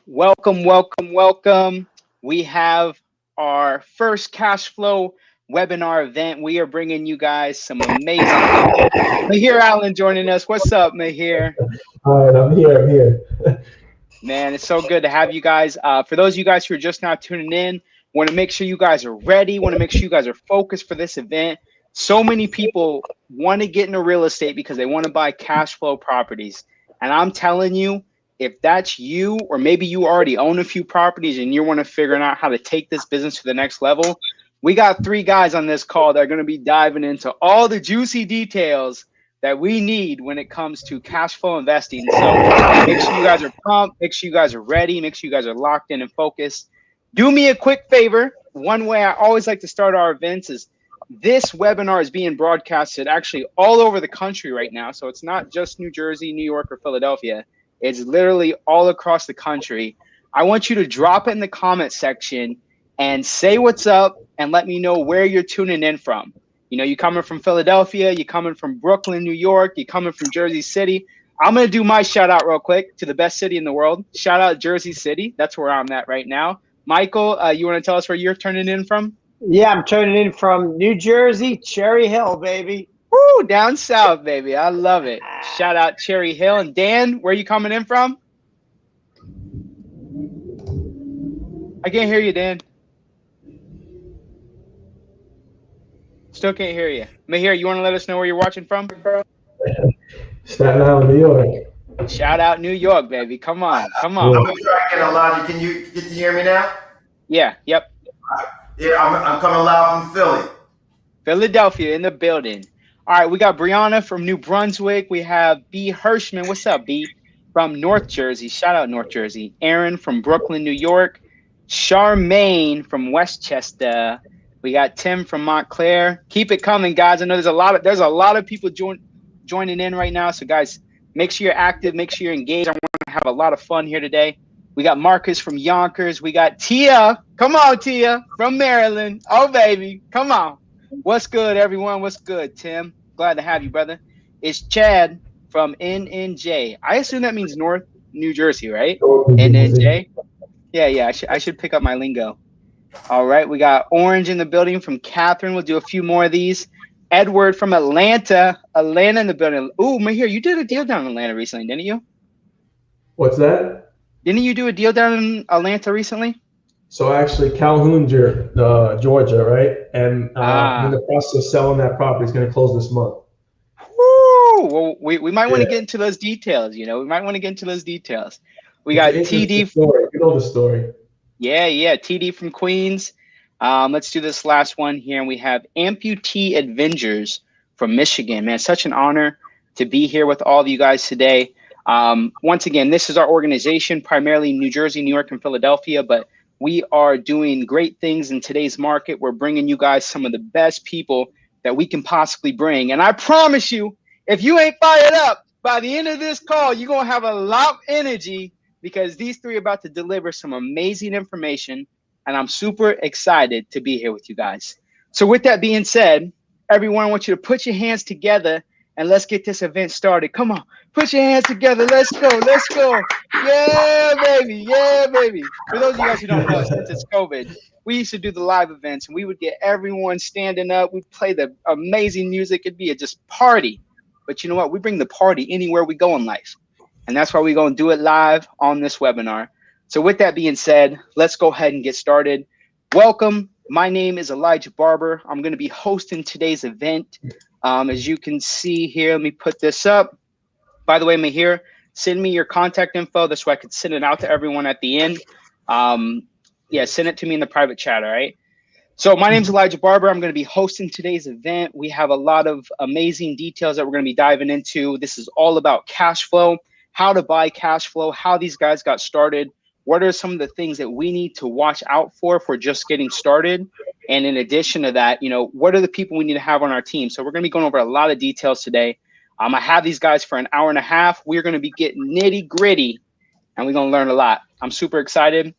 Welcome, welcome, welcome. We have our first cash flow webinar event. We are bringing you guys some amazing people. Mahir Allan joining us. What's up, Mahir? All right, I'm here. Man, it's so good to have you guys. For those of you guys who are just now tuning in, want to make sure you guys are ready. Want to make sure you guys are focused for this event. So many people want to get into real estate because they want to buy cash flow properties. And I'm telling you, if that's you, or maybe you already own a few properties and you want to figure out how to take this business to the next level, we got three guys on this call that are going to be diving into all the juicy details that we need when it comes to cash flow investing. So make sure you guys are pumped. Make sure you guys are ready. Make sure you guys are locked in and focused. Do me a quick favor. One way I always like to start our events is this webinar is being broadcasted actually all over the country right now. So it's not just New Jersey, New York, or Philadelphia. It's literally all across the country. I want you to drop it in the comment section and say what's up and let me know where you're tuning in from. You know, you coming from Philadelphia, you coming from Brooklyn, New York, you coming from Jersey City. I'm going to do my shout out real quick to the best city in the world. Shout out Jersey City. That's where I'm at right now. Michael, you want to tell us where you're turning in from? Yeah, I'm turning in from New Jersey, Cherry Hill, baby. Woo, down south, baby. I love it. Shout out Cherry Hill. And Dan, where are you coming in from? I can't hear you, Dan. Still can't hear you. Mahir, you want to let us know where you're watching from? Staten Island, New York. Shout out New York, baby. Come on, come on. I'm trying to get a lot. Can you get to hear me now? Yeah, yep. Yeah, I'm coming live from Philly. Philadelphia in the building. All right, we got Brianna from New Brunswick. We have B. Hirschman. What's up, B? From North Jersey. Shout out North Jersey. Aaron from Brooklyn, New York. Charmaine from Westchester. We got Tim from Montclair. Keep it coming, guys. I know there's a lot of people joining in right now. So, guys, make sure you're active. Make sure you're engaged. I want to have a lot of fun here today. We got Marcus from Yonkers. We got Tia. Come on, Tia, from Maryland. Oh, baby. Come on. What's good, everyone? What's good, Tim? Glad to have you, brother. It's Chad from NNJ. I assume that means North New Jersey, right? NNJ. Yeah. I should pick up my lingo. All right, we got Orange in the building from Catherine. We'll do a few more of these. Edward from Atlanta in the building. Ooh, Mahir, you did a deal down in Atlanta recently, didn't you? What's that? Didn't you do a deal down in Atlanta recently? So actually, Calhoun, Georgia, right? And I'm in the process of selling that property. It's going to close this month. Woo! Well, we might want to get into those details. You know, we might want to get into those details. We got TD. Story. You know the story. Yeah. TD from Queens. Let's do this last one here. And we have Amputee Avengers from Michigan. Man, such an honor to be here with all of you guys today. Once again, this is our organization, primarily New Jersey, New York, and Philadelphia, but we are doing great things in today's market. We're bringing you guys some of the best people that we can possibly bring. And I promise you, if you ain't fired up by the end of this call, you're going to have a lot of energy because these three are about to deliver some amazing information. And I'm super excited to be here with you guys. So with that being said, everyone, I want you to put your hands together and let's get this event started. Come on, put your hands together. Let's go. Yeah, baby. For those of you guys who don't know, since it's COVID, we used to do the live events and we would get everyone standing up. We'd play the amazing music. It'd be a just party. But you know what? We bring the party anywhere we go in life. And that's why we're going to do it live on this webinar. So with that being said, let's go ahead and get started. Welcome. My name is Elijah Barber. I'm going to be hosting today's event. As you can see here, let me put this up. By the way, Mahir, send me your contact info. This way I could send it out to everyone at the end. Send it to me in the private chat, all right? So my name's Elijah Barber. I'm going to be hosting today's event. We have a lot of amazing details that we're going to be diving into. This is all about cash flow, how to buy cash flow, how these guys got started. What are some of the things that we need to watch out for if we're just getting started? And in addition to that, you know, what are the people we need to have on our team? So we're going to be going over a lot of details today. I have these guys for an hour and a half. We're going to be getting nitty gritty and we're going to learn a lot. I'm super excited.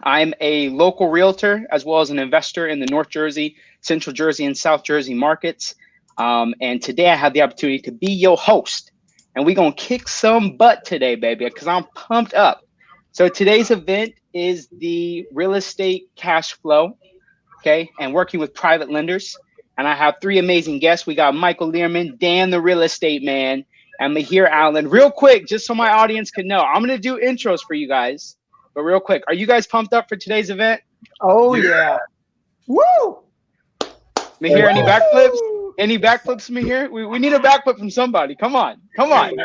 I'm a local realtor as well as an investor in the North Jersey, Central Jersey, and South Jersey markets. And today I have the opportunity to be your host. And we're going to kick some butt today, baby, because I'm pumped up. So today's event is the real estate cash flow, okay, and working with private lenders. And I have three amazing guests. We got Michael Lerman, Dan, the real estate man, and Mahir Allan. Real quick, just so my audience can know, I'm going to do intros for you guys. But real quick, are you guys pumped up for today's event? Oh, yeah. Woo! Mahir, any backflips? Any backflips, Mahir? We need a backflip from somebody. Come on. Come on.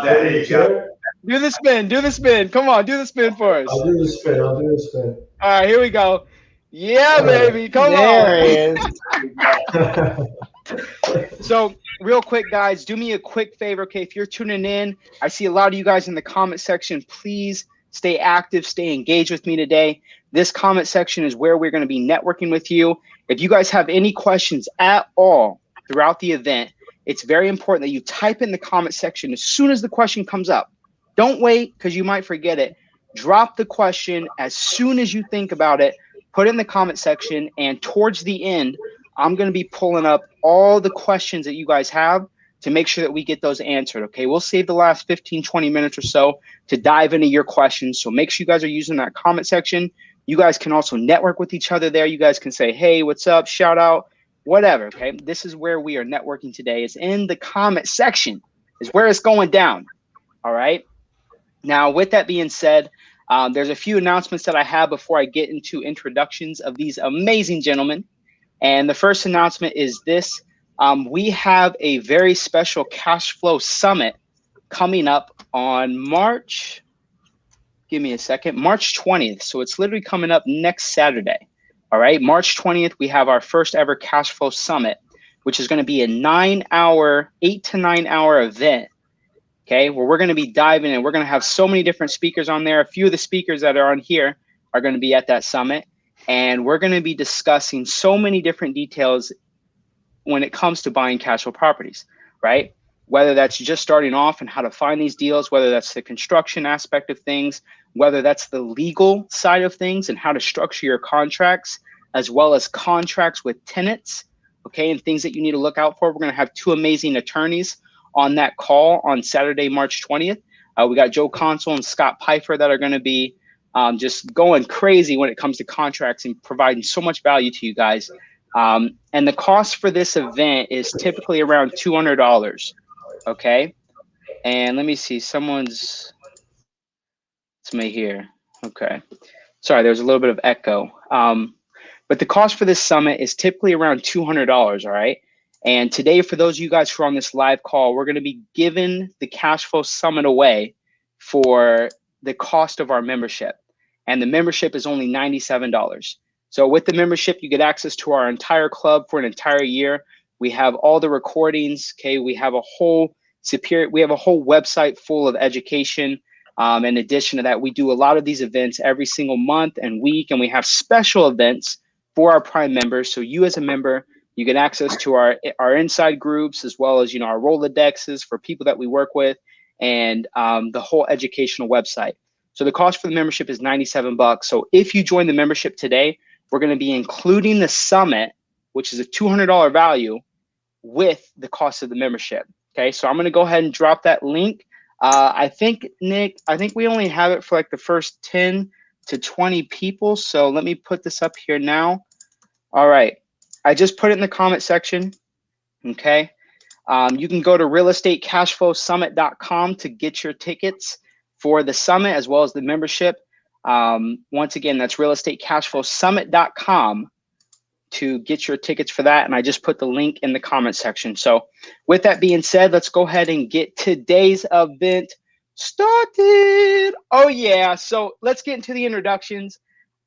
There you go. Do the spin. Do the spin. Come on. Do the spin for us. I'll do the spin. I'll do the spin. All right, here we go. Yeah, baby. Come There on. he is. So real quick, guys, do me a quick favor. Okay, if you're tuning in, I see a lot of you guys in the comment section. Please stay active, stay engaged with me today. This comment section is where we're going to be networking with you. If you guys have any questions at all throughout the event, it's very important that you type in the comment section as soon as the question comes up. Don't wait because you might forget it. Drop the question as soon as you think about it. Put it in the comment section, and towards the end, I'm going to be pulling up all the questions that you guys have to make sure that we get those answered, okay? We'll save the last 15, 20 minutes or so to dive into your questions. So make sure you guys are using that comment section. You guys can also network with each other there. You guys can say, hey, what's up, shout out, whatever, okay? This is where we are networking today. It's in the comment section is where it's going down, all right? Now, with that being said, there's a few announcements that I have before I get into introductions of these amazing gentlemen. And the first announcement is this. We have a very special cash flow summit coming up on March 20th. So it's literally coming up next Saturday. All right, March 20th, we have our first ever cash flow summit, which is going to be a 8 to 9 hour event. Okay, where we're going to be diving in. We're going to have so many different speakers on there. A few of the speakers that are on here are going to be at that summit. And we're going to be discussing so many different details when it comes to buying cash flow properties, right? Whether that's just starting off and how to find these deals, whether that's the construction aspect of things, whether that's the legal side of things and how to structure your contracts, as well as contracts with tenants, okay, and things that you need to look out for. We're going to have two amazing attorneys on that call on Saturday, March 20th. We got Joe Consul and Scott Pfeiffer that are going to be just going crazy when it comes to contracts and providing so much value to you guys. And the cost for this event is typically around $200. Okay. And let me see, it's me here. Okay. Sorry, there's a little bit of echo. But the cost for this summit is typically around $200. All right. And today, for those of you guys who are on this live call, we're going to be giving the cash flow summit away for the cost of our membership. And the membership is only $97. So with the membership, you get access to our entire club for an entire year. We have all the recordings. Okay, we have a whole website full of education. In addition to that, we do a lot of these events every single month and week, and we have special events for our Prime members. So you as a member, you get access to our inside groups, as well as, our Rolodexes for people that we work with, and the whole educational website. So the cost for the membership is $97. So if you join the membership today, we're going to be including the summit, which is a $200 value, with the cost of the membership. Okay, so I'm going to go ahead and drop that link. I think, Nick, we only have it for like the first 10 to 20 people. So let me put this up here now. All right. I just put it in the comment section. Okay. You can go to realestatecashflowsummit.com to get your tickets for the summit as well as the membership. Once again, that's realestatecashflowsummit.com to get your tickets for that. And I just put the link in the comment section. So with that being said, let's go ahead and get today's event started. Oh yeah. So let's get into the introductions.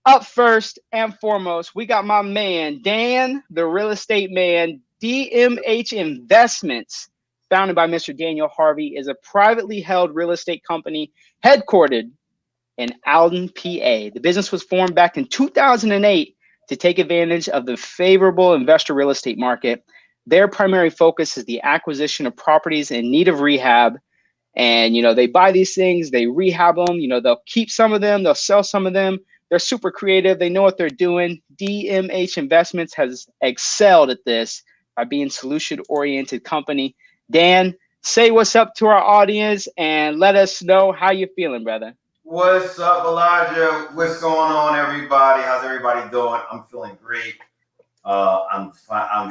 Up first and foremost, we got my man, Dan, the real estate man. DMH Investments, founded by Mr. Daniel Harvey, is a privately held real estate company headquartered in Aldan, PA. The business was formed back in 2008 to take advantage of the favorable investor real estate market. Their primary focus is the acquisition of properties in need of rehab. And, they buy these things, they rehab them, they'll keep some of them, they'll sell some of them. They're super creative. They know what they're doing. DMH Investments has excelled at this by being solution-oriented company. Dan, say what's up to our audience and let us know how you're feeling, brother. What's up, Elijah? What's going on, everybody? How's everybody doing? I'm feeling great. I'm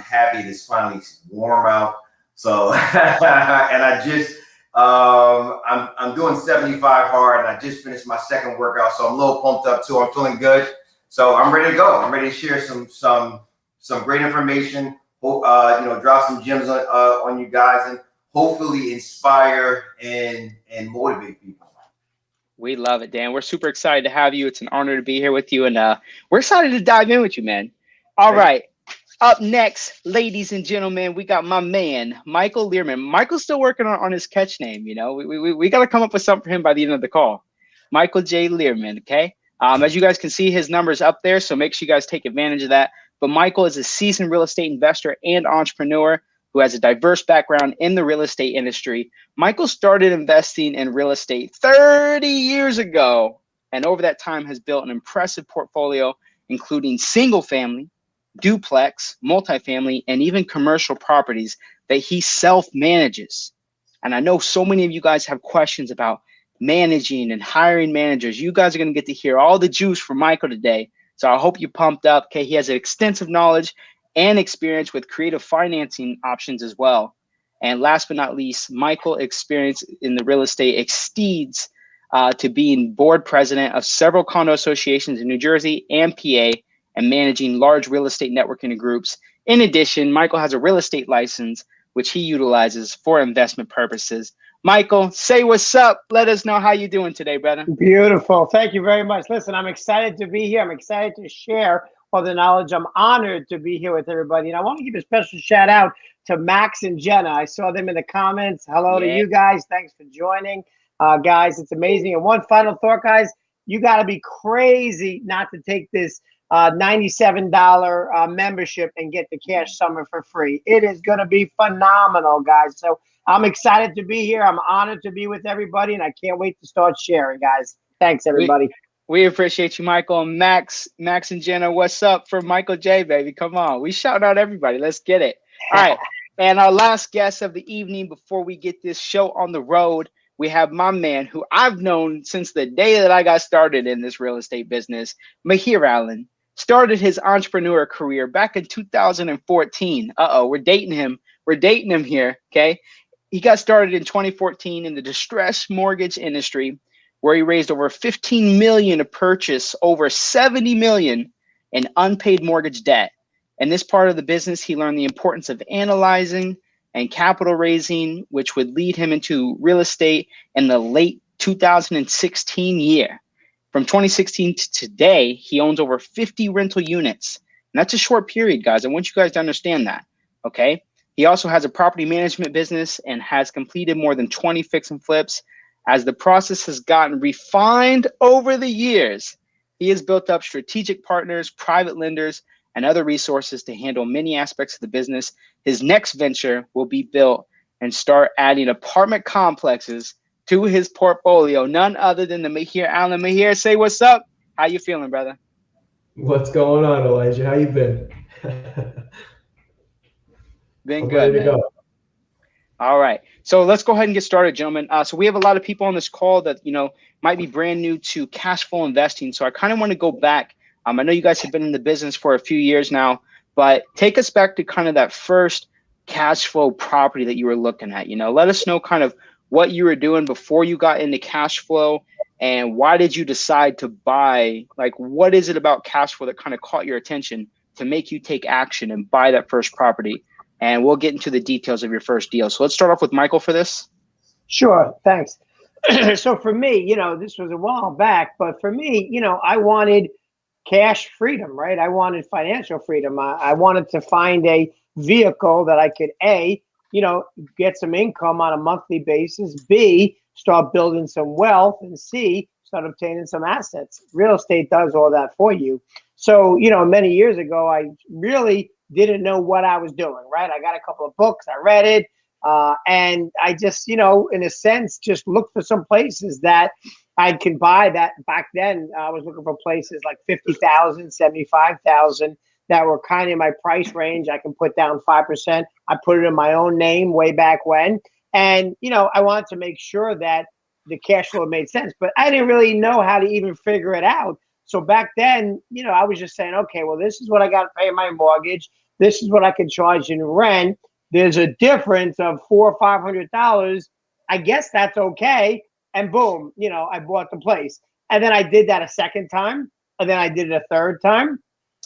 happy it's finally warm out. So, and I just, I'm doing 75 hard, and I just finished my second workout, so I'm a little pumped up too. I'm feeling good, so I'm ready to go. I'm ready to share some great information. Drop some gems on you guys, and hopefully inspire and motivate people. We love it, Dan. We're super excited to have you. It's an honor to be here with you, and we're excited to dive in with you, man. All right. Up next, ladies and gentlemen, we got my man, Michael Lerman. Michael's still working on his catch name. You know, we got to come up with something for him by the end of the call. Michael J. Lerman, okay? As you guys can see, his number's up there, so make sure you guys take advantage of that. But Michael is a seasoned real estate investor and entrepreneur who has a diverse background in the real estate industry. Michael started investing in real estate 30 years ago, and over that time has built an impressive portfolio, including single family, duplex, multifamily, and even commercial properties that he self-manages. And I know so many of you guys have questions about managing and hiring managers. You guys are going to get to hear all the juice from Michael today. So I hope you're pumped up. Okay, he has an extensive knowledge and experience with creative financing options as well. And last but not least, Michael's experience in the real estate exceeds to being board president of several condo associations in New Jersey and PA, and managing large real estate networking groups. In addition, Michael has a real estate license, which he utilizes for investment purposes. Michael, say what's up. Let us know how you're doing today, brother. Beautiful. Thank you very much. Listen, I'm excited to be here. I'm excited to share all the knowledge. I'm honored to be here with everybody. And I want to give a special shout out to Max and Jenna. I saw them in the comments. Hello to you guys. Thanks for joining. Guys, it's amazing. And one final thought, guys, you got to be crazy not to take this $97 membership and get the Cash Summer for free. It is going to be phenomenal, guys. So I'm excited to be here. I'm honored to be with everybody, and I can't wait to start sharing, guys. Thanks, everybody. We appreciate you, Michael. Max and Jenna, what's up for Michael J, baby? Come on. We shout out everybody. Let's get it. All right. And our last guest of the evening before we get this show on the road, we have my man who I've known since the day that I got started in this real estate business, Mahir Allan. Started his entrepreneur career back in 2014. We're dating him. We're dating him here, okay? He got started in 2014 in the distressed mortgage industry, where he raised over $15 million to purchase over $70 million in unpaid mortgage debt. In this part of the business, he learned the importance of analyzing and capital raising, which would lead him into real estate in the late 2016 year. From 2016 to today, he owns over 50 rental units. And that's a short period, guys. I want you guys to understand that, okay? He also has a property management business and has completed more than 20 fix and flips. As the process has gotten refined over the years, he has built up strategic partners, private lenders, and other resources to handle many aspects of the business. His next venture will be built and start adding apartment complexes to his portfolio, none other than the Mahir Allan. Mahir, say what's up. How you feeling, brother? What's going on, Elijah? How you been? Been I'm good, ready to man. go. All right. So let's go ahead and get started, gentlemen. So we have a lot of people on this call that, might be brand new to cash flow investing. So I kind of want to go back. I know you guys have been in the business for a few years now, but take us back to kind of that first cash flow property that you were looking at. Let us know kind of what you were doing before you got into cash flow, and why did you decide to buy? Like, what is it about cash flow that kind of caught your attention to make you take action and buy that first property? And we'll get into the details of your first deal. So let's start off with Michael for this. Sure, thanks. So for me, this was a while back, but for me, I wanted cash freedom, right? I wanted financial freedom. I wanted to find a vehicle that I could, A, get some income on a monthly basis, B, start building some wealth, and C, start obtaining some assets. Real estate does all that for you. So, many years ago, I really didn't know what I was doing, right? I got a couple of books, I read it, and I just, in a sense, just looked for some places that I can buy that. Back then, I was looking for places like 50,000, 75,000 that were kind of in my price range. I can put down 5%. I put it in my own name way back when. And, I wanted to make sure that the cash flow made sense. But I didn't really know how to even figure it out. So back then, you know, I was just saying, okay, well, this is what I got to pay my mortgage. This is what I can charge in rent. There's a difference of $400 or $500. I guess that's okay. And boom, you know, I bought the place. And then I did that a second time. And then I did it a third time.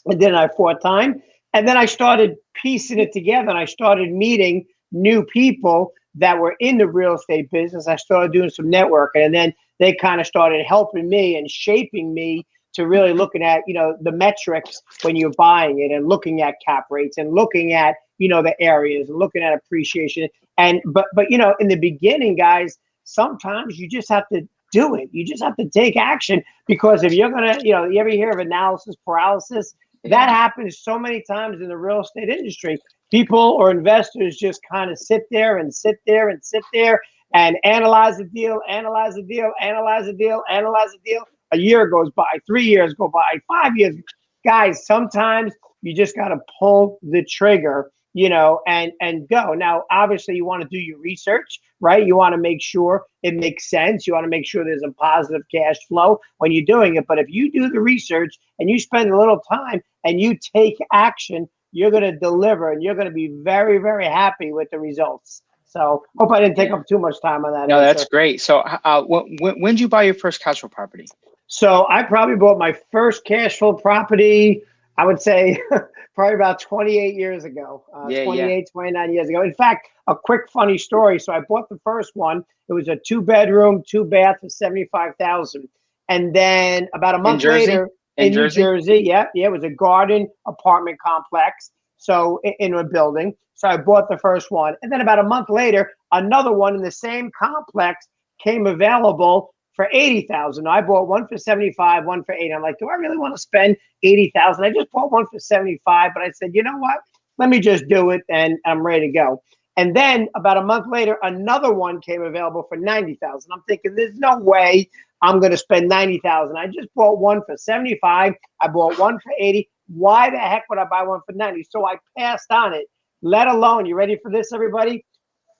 And then a fourth time. And then I started piecing it together. And I started meeting new people that were in the real estate business. I started doing some networking. And then they kind of started helping me and shaping me to really looking at, you know, the metrics when you're buying it, and looking at cap rates, and looking at, you know, the areas, and looking at appreciation. And but you know, in the beginning, guys, sometimes you just have to do it. You just have to take action, because if you're gonna, you know, you ever hear of analysis paralysis? That happens so many times in the real estate industry. People or investors just kind of sit there and sit there and sit there and analyze the deal, analyze the deal, analyze the deal, analyze the deal. A year goes by, 3 years go by, 5 years. Guys, sometimes you just got to pull the trigger, you know, and go. Now, obviously, you want to do your research, right? You want to make sure it makes sense. You want to make sure there's a positive cash flow when you're doing it. But if you do the research and you spend a little time and you take action, you're going to deliver, and you're going to be very, very happy with the results. So hope I didn't take up too much time on that. No, that's great. So when did you buy your first cash flow property? So I probably bought my first cash flow property, I would say probably about 28 years ago, 29 years ago. In fact, a quick funny story. So I bought the first one. It was a 2-bedroom, 2-bath for $75,000. And then about a month later in New Jersey, it was a garden apartment complex. So in a building. So I bought the first one. And then about a month later, another one in the same complex came available for $80,000. I bought one for $75,000, one for $80,000. I'm like, do I really want to spend $80,000? I just bought one for $75,000, but I said, you know what? Let me just do it, and I'm ready to go. And then about a month later, another one came available for $90,000. I'm thinking, there's no way I'm going to spend $90,000. I just bought one for $75,000. I bought one for $80,000. Why the heck would I buy one for $90,000? So I passed on it. Let alone, you ready for this, everybody?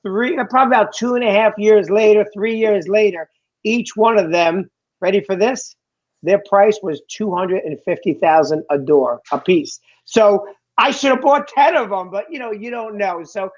Probably about 2.5 years later, 3 years later, each one of them, ready for this? Their price was $250,000 a piece. So I should have bought 10 of them, but you know, you don't know. So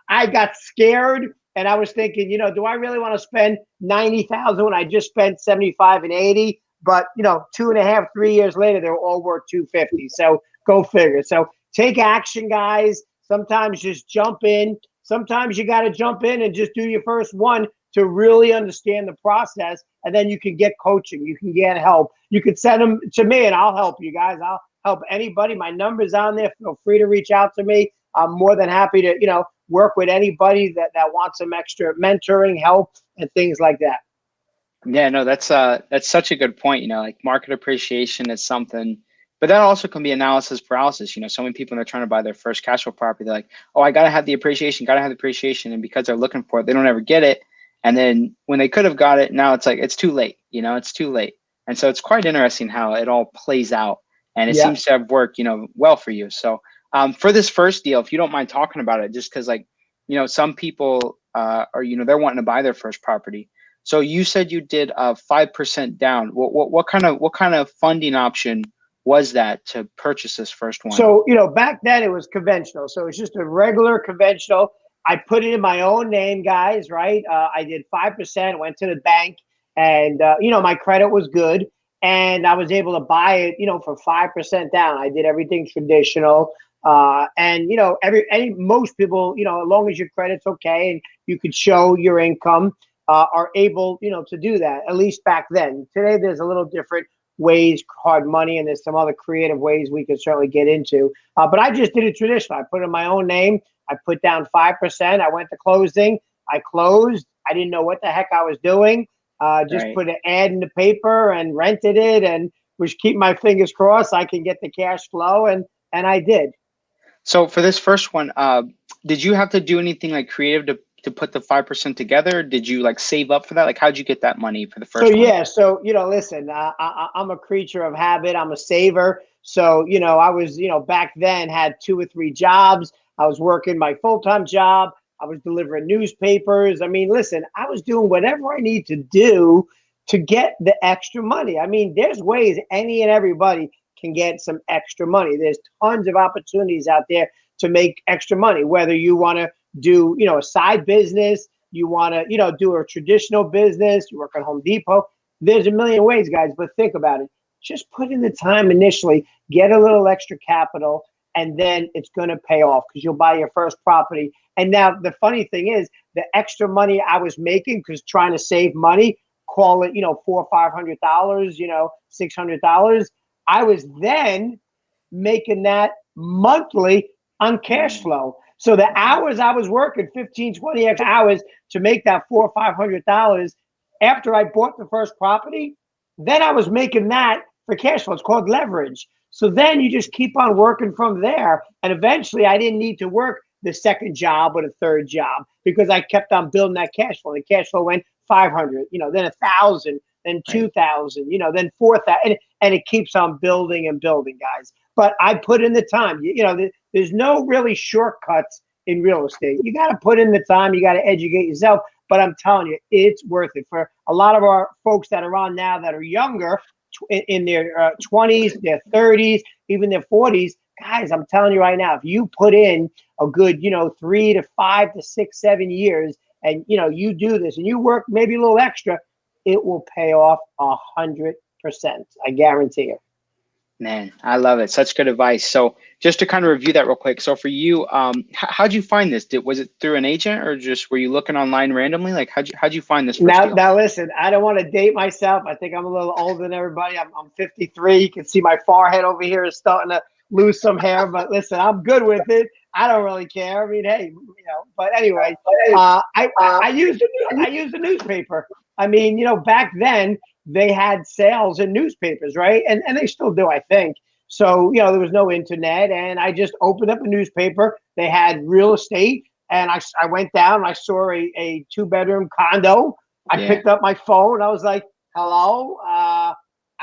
I got scared, and I was thinking, you know, do I really want to spend $90,000 when I just spent $75,000 and $80,000? But you know, 2.5, 3 years later, they're all worth $250,000. So go figure. So take action, guys. Sometimes just jump in. Sometimes you got to jump in and just do your first one to really understand the process, and then you can get coaching, you can get help. You can send them to me, and I'll help you guys. I'll help anybody. My number's on there. Feel free to reach out to me. I'm more than happy to, you know, work with anybody that wants some extra mentoring, help, and things like that. Yeah, no, that's such a good point. You know, like market appreciation is something, but that also can be analysis paralysis. You know, so many people, when they're trying to buy their first cash flow property, they're like, oh, I got to have the appreciation, and because they're looking for it, they don't ever get it. And then when they could have got it, now it's like, it's too late, you know, it's too late. And so it's quite interesting how it all plays out, and it seems to have worked, you know, well for you. So for this first deal, if you don't mind talking about it, just because, like, you know, some people are, you know, they're wanting to buy their first property. So you said you did 5% down. What kind of funding option was that to purchase this first one? So, you know, back then it was conventional. So it's just a regular conventional. I put it in my own name, guys, right? I did 5%, went to the bank, and, you know, my credit was good, and I was able to buy it, you know, for 5% down. I did everything traditional. And, you know, most people, you know, as long as your credit's okay and you could show your income, are able, you know, to do that, at least back then. Today, there's a little different ways, hard money, and there's some other creative ways we could certainly get into. But I just did it traditional. I put in my own name. I put down 5%. I went to closing. I closed. I didn't know what the heck I was doing. Just put an ad in the paper and rented it, and was keep my fingers crossed I can get the cash flow, and I did. So for this first one, did you have to do anything like creative to put the 5% together? Did you like save up for that? Like, how'd you get that money for the first one? Yeah, so, you know, listen, I'm a creature of habit. I'm a saver. So, you know, I was, you know, back then had 2 or 3 jobs. I was working my full-time job, I was delivering newspapers. I mean, listen, I was doing whatever I need to do to get the extra money. I mean, there's ways any and everybody can get some extra money. There's tons of opportunities out there to make extra money, whether you want to do, a side business, you want to, do a traditional business, you work at Home Depot. There's a million ways, guys, but think about it. Just put in the time initially, get a little extra capital, and then it's going to pay off because you'll buy your first property. And now the funny thing is, the extra money I was making, because trying to save money, call it, $400 or $500, $600. I was then making that monthly on cash flow. So the hours I was working, 15, 20 extra hours to make that $400 or $500 after I bought the first property, then I was making that for cash flow. It's called leverage. So then you just keep on working from there. And eventually I didn't need to work the second job or the third job because I kept on building that cash flow. The cash flow went 500, then 1,000, then 2,000, then 4,000, and it keeps on building and building, guys. But I put in the time. There's no really shortcuts in real estate. You got to put in the time. You got to educate yourself. But I'm telling you, it's worth it. For a lot of our folks that are on now that are younger, in their 20s, their 30s, even their 40s, guys, I'm telling you right now, if you put in a good, 3 to 5 to 6, 7 years, and you do this and you work maybe a little extra, it will pay off 100%. I guarantee it. Man, I love it. Such good advice. So just to kind of review that real quick. So for you, how'd you find this? Was it through an agent or just were you looking online randomly? Like how'd you find this? Now listen, I don't want to date myself. I think I'm a little older than everybody. I'm 53. You can see my forehead over here is starting to lose some hair, but listen, I'm good with it. I don't really care. I mean, hey, but anyway, I used the newspaper. I mean, back then they had sales in newspapers, right? And they still do, I think. So, there was no internet, and I just opened up a newspaper. They had real estate, and I went down and I saw a 2-bedroom condo. I picked up my phone. I was like, hello, I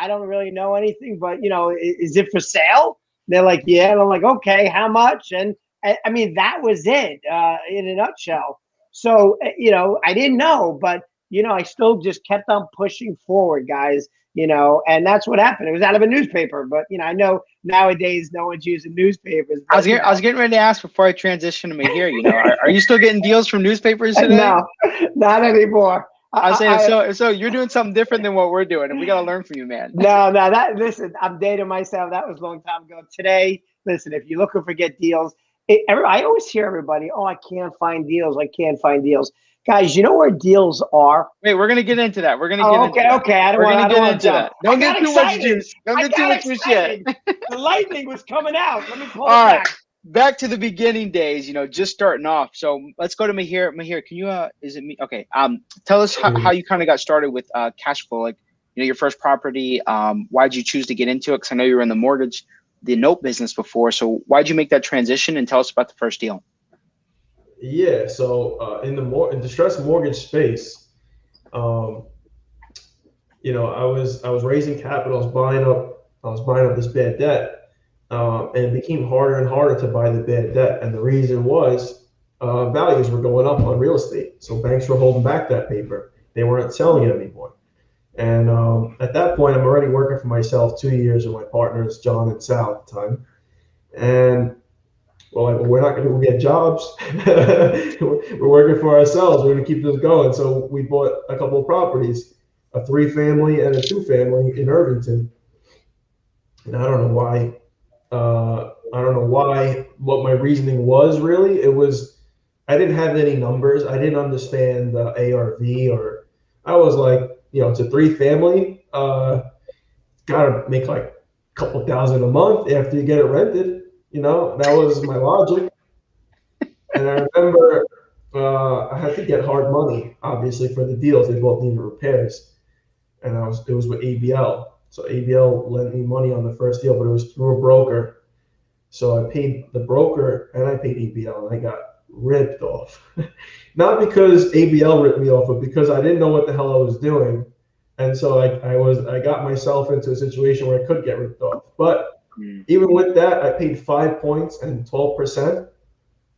don't really know anything, but, is it for sale? They're like, yeah. And I'm like, okay, how much? And I mean, that was it in a nutshell. So, I didn't know, but I still just kept on pushing forward, guys, and that's what happened. It was out of a newspaper, but, I know nowadays no one's using newspapers. But, I was getting ready to ask before I transition to Mahir, are you still getting deals from newspapers today? No, not anymore. I was saying, so you're doing something different than what we're doing, and we got to learn from you, man. No, listen, I'm dating myself. That was a long time ago. Today, listen, if you're looking for get deals, I always hear everybody, oh, I can't find deals. I can't find deals. Guys, you know where deals are? Wait, we're going to get into that. We're going to get into that. Okay. I don't want to jump. Don't get too much juice. Don't get too much juice yet. The lightning was coming out. Let me pull it back. Back. Back to the beginning days, just starting off. So let's go to Mahir. Mahir, can you, is it me? Okay. Tell us how you kind of got started with cash flow, like, your first property. Why'd you choose to get into it? Because I know you were in the note business before. So why'd you make that transition, and tell us about the first deal? Yeah, so in the distressed mortgage space, I was raising capital. I was buying up this bad debt, and it became harder and harder to buy the bad debt. And the reason was values were going up on real estate, so banks were holding back that paper. They weren't selling it anymore. And at that point, I'm already working for myself 2 years with my partners, John and Sal at the time, and we're not going to get jobs. We're working for ourselves. We're going to keep this going. So we bought a couple of properties, a 3-family and a 2-family in Irvington. And I don't know why. What my reasoning was really. It was, I didn't have any numbers. I didn't understand the ARV, or I was like, it's a 3-family. Got to make like a couple thousand a month after you get it rented. That was my logic. And I remember I had to get hard money, obviously, for the deals. They both needed repairs. And it was with ABL. So ABL lent me money on the first deal, but it was through a broker. So I paid the broker and I paid ABL, and I got ripped off. Not because ABL ripped me off, but because I didn't know what the hell I was doing. And so I got myself into a situation where I could get ripped off. But even with that, I paid 5 points and 12%,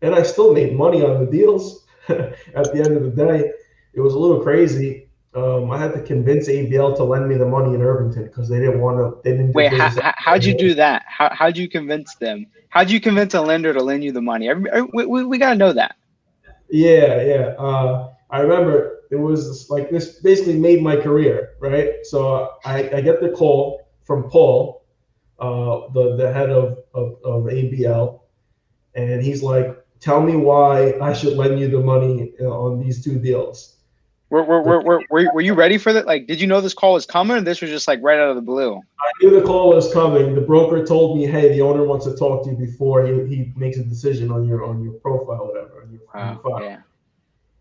and I still made money on the deals. at the end of the day, it was a little crazy. I had to convince ABL to lend me the money in Irvington because they didn't want to. They didn't do Wait, business. how'd you do that? How'd you convince them? How'd you convince a lender to lend you the money? We gotta know that. Yeah. I remember it was like this basically made my career, right? So I get the call from Paul, the head of ABL, and he's like, "Tell me why I should lend you the money on these two deals." Were you ready for that? Like, did you know this call was coming, or this was just like right out of the blue? I knew the call was coming. The broker told me, "Hey, the owner wants to talk to you before he makes a decision on your profile, whatever, on your file." Yeah.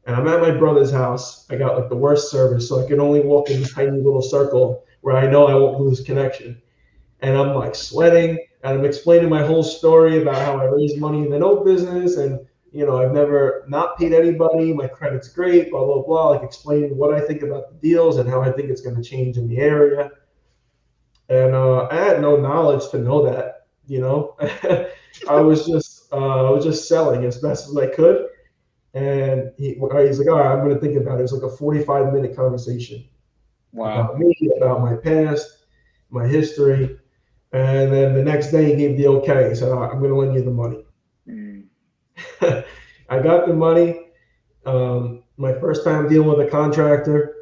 And I'm at my brother's house. I got like the worst service, so I can only walk in this tiny little circle where I know I won't lose connection. And I'm like sweating, and I'm explaining my whole story about how I raised money in the note business, and I've never not paid anybody. My credit's great, blah blah blah. Like explaining what I think about the deals and how I think it's going to change in the area. And I had no knowledge to know that. I was just selling as best as I could. And he's like, all right, I'm going to think about it. It was like a 45-minute conversation about me, about my past, my history. And then the next day he gave the okay. He said, all right, I'm going to lend you the money. I got the money. My first time dealing with a contractor,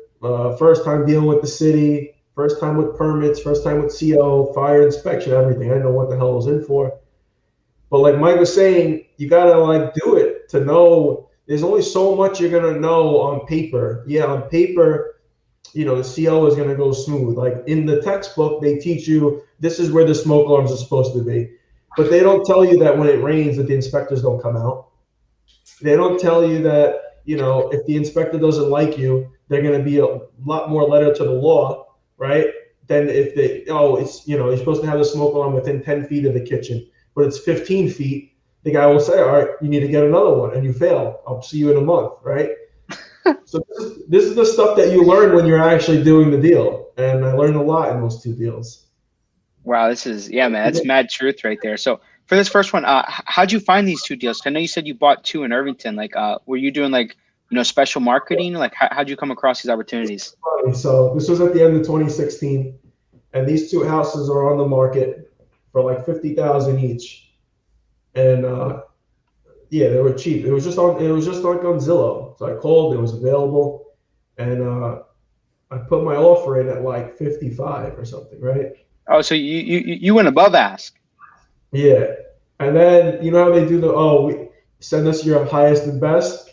first time dealing with the city, first time with permits, first time with CO, fire inspection, everything. I didn't know what the hell I was in for. But like Mike was saying, you got to like do it to know. There's only so much you're going to know on paper. Yeah, on paper, the CO is going to go smooth. Like in the textbook, they teach you this is where the smoke alarms are supposed to be. But they don't tell you that when it rains that the inspectors don't come out. They don't tell you that, if the inspector doesn't like you, they're going to be a lot more letter to the law, right? Than if you're supposed to have the smoke alarm within 10 feet of the kitchen, but it's 15 feet. The guy will say, all right, you need to get another one, and you fail. I'll see you in a month, right? So this is the stuff that you learn when you're actually doing the deal. And I learned a lot in those two deals. Wow, man, that's mad truth right there. So for this first one, how'd you find these two deals? I know you said you bought two in Irvington. Like, were you doing like, special marketing? Like, how'd you come across these opportunities? So this was at the end of 2016, and these two houses are on the market for like $50,000 each. And yeah, they were cheap. It was just like on Zillow. So I called, it was available, and I put my offer in at like 55 or something, right? Oh, so you went above ask. Yeah. And then how they do we send us your highest and best.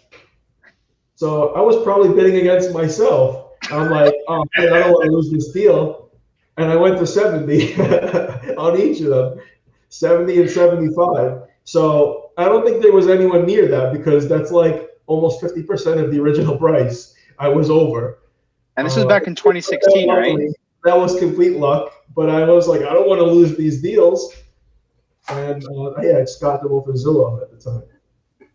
So I was probably bidding against myself. I'm like, oh man, I don't want to lose this deal. And I went to 70 on each of them, 70 and 75. So I don't think there was anyone near that because that's like almost 50% of the original price. I was over. And this was back in 2016, right? That was complete luck. But I was like, I don't want to lose these deals. And I just got them over Zillow at the time.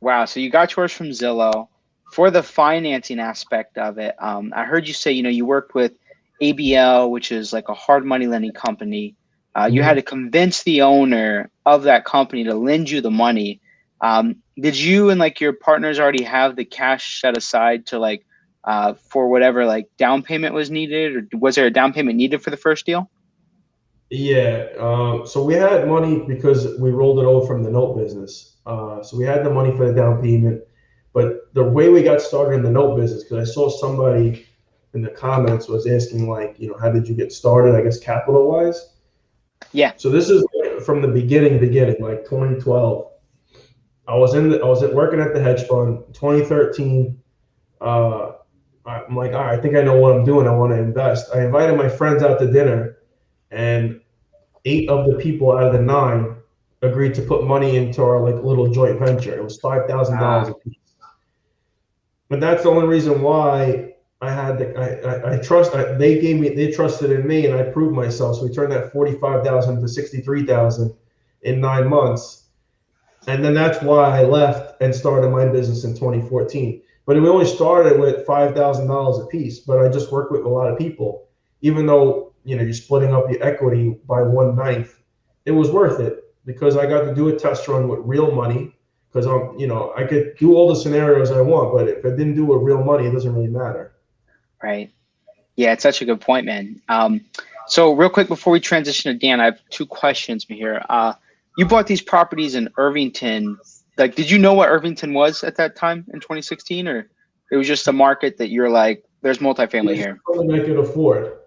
Wow. So you got yours from Zillow. For the financing aspect of it, I heard you say, you worked with ABL, which is like a hard money lending company. You had to convince the owner of that company to lend you the money. Did you and like your partners already have the cash set aside to like for whatever like down payment was needed, or was there a down payment needed for the first deal? Yeah. So we had money because we rolled it over from the note business. So we had the money for the down payment. But the way we got started in the note business, because I saw somebody in the comments was asking like, how did you get started? I guess capital wise. Yeah. So this is from the beginning, like 2012. I was working at the hedge fund. 2013. I'm like, all right, I think I know what I'm doing. I want to invest. I invited my friends out to dinner, and 8 of the people out of the 9 agreed to put money into our like little joint venture. It was $5,000 a piece. But that's the only reason why I had they trusted in me, and I proved myself. So we turned that 45,000 to 63,000 in 9 months. And then that's why I left and started my business in 2014. But we only started with $5,000 a piece, but I just worked with a lot of people. Even though, you're splitting up your equity by 1/9, it was worth it because I got to do a test run with real money. because I could do all the scenarios I want, but if I didn't do it real money, it doesn't really matter. Right. Yeah, it's such a good point, man. So real quick before we transition to Dan, I have two questions here. You bought these properties in Irvington. Like, did you know what Irvington was at that time in 2016, or it was just a market that you're like, there's multifamily here? Something I could afford.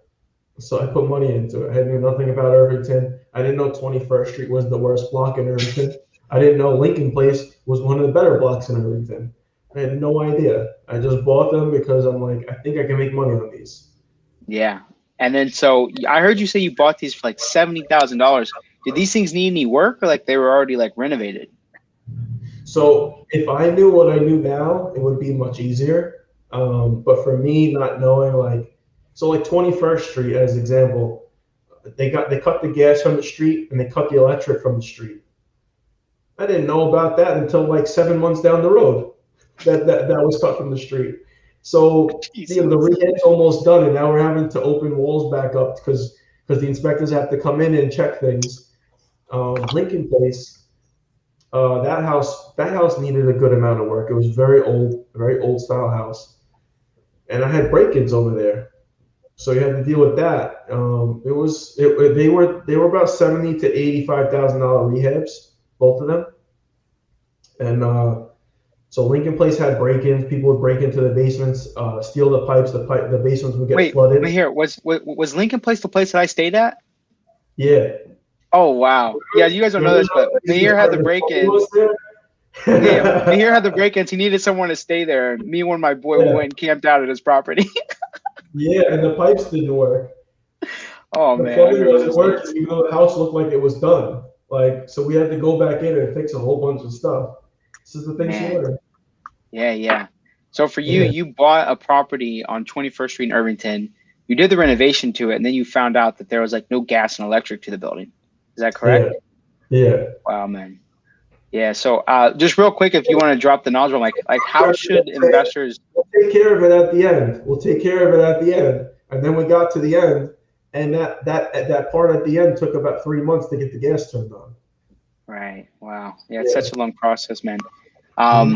So I put money into it. I knew nothing about Irvington. I didn't know 21st Street was the worst block in Irvington. I didn't know Lincoln Place was one of the better blocks in Irvington. I had no idea. I just bought them because I'm like, I think I can make money on these. Yeah. And then, so I heard you say you bought these for like $70,000. Did these things need any work, or like they were already like renovated? So if I knew what I knew now, it would be much easier. But for me, not knowing like 21st Street as an example, they cut the gas from the street and they cut the electric from the street. I didn't know about that until like 7 months down the road that was cut from the street. So the rehab's almost done, and now we're having to open walls back up because the inspectors have to come in and check things. Lincoln Place, that house needed a good amount of work. It was very old style house, and I had break-ins over there, so you had to deal with that. They were about $70,000 to $85,000 rehabs, both of them, and so Lincoln Place had break-ins. People would break into the basements, steal the pipes. The basements would get flooded. Wait, here was Lincoln Place the place that I stayed at? Yeah. Oh wow. Yeah, you guys don't know this, but Mahir had the break-ins. Yeah, Mahir had the break-ins. He needed someone to stay there. Me and one of my boys went and camped out at his property. Yeah, and the pipes didn't work. Oh the man. The plumbing wasn't working, even though the house looked like it was done. So we had to go back in and fix a whole bunch of stuff. This is the thing she learned. Yeah. So for you, you bought a property on 21st Street in Irvington. You did the renovation to it, and then you found out that there was like no gas and electric to the building. Is that correct? Yeah. Wow, man. Yeah. So just real quick, if you want to drop the nozzle, like how should investors? We'll take care of it at the end. And then we got to the end, and that part at the end took about 3 months to get the gas turned on. Right. Wow. Yeah, it's such a long process, man. All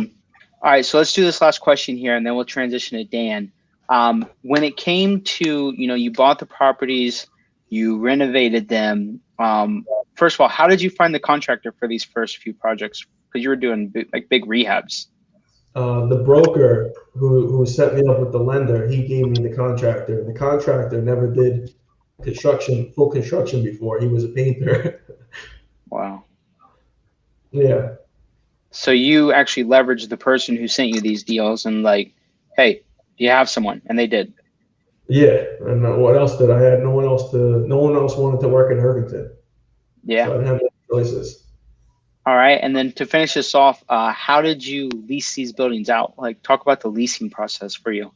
right, so let's do this last question here, and then we'll transition to Dan. When it came to, you bought the properties, you renovated them. First of all, how did you find the contractor for these first few projects? Because you were doing big rehabs. The broker who set me up with the lender, he gave me the contractor. The contractor never did full construction before. He was a painter. Wow. Yeah. So you actually leveraged the person who sent you these deals and like, hey, do you have someone? And they did. Yeah. And what else did I have? No one else wanted to work in Irvington. Yeah. So I didn't have any choices. All right. And then to finish this off, how did you lease these buildings out? Like, talk about the leasing process for you.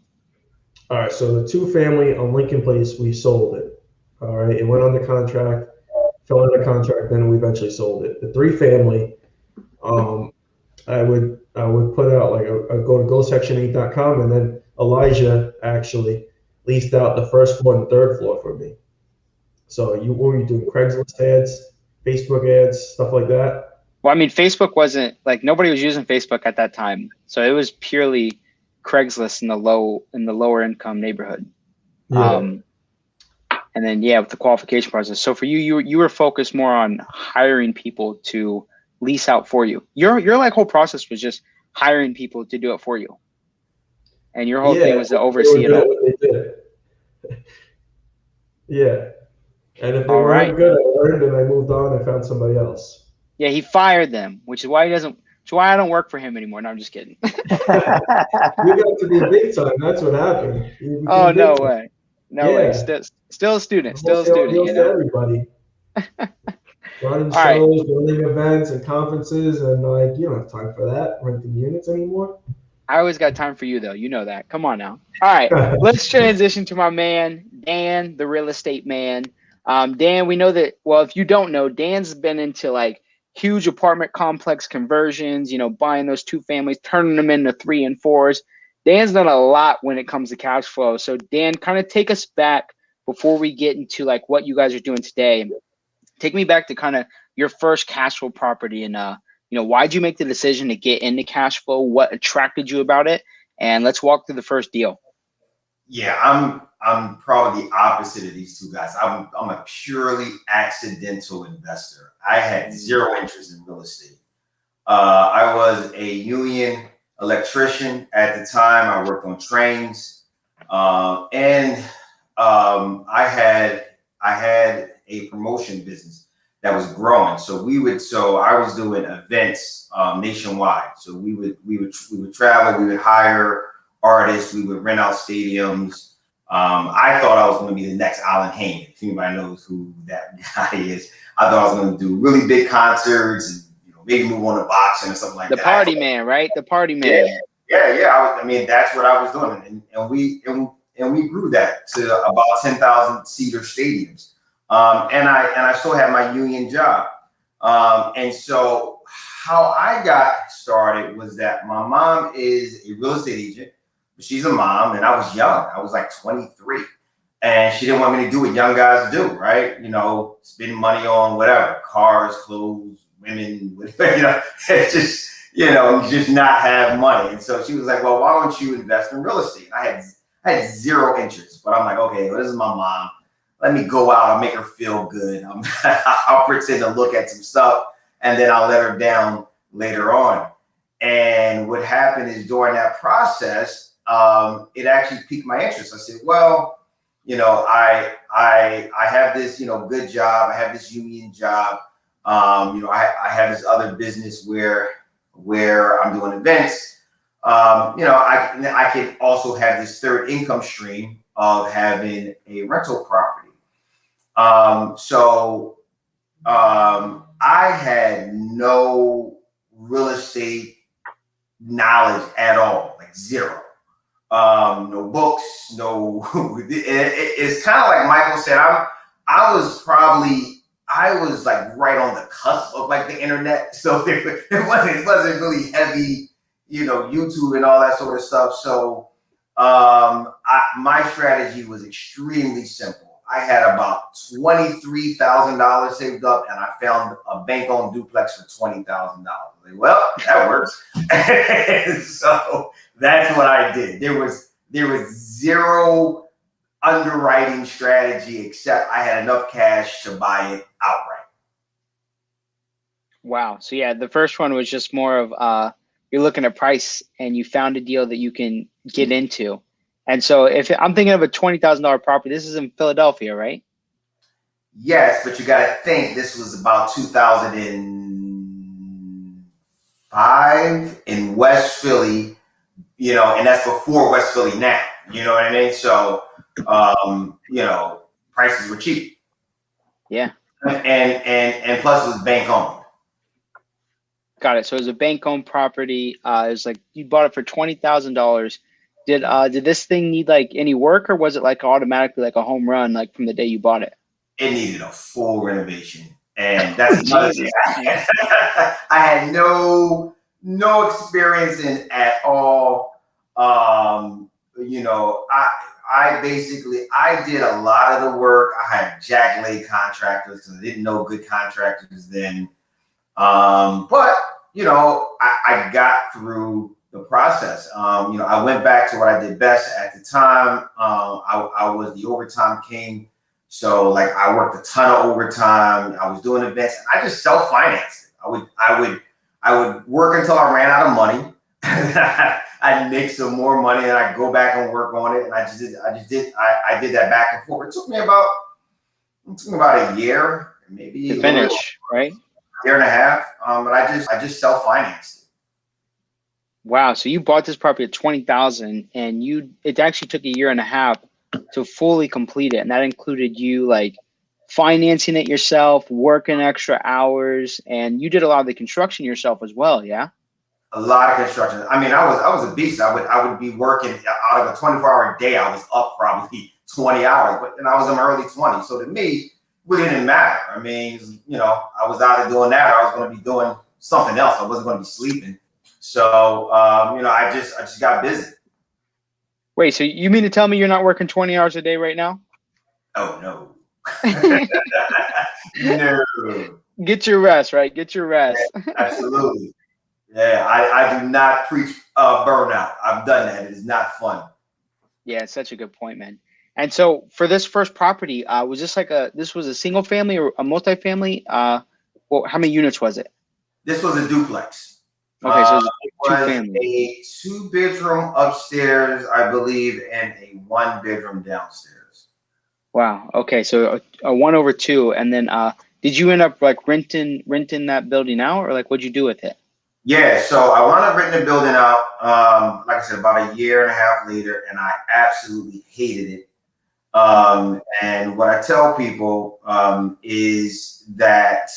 All right. So the 2-family on Lincoln Place, we sold it. All right. It went under contract, fell under contract, then we eventually sold it. The 3-family, I would put out I'd go to gosection8.com, and then Elijah actually leased out the first floor and third floor for me. So what were you doing? Craigslist ads, Facebook ads, stuff like that? Well, I mean, Facebook wasn't nobody was using Facebook at that time. So it was purely Craigslist in the lower income neighborhood. Yeah. And then, with the qualification process. So for you were focused more on hiring people to lease out for you. Your whole process was just hiring people to do it for you. And your whole thing was to oversee it all. They did. Yeah. And if they weren't good, I learned and I moved on and found somebody else. Yeah, he fired them, which is why I don't work for him anymore. No, I'm just kidding. You got to be big time. That's what happened. Oh, no way. No way. Still a student. Still a student. Everybody. Running shows, running events and conferences, and you don't have time for that, renting units anymore. I always got time for you, though. You know that. Come on now. All right, let's transition to my man, Dan, the real estate man. Dan, we know that, well, if you don't know, Dan's been into huge apartment complex conversions, buying those 2 families, turning them into 3 and 4s. Dan's done a lot when it comes to cash flow. So Dan, kind of take us back before we get into what you guys are doing today. Take me back to kind of your first cash flow property and why'd you make the decision to get into cash flow? What attracted you about it? And let's walk through the first deal. Yeah, I'm probably the opposite of these two guys. I'm a purely accidental investor. I had zero interest in real estate. I was a union electrician at the time. I worked on trains, and I had a promotion business that was growing. So I was doing events nationwide. So we would travel. We would hire artists. We would rent out stadiums. I thought I was going to be the next Allan Hayne. If anybody knows who that guy is, I thought I was going to do really big concerts and maybe move on to boxing or something like that. The party man, right? The party man. Yeah. I mean, that's what I was doing, and we grew that to about 10,000 seater stadiums. And I still had my union job. And so how I got started was that my mom is a real estate agent. She's a mom, and I was young. I was like 23, and she didn't want me to do what young guys do, right? Spend money on whatever, cars, clothes, women, it's just not have money. And so she was like, well, why don't you invest in real estate? I had zero interest, but I'm like, okay, well, this is my mom. Let me go out. I'll make her feel good. I'll pretend to look at some stuff, and then I'll let her down later on. And what happened is during that process, it actually piqued my interest. I said, well, I have this, good job. I have this union job. I have this other business where I'm doing events. I can also have this third income stream of having a rental property. I had no real estate knowledge at all, like zero. No books, no. It's kind of like Michael said. I was like right on the cusp of like the internet, so it wasn't really heavy, YouTube and all that sort of stuff. So my strategy was extremely simple. I had about $23,000 saved up, and I found a bank-owned duplex for $20,000. Like, well, that works. So that's what I did. There was zero underwriting strategy except I had enough cash to buy it outright. Wow. So yeah, the first one was just more of you're looking at price and you found a deal that you can get into. And so if I'm thinking of a $20,000 property, this is in Philadelphia, right? Yes, but you got to think this was about 2005 in West Philly, and that's before West Philly now, you know what I mean? So, prices were cheap. Yeah. And plus it was bank owned. Got it. So it was a bank owned property. It was like you bought it for $20,000. Did this thing need like any work, or was it like automatically like a home run, like from the day you bought it? It needed a full renovation, and that's another thing. I had no experience in at all. I did a lot of the work. I had jack-leg contractors because I didn't know good contractors then. But I got through the process. I went back to what I did best at the time. I was the overtime king. So like I worked a ton of overtime. I was doing events. I just self-financed it. I would work until I ran out of money. I'd make some more money and I'd go back and work on it. And I did that back and forth. It took me about a year, maybe to finish, right? Year and a half. But I just self-financed it. Wow. So you bought this property at $20,000 and it actually took a year and a half to fully complete it. And that included you like financing it yourself, working extra hours, and you did a lot of the construction yourself as well. Yeah. A lot of construction. I mean, I was a beast. I would be working out of a 24-hour day. I was up probably 20 hours, but then I was in my early 20s. So to me, it really didn't matter. I mean, I was either doing that or I was going to be doing something else. I wasn't going to be sleeping. So, I just got busy. Wait, so you mean to tell me you're not working 20 hours a day right now? Oh, no. No. Get your rest, right? Get your rest. Yeah, absolutely. Yeah, I do not preach burnout. I've done that. It is not fun. Yeah, it's such a good point, man. And so for this first property, was this was a single family or a multifamily? Well, how many units was it? This was a duplex. Okay, so it was It two was family. a 2-bedroom upstairs, I believe, and a 1-bedroom downstairs. Wow. Okay, so a 1/2, and then did you end up like renting that building out, or like what'd you do with it? Yeah, so I wound up renting the building out, like I said, about a year and a half later, and I absolutely hated it. And what I tell people is that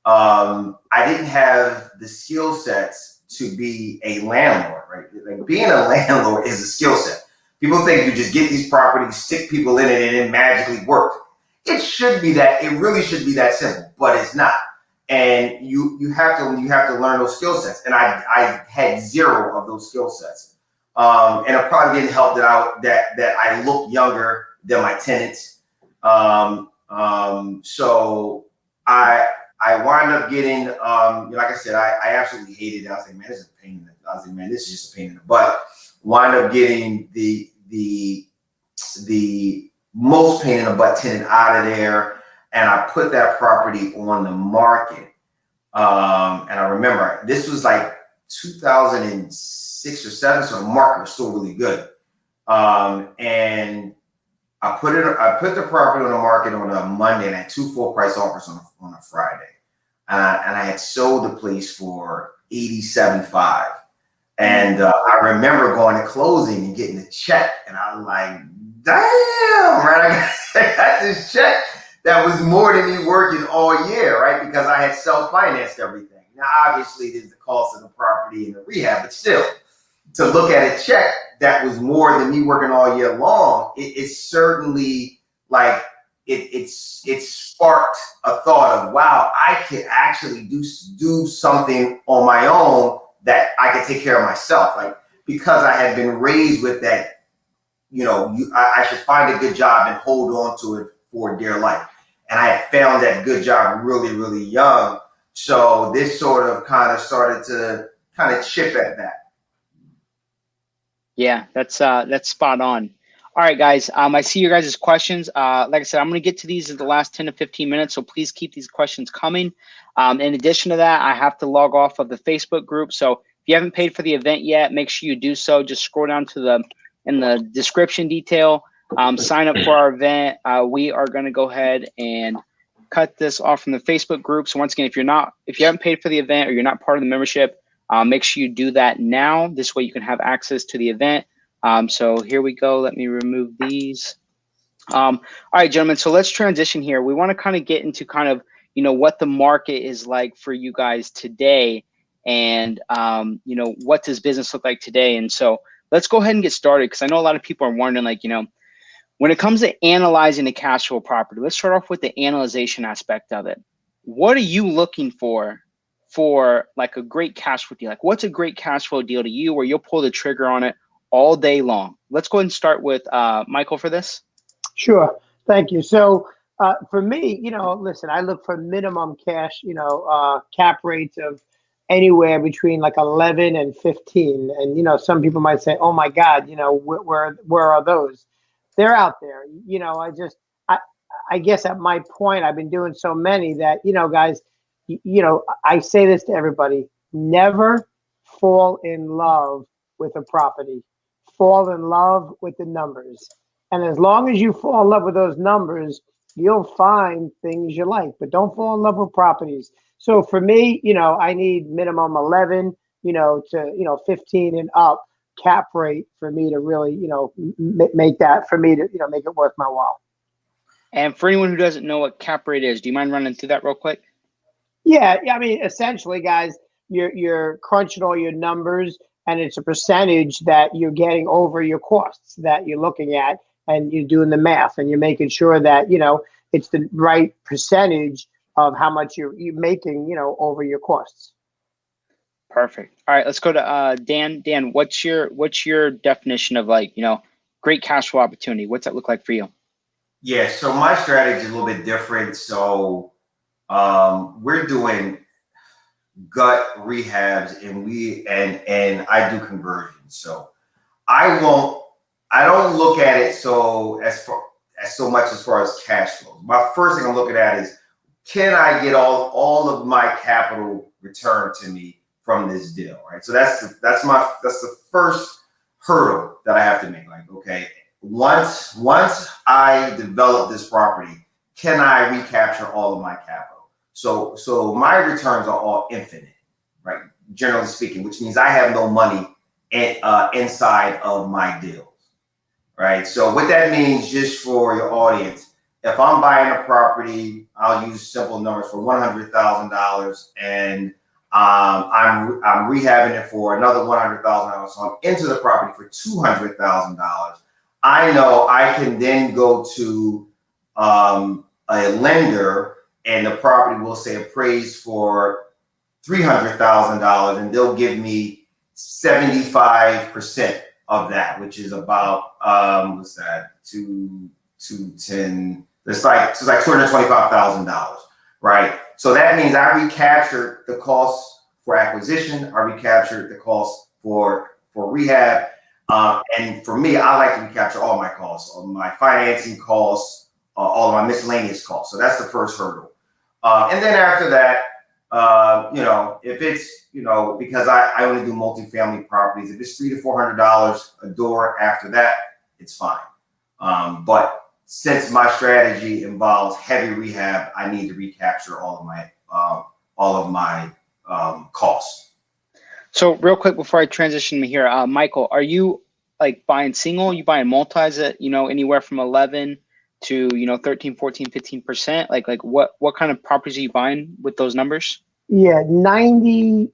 I didn't have the skill sets to be a landlord, right? Like being a landlord is a skill set. People think you just get these properties, stick people in it, and it magically work. It should be that. It really should be that simple, but it's not. And you have to learn those skill sets. And I had 0 of those skill sets. And it probably didn't help that I look younger than my tenants. So I wound up getting, like I said, I absolutely hated it. I was like, man, this is a pain in the, I was like, man, this is just a pain in the butt. Wound up getting the most pain in the butt tenant out of there. And I put that property on the market. And I remember this was like 2006 or 7, so the market was still really good. And I put the property on the market on a Monday, and I had 2 full price offers on a Friday. And I had sold the place for $87,500. And I remember going to closing and getting a check, and I was like, damn, right? I got this check that was more than me working all year, right? Because I had self-financed everything. Now, obviously, there's the cost of the property and the rehab, but still, to look at a check that was more than me working all year long, it's certainly like it sparked a thought of, wow, I could actually do something on my own that I could take care of myself. Like, because I had been raised with that, I should find a good job and hold on to it for dear life. And I had found that good job really, really young. So this sort of kind of started to kind of chip at that. Yeah, that's spot on. All right, guys. I see your guys' questions. Like I said, I'm going to get to these in the last 10 to 15 minutes, so please keep these questions coming. In addition to that, I have to log off of the Facebook group. So if you haven't paid for the event yet, make sure you do so. Just scroll down to in the description detail. Sign up for our event. We are going to go ahead and cut this off from the Facebook group. So once again, if you haven't paid for the event or you're not part of the membership, make sure you do that now. This way you can have access to the event. So here we go. Let me remove these. All right, gentlemen. So let's transition here. We want to kind of get into kind of, what the market is like for you guys today, and what does business look like today? And so let's go ahead and get started, because I know a lot of people are wondering, like, when it comes to analyzing a cash flow property, let's start off with the analyzation aspect of it. What are you looking for like a great cash flow deal? Like, what's a great cash flow deal to you where you'll pull the trigger on it all day long? Let's go ahead and start with Michael for this. Sure. Thank you. So for me, listen, I look for minimum cash, cap rates of anywhere between like 11 and 15. And, some people might say, oh my God, where are those? They're out there. I guess at my point, I've been doing so many that, guys, I say this to everybody: never fall in love with a property. Fall in love with the numbers. And as long as you fall in love with those numbers, you'll find things you like, but don't fall in love with properties. So for me, I need minimum 11, to, 15 and up cap rate for me to really, make that, for me to, make it worth my while. And for anyone who doesn't know what cap rate is, do you mind running through that real quick? Yeah, I mean, essentially, guys, you're crunching all your numbers, and it's a percentage that you're getting over your costs that you're looking at, and you're doing the math, and you're making sure that, it's the right percentage of how much you're making, over your costs. Perfect. All right, let's go to Dan. Dan, what's your definition of, like, great cash flow opportunity? What's that look like for you? Yeah, so my strategy is a little bit different. So we're doing gut rehabs, and I do conversions. So I don't look at it so much as far as cash flow. My first thing I'm looking at is, can I get all of my capital returned to me from this deal, right? So that's the first hurdle that I have to make. Like, okay, once I develop this property, can I recapture all of my capital? So my returns are all infinite, right? Generally speaking, which means I have no money inside of my deals, right? So what that means, just for your audience, if I'm buying a property, I'll use simple numbers, for $100,000, and I'm rehabbing it for another $100,000. So I'm into the property for $200,000. I know I can then go to a lender, and the property will say appraised for $300,000, and they'll give me 75% of that, which is about what's that? 210. It's like $225,000, right? So that means I recaptured the cost for acquisition, I recaptured the cost for rehab, and for me, I like to recapture all my costs, all my financing costs, all of my miscellaneous costs. So that's the first hurdle. And then after that, if it's, because I only do multifamily properties, if it's $300 to $400 a door after that, it's fine. But since my strategy involves heavy rehab, I need to recapture all of my costs. So real quick before I transition here, Michael, are you like buying single? You buying multis at, anywhere from 11 to 13, 14, 15%? Like what kind of properties are you buying with those numbers? Yeah, 98%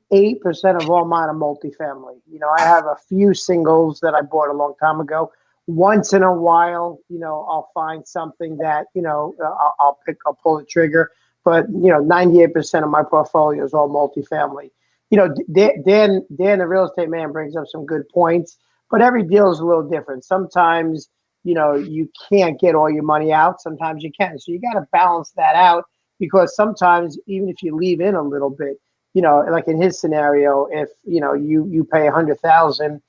of all mine are multifamily. I have a few singles that I bought a long time ago. Once in a while, I'll find something that, I'll pull the trigger. But, 98% of my portfolio is all multifamily. Dan, the real estate man, brings up some good points, but every deal is a little different. Sometimes, you can't get all your money out. Sometimes you can. So you got to balance that out, because sometimes even if you leave in a little bit, like in his scenario, if, you pay $100,000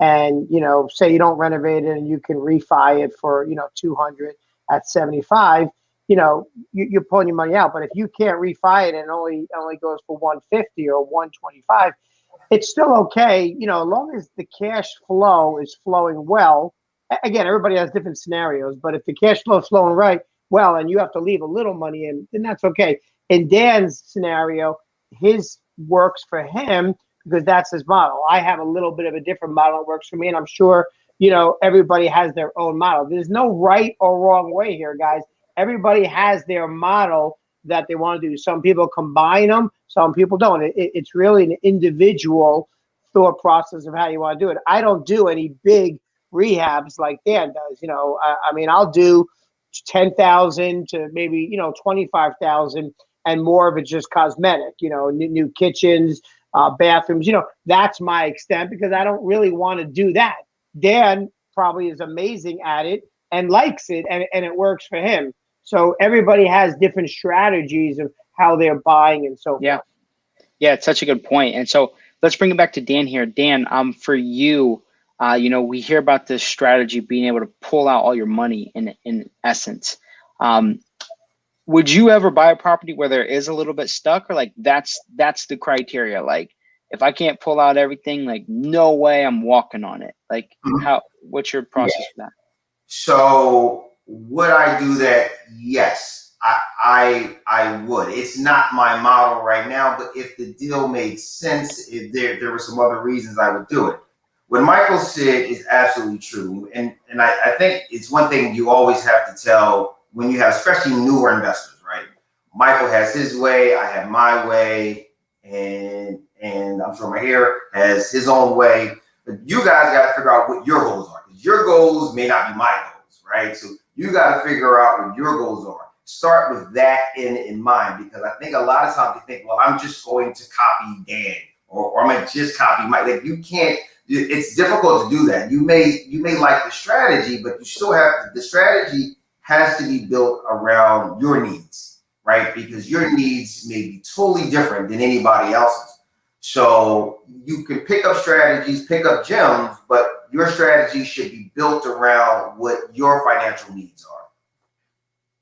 and, say you don't renovate it and you can refi it for, 200 at 75, you're pulling your money out. But if you can't refi it and only goes for 150 or 125, it's still okay, as long as the cash flow is flowing well. Again, everybody has different scenarios, but if the cash flow is flowing well, and you have to leave a little money in, then that's okay. In Dan's scenario, his works for him because that's his model. I have a little bit of a different model that works for me, and I'm sure, everybody has their own model. There's no right or wrong way here, guys. Everybody has their model that they want to do. Some people combine them, some people don't. It's really an individual thought process of how you want to do it. I don't do any big rehabs like Dan does. I'll do 10,000 to maybe 25,000, and more of it just cosmetic. New kitchens, bathrooms. That's my extent, because I don't really want to do that. Dan probably is amazing at it and likes it, and it works for him. So everybody has different strategies of how they're buying and so forth. Yeah, it's such a good point. And so let's bring it back to Dan here. Dan, for you, we hear about this strategy being able to pull out all your money in essence. Would you ever buy a property where there is a little bit stuck, or like that's the criteria? Like, if I can't pull out everything, like no way I'm walking on it. Like what's your process for that? So would I do that? Yes, I would. It's not my model right now, but if the deal made sense, if there were some other reasons, I would do it. What Michael said is absolutely true. And I think it's one thing you always have to tell when you have, especially newer investors, right? Michael has his way, I have my way, and I'm sure Mahir has his own way. But you guys got to figure out what your goals are. Your goals may not be my goals, right? So you got to figure out what your goals are. Start with that in mind, because I think a lot of times you think, well, I'm just going to copy Dan, or I'm going to just copy Mike. Like, you can't. It's difficult to do that. You may like the strategy, but you still have the strategy has to be built around your needs. right? Because your needs may be totally different than anybody else's. So you can pick up strategies, pick up gems, but your strategy should be built around what your financial needs are.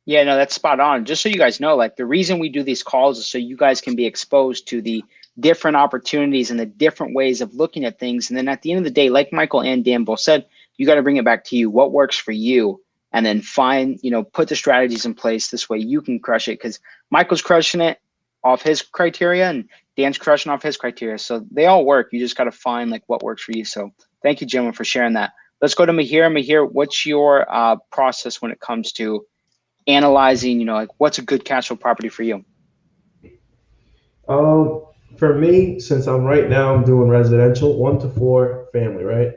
Yeah, no, that's spot on. Just so you guys know, like the reason we do these calls is so you guys can be exposed to the different opportunities and the different ways of looking at things. And then at the end of the day, like Michael and Dan both said, you got to bring it back to you. What works for you? And then find, put the strategies in place. This way you can crush it, because Michael's crushing it off his criteria and Dan's crushing off his criteria. So they all work. You just got to find like what works for you. So thank you, gentlemen, for sharing that. Let's go to Mahir. Mahir, what's your process when it comes to analyzing, like what's a good cash flow property for you? For me, since I'm doing residential, 1 to 4 family, right?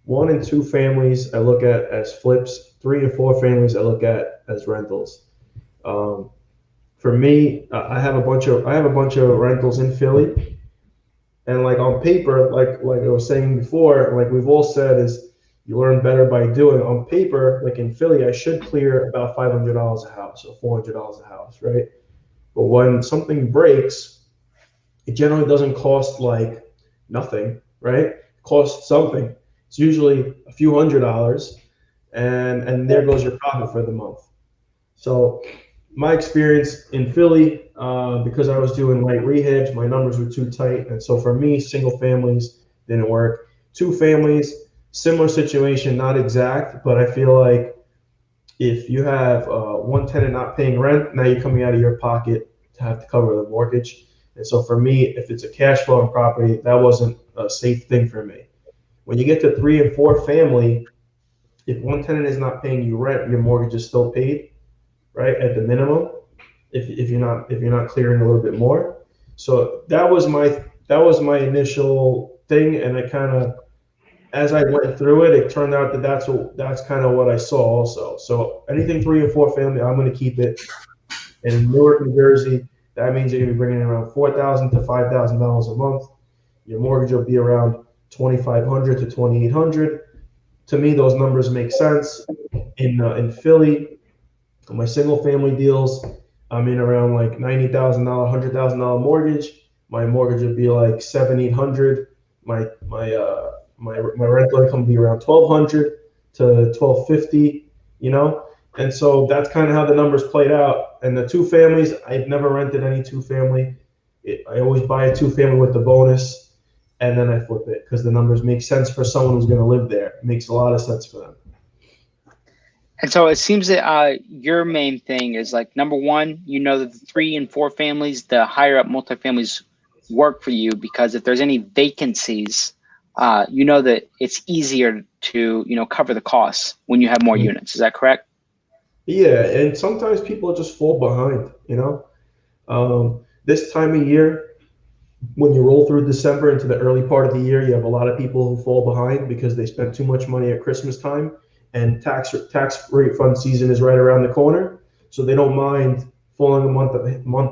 1 and 2 families I look at as flips. 3 and 4 families I look at as rentals. For me, I have a bunch of rentals in Philly, and like on paper, like I was saying before, like we've all said, is you learn better by doing. On paper, like in Philly, I should clear about $500 a house or $400 a house, right? But when something breaks, it generally doesn't cost like nothing, right? It costs something. It's usually a few $100s, and there goes your profit for the month. So my experience in Philly, because I was doing light rehabs, my numbers were too tight, and so for me, single families didn't work. 2 families, similar situation, not exact, but I feel like if you have one tenant not paying rent, now you're coming out of your pocket to have to cover the mortgage. And so for me, if it's a cash flowing property, that wasn't a safe thing for me. When you get to 3 and 4 family, if one tenant is not paying you rent, your mortgage is still paid, right, at the minimum. If you're not clearing a little bit more. So that was my initial thing, and I kind of, as I went through it, it turned out that that's kind of what I saw also. So anything 3 and 4 family, I'm going to keep it. And in Newark, New Jersey, that means you're going to be bringing in around $4,000 to $5,000 a month. Your mortgage will be around $2,500 to $2,800. To me, those numbers make sense. In Philly, my single family deals, I'm in around like $90,000, $100,000 mortgage. My mortgage would be like $700-800. My rental income would be around $1,200 to $1,250. And so that's kind of how the numbers played out. And the 2 families, I've never rented any 2 family. I always buy a 2 family with the bonus, and then I flip it because the numbers make sense for someone who's going to live there. It makes a lot of sense for them. And so it seems that your main thing is like, number one, that the 3 and 4 families, the higher up multifamilies work for you, because if there's any vacancies, that it's easier to, cover the costs when you have more units. Is that correct? Yeah, and sometimes people just fall behind, This time of year, when you roll through December into the early part of the year, you have a lot of people who fall behind because they spent too much money at Christmas time, and tax refund season is right around the corner. So they don't mind falling a month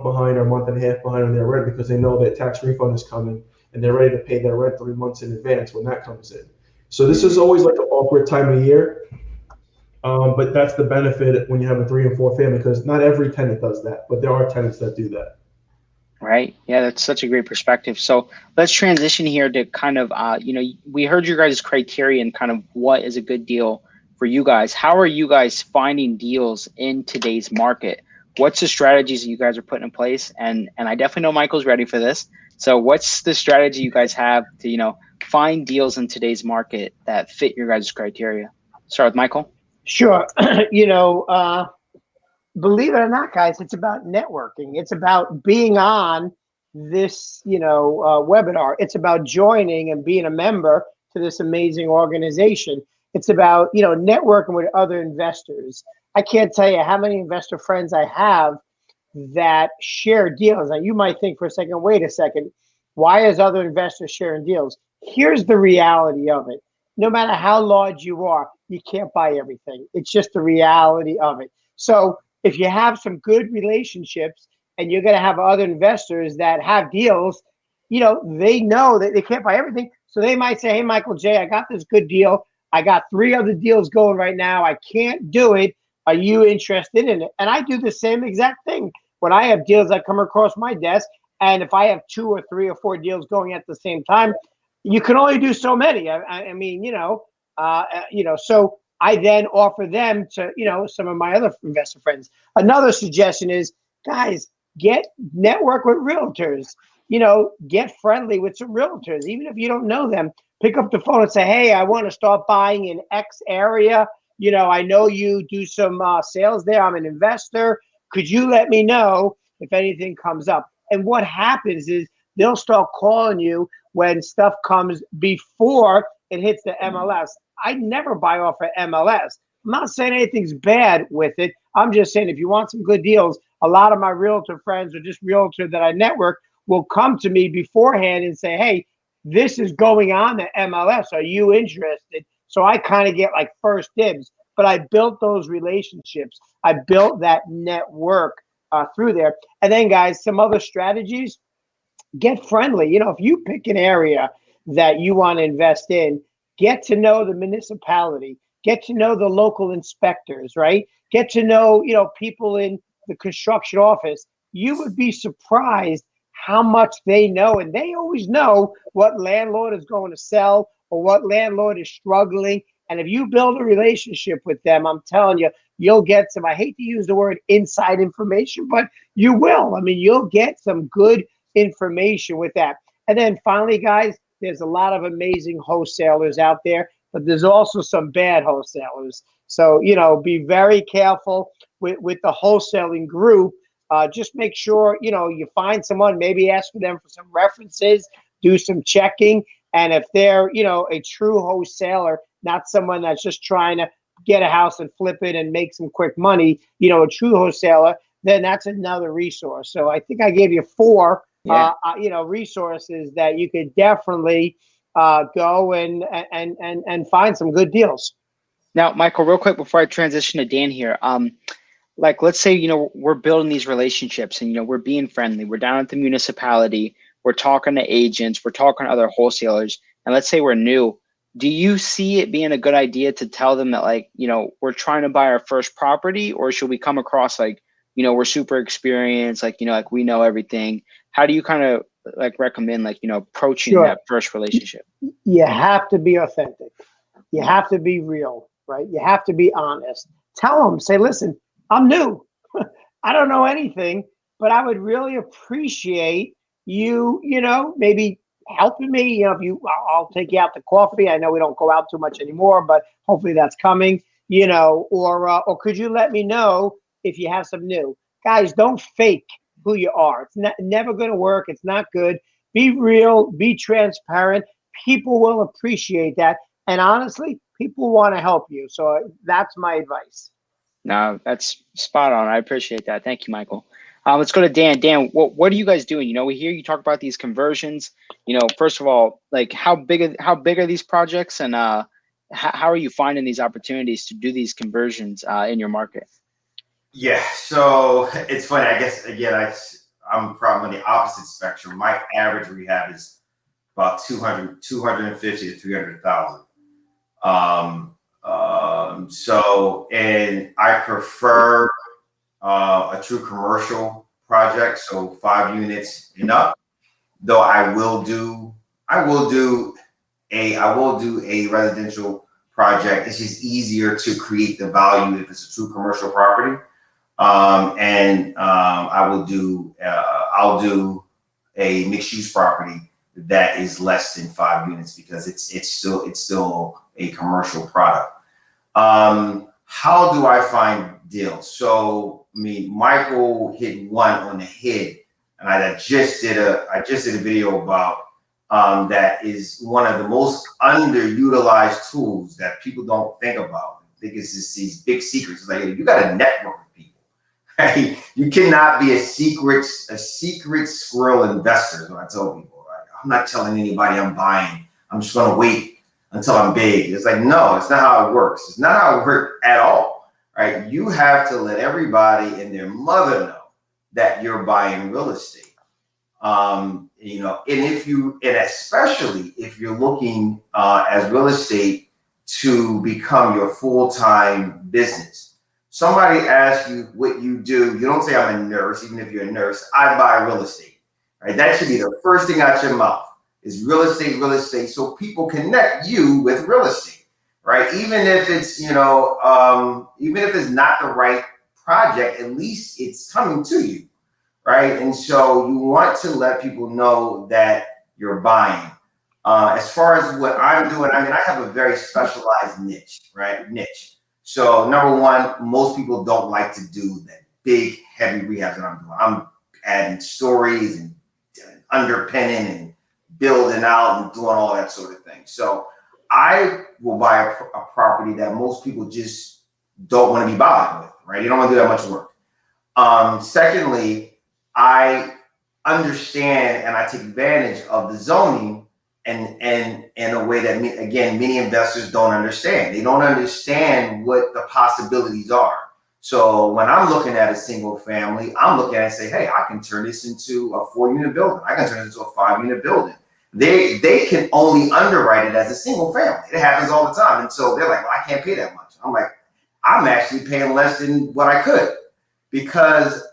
behind or a month and a half behind on their rent because they know that tax refund is coming and they're ready to pay their rent 3 months in advance when that comes in. So this is always like an awkward time of year. But that's the benefit when you have a 3 and 4 family, because not every tenant does that, but there are tenants that do that. Right. Yeah, that's such a great perspective. So let's transition here to kind of, we heard your guys' criteria and kind of what is a good deal for you guys. How are you guys finding deals in today's market? What's the strategies that you guys are putting in place? And I definitely know Michael's ready for this. So what's the strategy you guys have to, find deals in today's market that fit your guys' criteria? Start with Michael. Sure. Believe it or not, guys, it's about networking. It's about being on this, webinar. It's about joining and being a member to this amazing organization. It's about, networking with other investors. I can't tell you how many investor friends I have that share deals. Now, you might think for a second, wait a second, why is other investors sharing deals? Here's the reality of it. No matter how large you are, you can't buy everything. It's just the reality of it. So if you have some good relationships and you're going to have other investors that have deals, they know that they can't buy everything. So they might say, hey, Michael J., I got this good deal. I got 3 other deals going right now. I can't do it. Are you interested in it? And I do the same exact thing when I have deals that come across my desk, and if I have 2 or 3 or 4 deals going at the same time, you can only do so many. I mean, so I then offer them to, some of my other investor friends. Another suggestion is, guys, network with realtors, get friendly with some realtors. Even if you don't know them, pick up the phone and say, hey, I want to start buying in X area. I know you do some sales there. I'm an investor. Could you let me know if anything comes up? And what happens is they'll start calling you when stuff comes before it hits the MLS. I never buy off of MLS. I'm not saying anything's bad with it. I'm just saying if you want some good deals, a lot of my realtor friends or just realtor that I network will come to me beforehand and say, hey, this is going on the MLS. Are you interested? So I kind of get like first dibs, but I built those relationships. I built that network through there. And then, guys, some other strategies, get friendly. If you pick an area that you want to invest in, get to know the municipality, get to know the local inspectors, right? Get to know, people in the construction office. You would be surprised how much they know. And they always know what landlord is going to sell or what landlord is struggling. And if you build a relationship with them, I'm telling you, you'll get some, I hate to use the word inside information, but you will. I mean, you'll get some good information with that. And then finally, guys, there's a lot of amazing wholesalers out there, but there's also some bad wholesalers. So, be very careful with the wholesaling group. Just make sure, you find someone, maybe ask for them for some references, do some checking. And if they're, a true wholesaler, not someone that's just trying to get a house and flip it and make some quick money, a true wholesaler, then that's another resource. So I think I gave you 4, resources that you could definitely go and find some good deals. Now, Michael, real quick before I transition to Dan here, let's say, we're building these relationships and, we're being friendly. We're down at the municipality. We're talking to agents. We're talking to other wholesalers. And let's say we're new. Do you see it being a good idea to tell them that, we're trying to buy our first property, or should we come across we're super experienced, we know everything? How do you kind of recommend, approaching that first relationship? You have to be authentic. You have to be real, right? You have to be honest. Tell them, say, listen, I'm new. I don't know anything, but I would really appreciate you, maybe helping me. I'll take you out to coffee. I know we don't go out too much anymore, but hopefully that's coming, or could you let me know if you have some new? Guys, don't fake who you are. It's never going to work. It's not good. Be real, be transparent. People will appreciate that. And honestly, people want to help you. So that's my advice. No, that's spot on. I appreciate that. Thank you, Michael. Let's go to Dan. Dan, what are you guys doing? We hear you talk about these conversions. First of all, how big are these projects, and how are you finding these opportunities to do these conversions in your market? Yeah, so it's funny. I guess again, I'm probably on the opposite spectrum. My average rehab is about 250 to 300,000. And I prefer a true commercial project, so 5 units and up. Though I will do a residential project. It's just easier to create the value if it's a true commercial property. I'll do a mixed use property that is less than 5 units because it's still a commercial product. How do I find deals? So Michael hit one on the head, and I just did a video about that is one of the most underutilized tools that people don't think about. I think it's just these big secrets. It's you got to network with people. Right? You cannot be a secret squirrel investor. Is what I tell people. Right? I'm not telling anybody I'm buying. I'm just going to wait until I'm big. It's no, it's not how it works. It's not how it works at all. Right? You have to let everybody and their mother know that you're buying real estate. And especially if you're looking as real estate to become your full-time business. somebody asks you what you do, you don't say I'm a nurse, even if you're a nurse. I buy real estate, right? That should be the first thing out your mouth is real estate, so people connect you with real estate, right? Even if it's, even if it's not the right project, at least it's coming to you, right? And so you want to let people know that you're buying. As far as what I'm doing, I mean, I have a very specialized niche, right? So number one, most people don't like to do that big, heavy rehabs that I'm doing. I'm adding stories and underpinning and building out and doing all that sort of thing. So I will buy a property that most people just don't want to be bothered with, right? You don't want to do that much work. Secondly, I understand and I take advantage of the zoning and in a way that, again, many investors don't understand. They don't understand what the possibilities are. So when I'm looking at a single family, I'm looking at it and say, hey, I can turn this into a 4-unit building. I can turn it into a 5-unit building. They can only underwrite it as a single family. It happens all the time. And so they're like, well, I can't pay that much. I'm like, I'm actually paying less than what I could because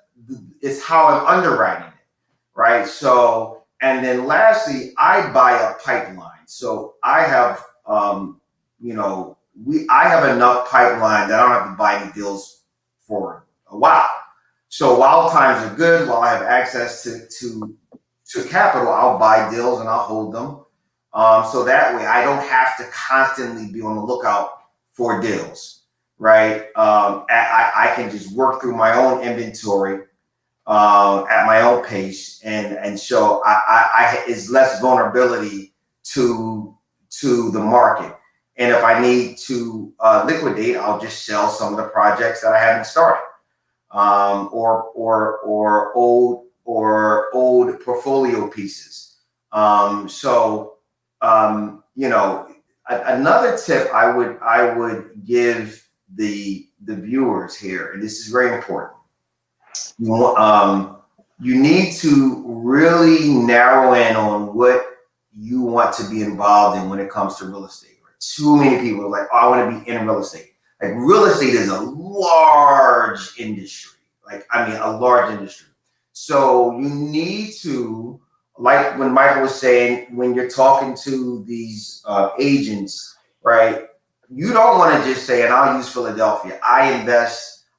it's how I'm underwriting it, right? So, and then lastly, I buy a pipeline. So I have, I have enough pipeline that I don't have to buy any deals for a while. So while times are good, while I have access to capital, I'll buy deals and I'll hold them. So that way I don't have to constantly be on the lookout for deals, right? I can just work through my own inventory at my own pace, and so I is less vulnerability to the market. And if I need to liquidate, I'll just sell some of the projects that I haven't started, or old portfolio pieces. Another tip I would give the viewers here, and this is very important. You need to really narrow in on what you want to be involved in when it comes to real estate. Right? Too many people are like, oh, I want to be in real estate. Like, real estate is a large industry. A large industry. So you need to, like when Michael was saying, when you're talking to these agents, right? You don't want to just say, and I'll use Philadelphia,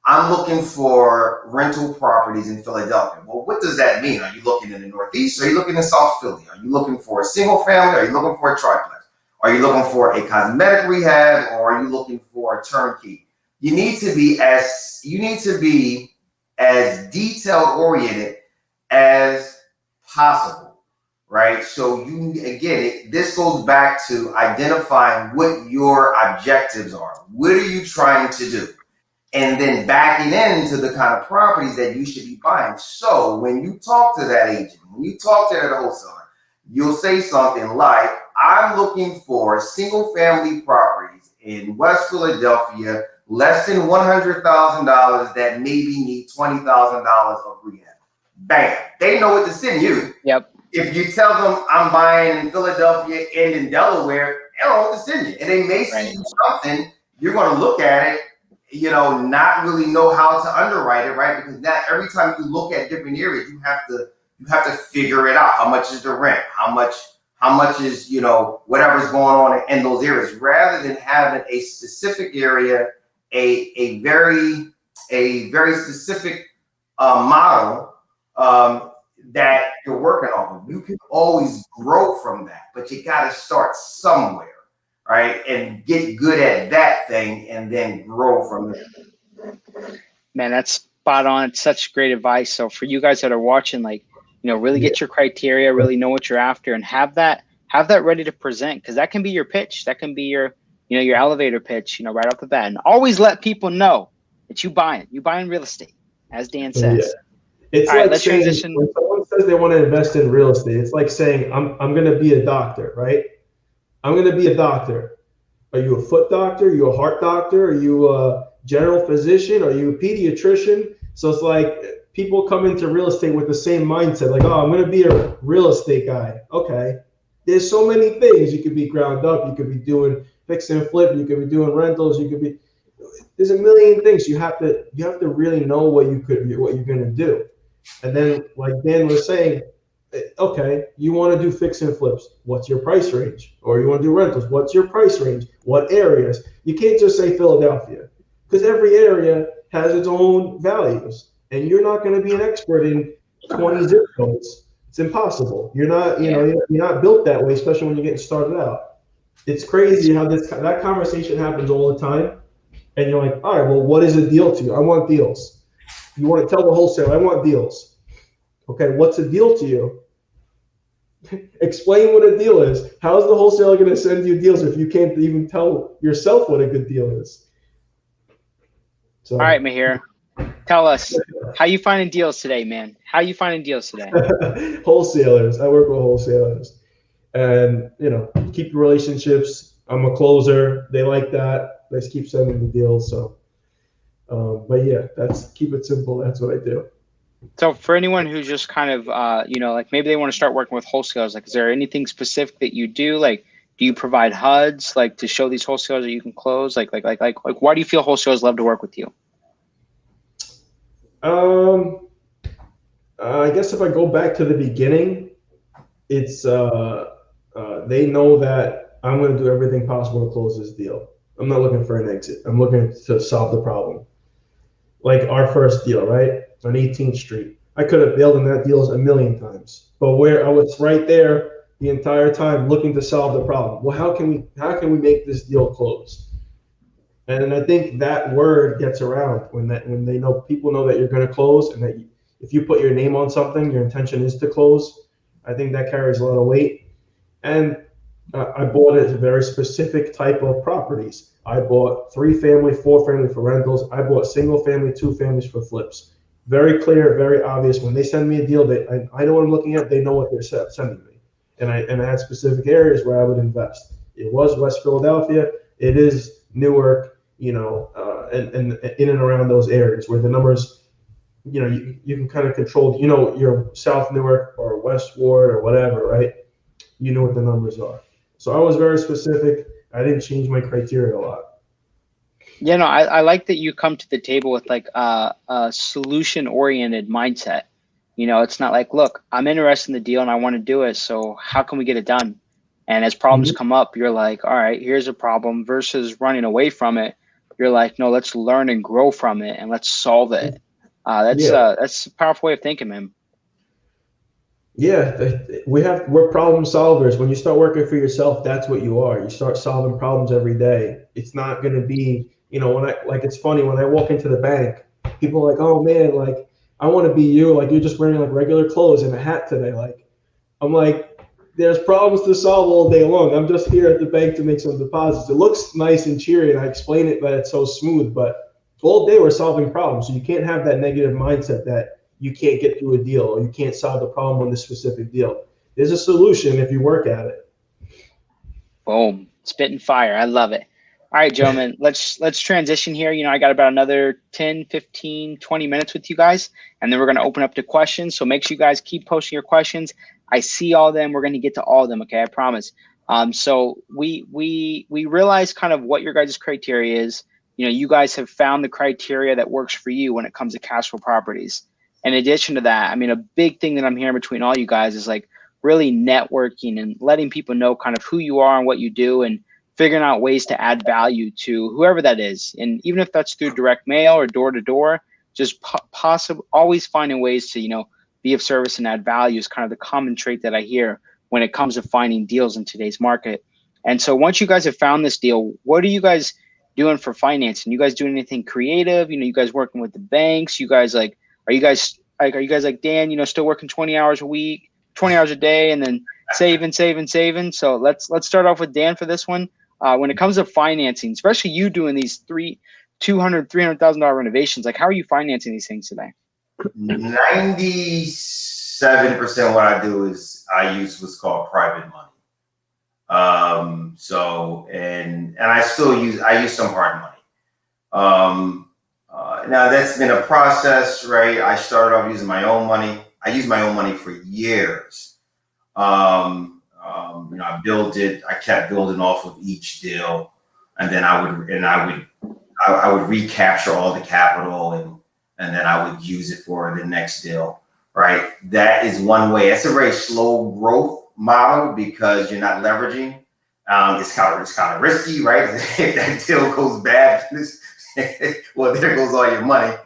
I'm looking for rental properties in Philadelphia. Well, what does that mean? Are you looking in the Northeast? Or are you looking in South Philly? Are you looking for a single family? Are you looking for a triplex? Are you looking for a cosmetic rehab? Or are you looking for a turnkey? You need to be as detail oriented as possible, right? So this goes back to identifying what your objectives are. What are you trying to do? And then backing into the kind of properties that you should be buying. So when you talk to that agent, when you talk to that wholesaler, you'll say something like, I'm looking for single family properties in West Philadelphia, less than $100,000 that maybe need $20,000 of rehab. Bam. They know what to send you. Yep. If you tell them I'm buying in Philadelphia and in Delaware, they don't know what to send you. And they may see something, you're going to look at it, not really know how to underwrite it, right? Because now every time you look at different areas, you have to figure it out. How much is the rent? How much is, whatever's going on in those areas, rather than having a specific area, a very specific model that you're working on. You can always grow from that, but you got to start somewhere. Right, and get good at that thing, and then grow from there. Man, that's spot on. It's such great advice. So for you guys that are watching, really get your criteria, really know what you're after, and have that ready to present, because that can be your pitch. That can be your elevator pitch, right off the bat. And always let people know that you buying real estate, as Dan says. Yeah. It's like saying, when someone says they want to invest in real estate, it's like saying, I'm going to be a doctor, right? I'm going to be a doctor. Are you a foot doctor? Are you a heart doctor? Are you a general physician? Are you a pediatrician? So it's like people come into real estate with the same mindset, like, oh, I'm going to be a real estate guy. Okay. There's so many things. You could be ground up. You could be doing fix and flip. You could be doing rentals. You could be, there's a million things you have to really know what you're going to do. And then, like Dan was saying, okay, you want to do fix and flips. What's your price range? Or you want to do rentals. What's your price range? What areas? You can't just say Philadelphia, because every area has its own values, and you're not going to be an expert in 20 zip codes. It's impossible. You're not, you're not built that way, especially when you're getting started out. It's crazy how that conversation happens all the time, and you're like, all right, well, what is a deal to you? I want deals. You want to tell the wholesaler, I want deals. Okay, what's a deal to you? Explain what a deal is. How is the wholesaler going to send you deals if you can't even tell yourself what a good deal is? So, all right, Mahir, tell us, how you finding deals today, man? How you finding deals today? Wholesalers. I work with wholesalers, and keep the relationships. I'm a closer. They like that. They just keep sending me deals. So, but yeah, keep it simple. That's what I do. So for anyone who's just kind of, like maybe they want to start working with wholesalers, like, is there anything specific that you do? Like, do you provide HUDs, like, to show these wholesalers that you can close? Like, why do you feel wholesalers love to work with you? I guess if I go back to the beginning, it's they know that I'm going to do everything possible to close this deal. I'm not looking for an exit. I'm looking to solve the problem. Like our first deal, right? On 18th Street. I could have bailed in that deal a million times, but where I was right there the entire time looking to solve the problem. Well, how can we make this deal close? And I think that word gets around when they know, people know that you're going to close, and that if you put your name on something, your intention is to close. I think that carries a lot of weight. And I bought a very specific type of properties. I bought 3-family, 4-family for rentals. I bought single-family, 2-families for flips. Very clear, very obvious. When they send me a deal, I know what I'm looking at. They know what they're sending me. And I had specific areas where I would invest. It was West Philadelphia. It is Newark, and in and around those areas where the numbers, you can kind of control, your South Newark or West Ward or whatever, right? You know what the numbers are. So I was very specific. I didn't change my criteria a lot. I like that you come to the table with like a solution-oriented mindset. It's not like, look, I'm interested in the deal and I want to do it. So how can we get it done? And as problems come up, you're like, all right, here's a problem, versus running away from it. You're like, no, let's learn and grow from it and let's solve it. That's a powerful way of thinking, man. Yeah, we're problem solvers. When you start working for yourself, that's what you are. You start solving problems every day. It's not going to be, it's funny when I walk into the bank, people are like, oh man, like I want to be you. Like you're just wearing like regular clothes and a hat today. Like, I'm like, there's problems to solve all day long. I'm just here at the bank to make some deposits. It looks nice and cheery, and I explain it that it's so smooth, but all day we're solving problems. So you can't have that negative mindset that you can't get through a deal or you can't solve the problem on this specific deal. There's a solution if you work at it. Boom, spitting fire. I love it. All right, gentlemen, let's transition here. I got about another 10, 15, 20 minutes with you guys, and then we're going to open up to questions. So make sure you guys keep posting your questions. I see all of them. We're going to get to all of them. Okay, I promise. So we realize kind of what your guys' criteria is. You guys have found the criteria that works for you when it comes to cash flow properties. In addition to that, a big thing that I'm hearing between all you guys is like really networking and letting people know kind of who you are and what you do, and figuring out ways to add value to whoever that is. And even if that's through direct mail or door to door, just always finding ways to, be of service and add value is kind of the common trait that I hear when it comes to finding deals in today's market. And so once you guys have found this deal, what are you guys doing for financing? You guys doing anything creative? You guys working with the banks? You guys are you guys like Dan, still working 20 hours a week, 20 hours a day, and then saving? So let's start off with Dan for this one. When it comes to financing, especially you doing these $300,000 renovations, like how are you financing these things today? 97% of what I do is I use what's called private money. And I use some hard money. Now that's been a process, right? I started off using my own money. I used my own money for years. I kept building off of each deal, and then I would I would recapture all the capital and then I would use it for the next deal, right? That is one way. It's a very slow growth model because you're not leveraging. It's kind of risky, right? If that deal goes bad, well, there goes all your money.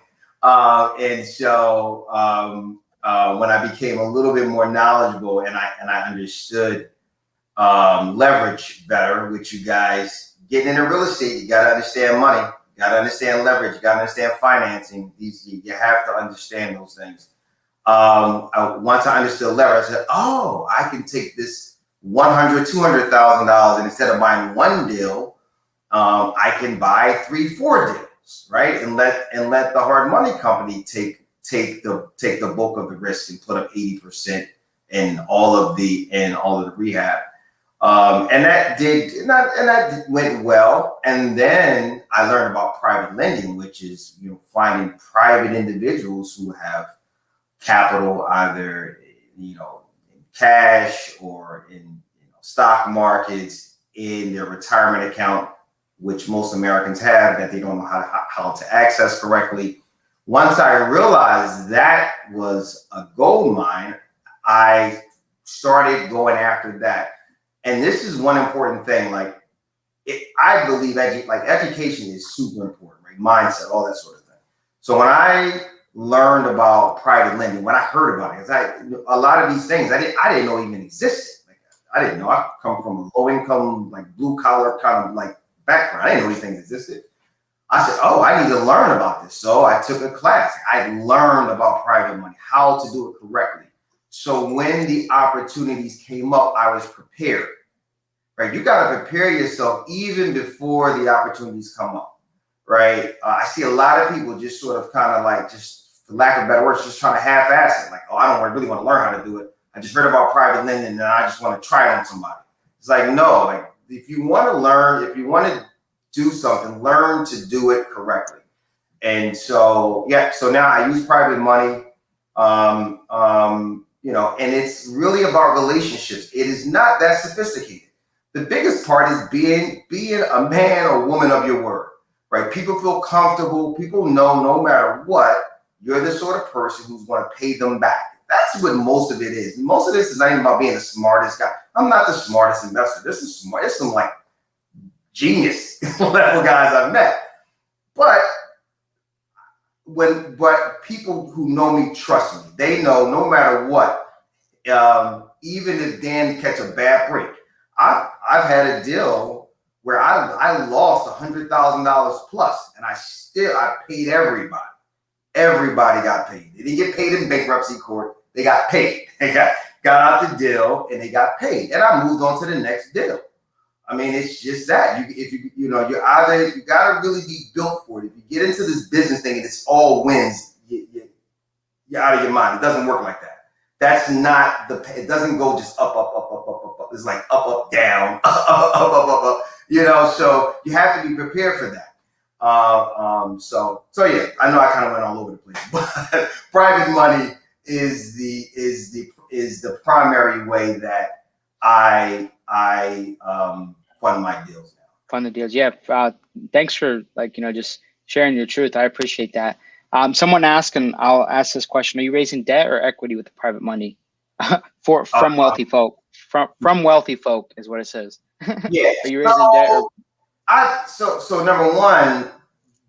And so when I became a little bit more knowledgeable and I understood leverage better, which you guys getting into real estate, you got to understand money, you got to understand leverage, you got to understand financing. You have to understand those things. Once I understood leverage, I said, oh, I can take this $100,000, $200,000, and instead of buying one deal, I can buy 3-4 deals, right? And let the hard money company take the bulk of the risk and put up 80% in all of the rehab. And that went well. And then I learned about private lending, which is finding private individuals who have capital either in cash or in stock markets, in their retirement account, which most Americans have that they don't know how to access correctly. Once I realized that was a gold mine, I started going after that. And this is one important thing. I believe education is super important, right? Mindset, all that sort of thing. So when I learned about private lending, when I heard about it, a lot of these things I didn't know even existed. I didn't know. I come from a low income, blue collar kind of background. I didn't know these things existed. I said, oh, I need to learn about this. So I took a class. I learned about private money, how to do it correctly. So when the opportunities came up, I was prepared, right? You got to prepare yourself even before the opportunities come up, right? I see a lot of people just sort of kind of just for lack of better words, just trying to half-ass it. Oh, I don't really want to learn how to do it. I just heard about private lending and I just want to try it on somebody. It's no, if you want to learn, if you want to do something, learn to do it correctly. And so, so now I use private money, and it's really about relationships. It is not that sophisticated. The biggest part is being a man or woman of your word, right? People feel comfortable. People know no matter what, you're the sort of person who's going to pay them back. That's what most of it is. Most of this is not even about being the smartest guy. I'm not the smartest investor. This is smart. It's some genius level guys I've met. But people who know me trust me. They know no matter what, even if Dan catch a bad break. I've had a deal where I lost $100,000 plus, and I paid everybody. Everybody got paid. They didn't get paid in bankruptcy court. They got paid. They got out the deal and they got paid. And I moved on to the next deal. I mean, it's just that. You gotta really be built for it. If you get into this business thing and it's all wins, you're out of your mind. It doesn't work like that. That's not it doesn't go just up. It's up, down, up. So you have to be prepared for that. So yeah, I know I kind of went all over the place, but private money is the primary way that I fund my deals now. Fund the deals, yeah. Thanks for just sharing your truth. I appreciate that. Someone asked, and I'll ask this question: are you raising debt or equity with the private money from wealthy folk? From wealthy folk is what it says. Yeah. Are you raising debt? So number one,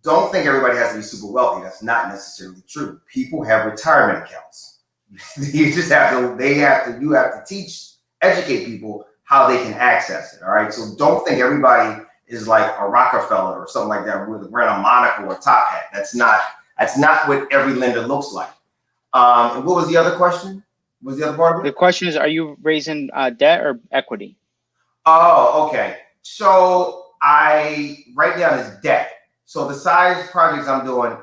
don't think everybody has to be super wealthy. That's not necessarily true. People have retirement accounts. You have to educate people how they can access it. All right. So don't think everybody is like a Rockefeller or something like that with wearing a monocle or top hat. That's not what every lender looks like. And what was the other question? What was the other part of it? The question is, are you raising debt or equity? Oh, okay. So right now is debt. So the size projects I'm doing,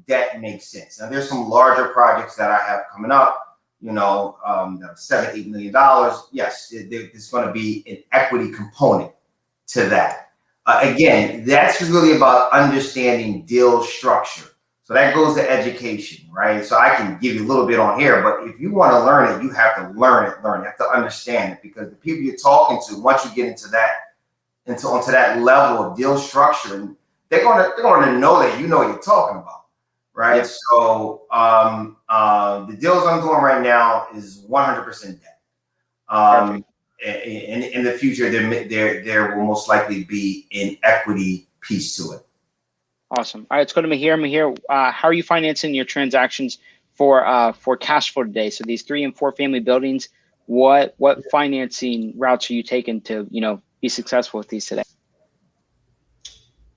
debt makes sense. Now there's some larger projects that I have coming up, $7-8 million. Yes, there's going to be an equity component to that. Again, that's really about understanding deal structure. So that goes to education, right? So I can give you a little bit on here, but if you want to learn it, you have to learn it. You have to understand it, because the people you're talking to, once you get onto that level of deal structure, and they're gonna know that you know what you're talking about, right? Yep. So the deals I'm doing right now is 100% debt. Perfect. In the future, there will most likely be an equity piece to it. Awesome. All right, let's go to Mahir. Mahir, how are you financing your transactions for cash flow today? So these 3 and 4 family buildings, what financing routes are you taking to be successful with these today?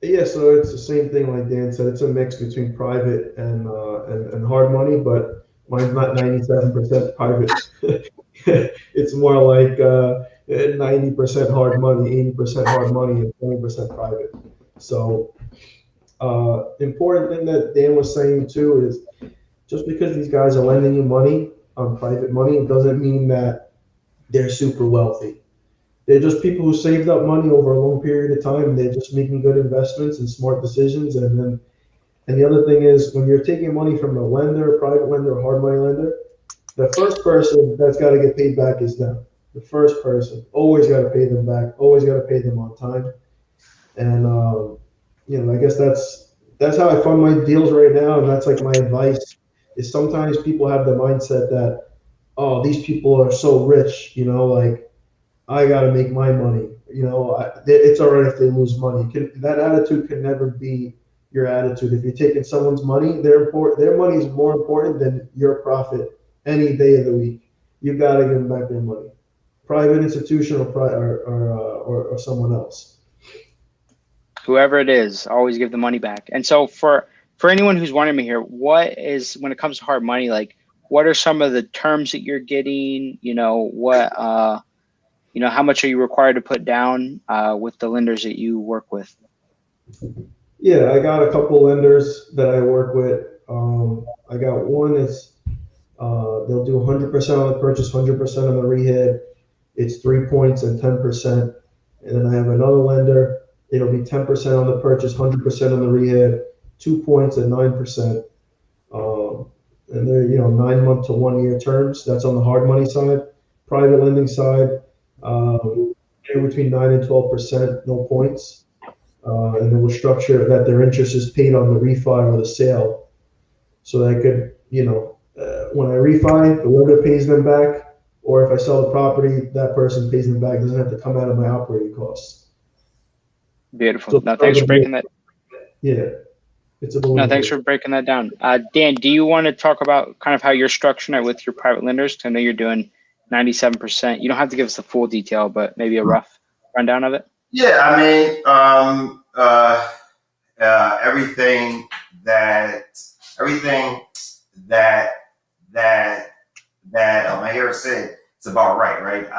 Yeah, so it's the same thing like Dan said. It's a mix between private and hard money, but mine's not 97% private. It's more like 90% hard money, 80% hard money, and 20% private. So important thing that Dan was saying too is just because these guys are lending you money on private money, it doesn't mean that they're super wealthy. They're just people who saved up money over a long period of time. They're just making good investments and smart decisions. And the other thing is when you're taking money from a lender, a private lender, a hard money lender, the first person that's got to get paid back is them. The first person, always got to pay them back. Always got to pay them on time. And I guess that's how I fund my deals right now. And that's like my advice is sometimes people have the mindset that, oh, these people are so rich, like, I got to make my money. It's all right if they lose money. That attitude can never be your attitude. If you're taking someone's money, their money is more important than your profit any day of the week. You got to give them back their money. Private institution or someone else. Whoever it is, always give the money back. And so for anyone who's wondering me here, what is, when it comes to hard money, like what are some of the terms that you're getting? How much are you required to put down with the lenders that you work with? Yeah, I got a couple lenders that I work with. I got one is they'll do 100% on the purchase, 100% on the rehab. It's 3 points and 10%. And then I have another lender. It'll be 10% on the purchase, 100% on the rehab, 2 points and 9%. And they're 9 month to 1 year terms. That's on the hard money side. Private lending side. Between 9 and 12%, no points, and then we'll structure that their interest is paid on the refi or the sale, so that I could, when I refi, the lender pays them back, or if I sell the property, that person pays them back. It doesn't have to come out of my operating costs. Beautiful. So no, thanks for breaking that. Yeah, it's a little. No, thanks for breaking that down. Dan, do you want to talk about kind of how you're structuring it with your private lenders? Because I know you're doing 97%. You don't have to give us the full detail, but maybe a rough rundown of it. Yeah, I mean, everything that Mahir said, it's about right?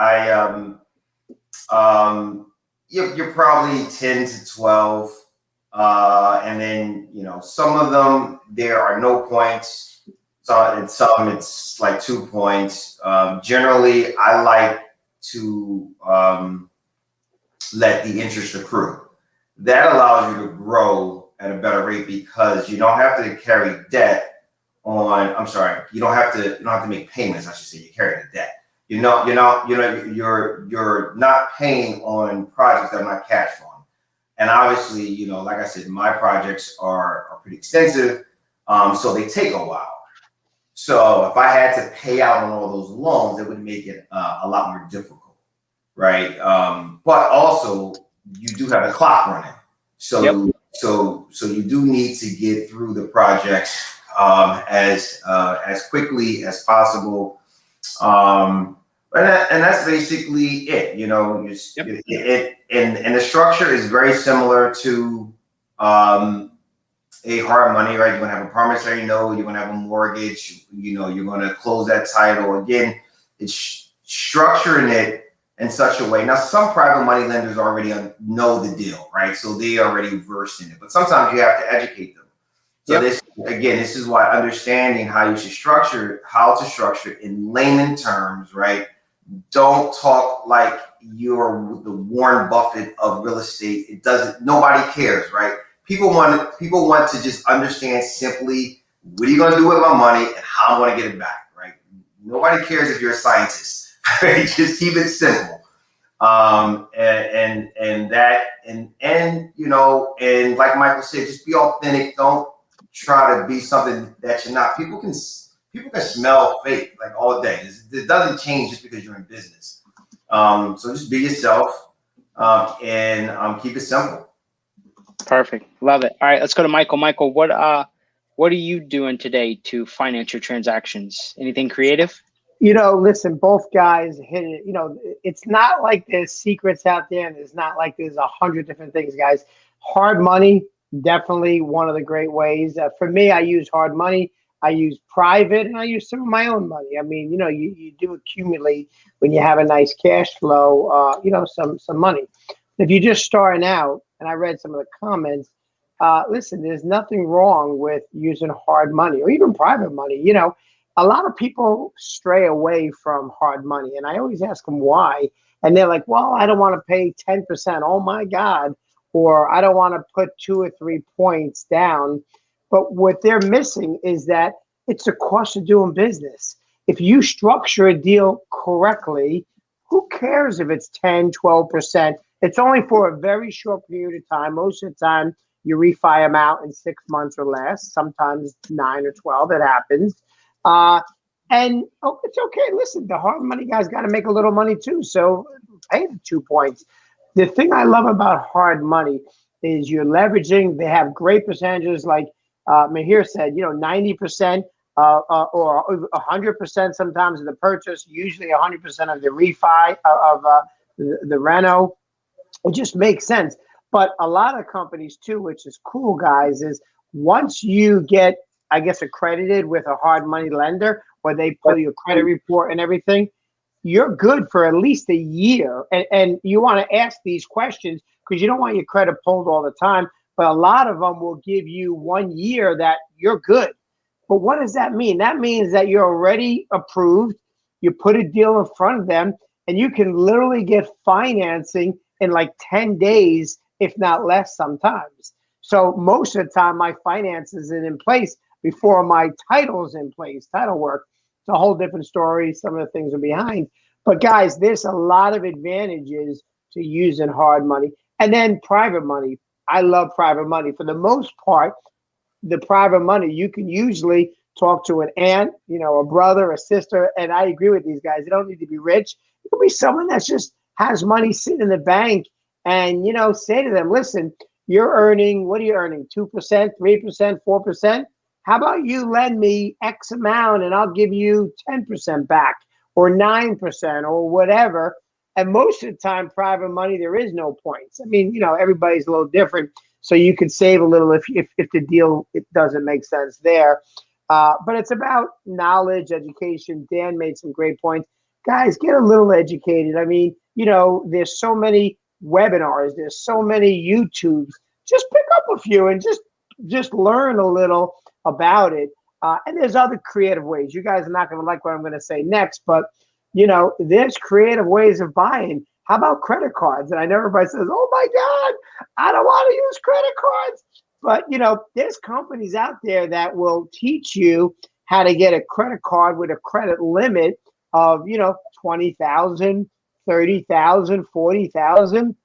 You're probably 10 to 12, and then some of them there are no points. So in some it's like 2 points. Generally, I like to let the interest accrue. That allows you to grow at a better rate because you don't have to carry debt on. You don't have to make payments. I should say you carry the debt. You're not paying on projects that are not cash flowing. And obviously, like I said, my projects are pretty extensive, so they take a while. So if I had to pay out on all those loans, it would make it a lot more difficult, right? But also you do have a clock running, so Yep. so you do need to get through the projects as quickly as possible, and that's basically it. Yep. And the structure is very similar to a hard money, right? You're gonna have a promissory note, you're gonna have a mortgage, you're gonna close that title. Again, it's structuring it in such a way. Now, some private money lenders already know the deal, right? So they already versed in it, but sometimes you have to educate them. So This is why understanding how to structure in layman terms, right? Don't talk like you're the Warren Buffett of real estate. Nobody cares, right? People want to just understand simply what are you going to do with my money and how I'm going to get it back, right? Nobody cares if you're a scientist, right? Just keep it simple. And that, and you know, and like Michael said, just be authentic. Don't try to be something that you're not. People can smell fake like all day. It doesn't change just because you're in business. So just be yourself, and keep it simple. Perfect. Love it. All right, let's go to Michael. Michael, what are you doing today to finance your transactions? Anything creative? You know, listen, both guys hit it. You know, it's not like there's secrets out there, and it's not like there's 100 different things, guys. Hard money, definitely one of the great ways. For me, I use hard money. I use private, and I use some of my own money. I mean, you know, you do accumulate when you have a nice cash flow, you know, some money. If you're just starting out, and I read some of the comments, listen, there's nothing wrong with using hard money or even private money. You know, a lot of people stray away from hard money, and I always ask them why. And they're like, well, I don't want to pay 10%. Oh my God. Or I don't want to put 2 or 3 points down. But what they're missing is that it's the cost of doing business. If you structure a deal correctly, who cares if it's 10, 12%? It's only for a very short period of time. Most of the time, you refi them out in 6 months or less, sometimes 9 or 12. It happens. And it's okay. Listen, the hard money guys got to make a little money too. So pay the 2 points. The thing I love about hard money is you're leveraging. They have great percentages, like Mahir said, you know, 90% or 100% sometimes of the purchase, usually 100% of the refi of the reno. It just makes sense. But a lot of companies too, which is cool, guys, is once you get, I guess, accredited with a hard money lender, where they pull your credit report and everything, you're good for at least a year. And you want to ask these questions because you don't want your credit pulled all the time. But a lot of them will give you 1 year that you're good. But what does that mean? That means that you're already approved. You put a deal in front of them, and you can literally get financing in like 10 days, if not less sometimes. So most of the time, my finances is in place before my title's in place, title work. It's a whole different story. Some of the things are behind. But guys, there's a lot of advantages to using hard money. And then private money. I love private money. For the most part, the private money, you can usually talk to an aunt, you know, a brother, a sister. And I agree with these guys. They don't need to be rich. It could be someone that's just has money sitting in the bank, and, you know, say to them, listen, you're earning, what are you earning? 2%, 3%, 4%? How about you lend me X amount and I'll give you 10% back or 9% or whatever. And most of the time, private money, there is no points. I mean, you know, everybody's a little different. So you could save a little if the deal, it doesn't make sense there. But it's about knowledge, education. Dan made some great points. Guys, get a little educated. I mean, you know, there's so many webinars. There's so many YouTubes. Just pick up a few and just learn a little about it. And there's other creative ways. You guys are not going to like what I'm going to say next, but, you know, there's creative ways of buying. How about credit cards? And I know everybody says, oh my God, I don't want to use credit cards. But, you know, there's companies out there that will teach you how to get a credit card with a credit limit of, you know, 20,000, 30,000, 40,000.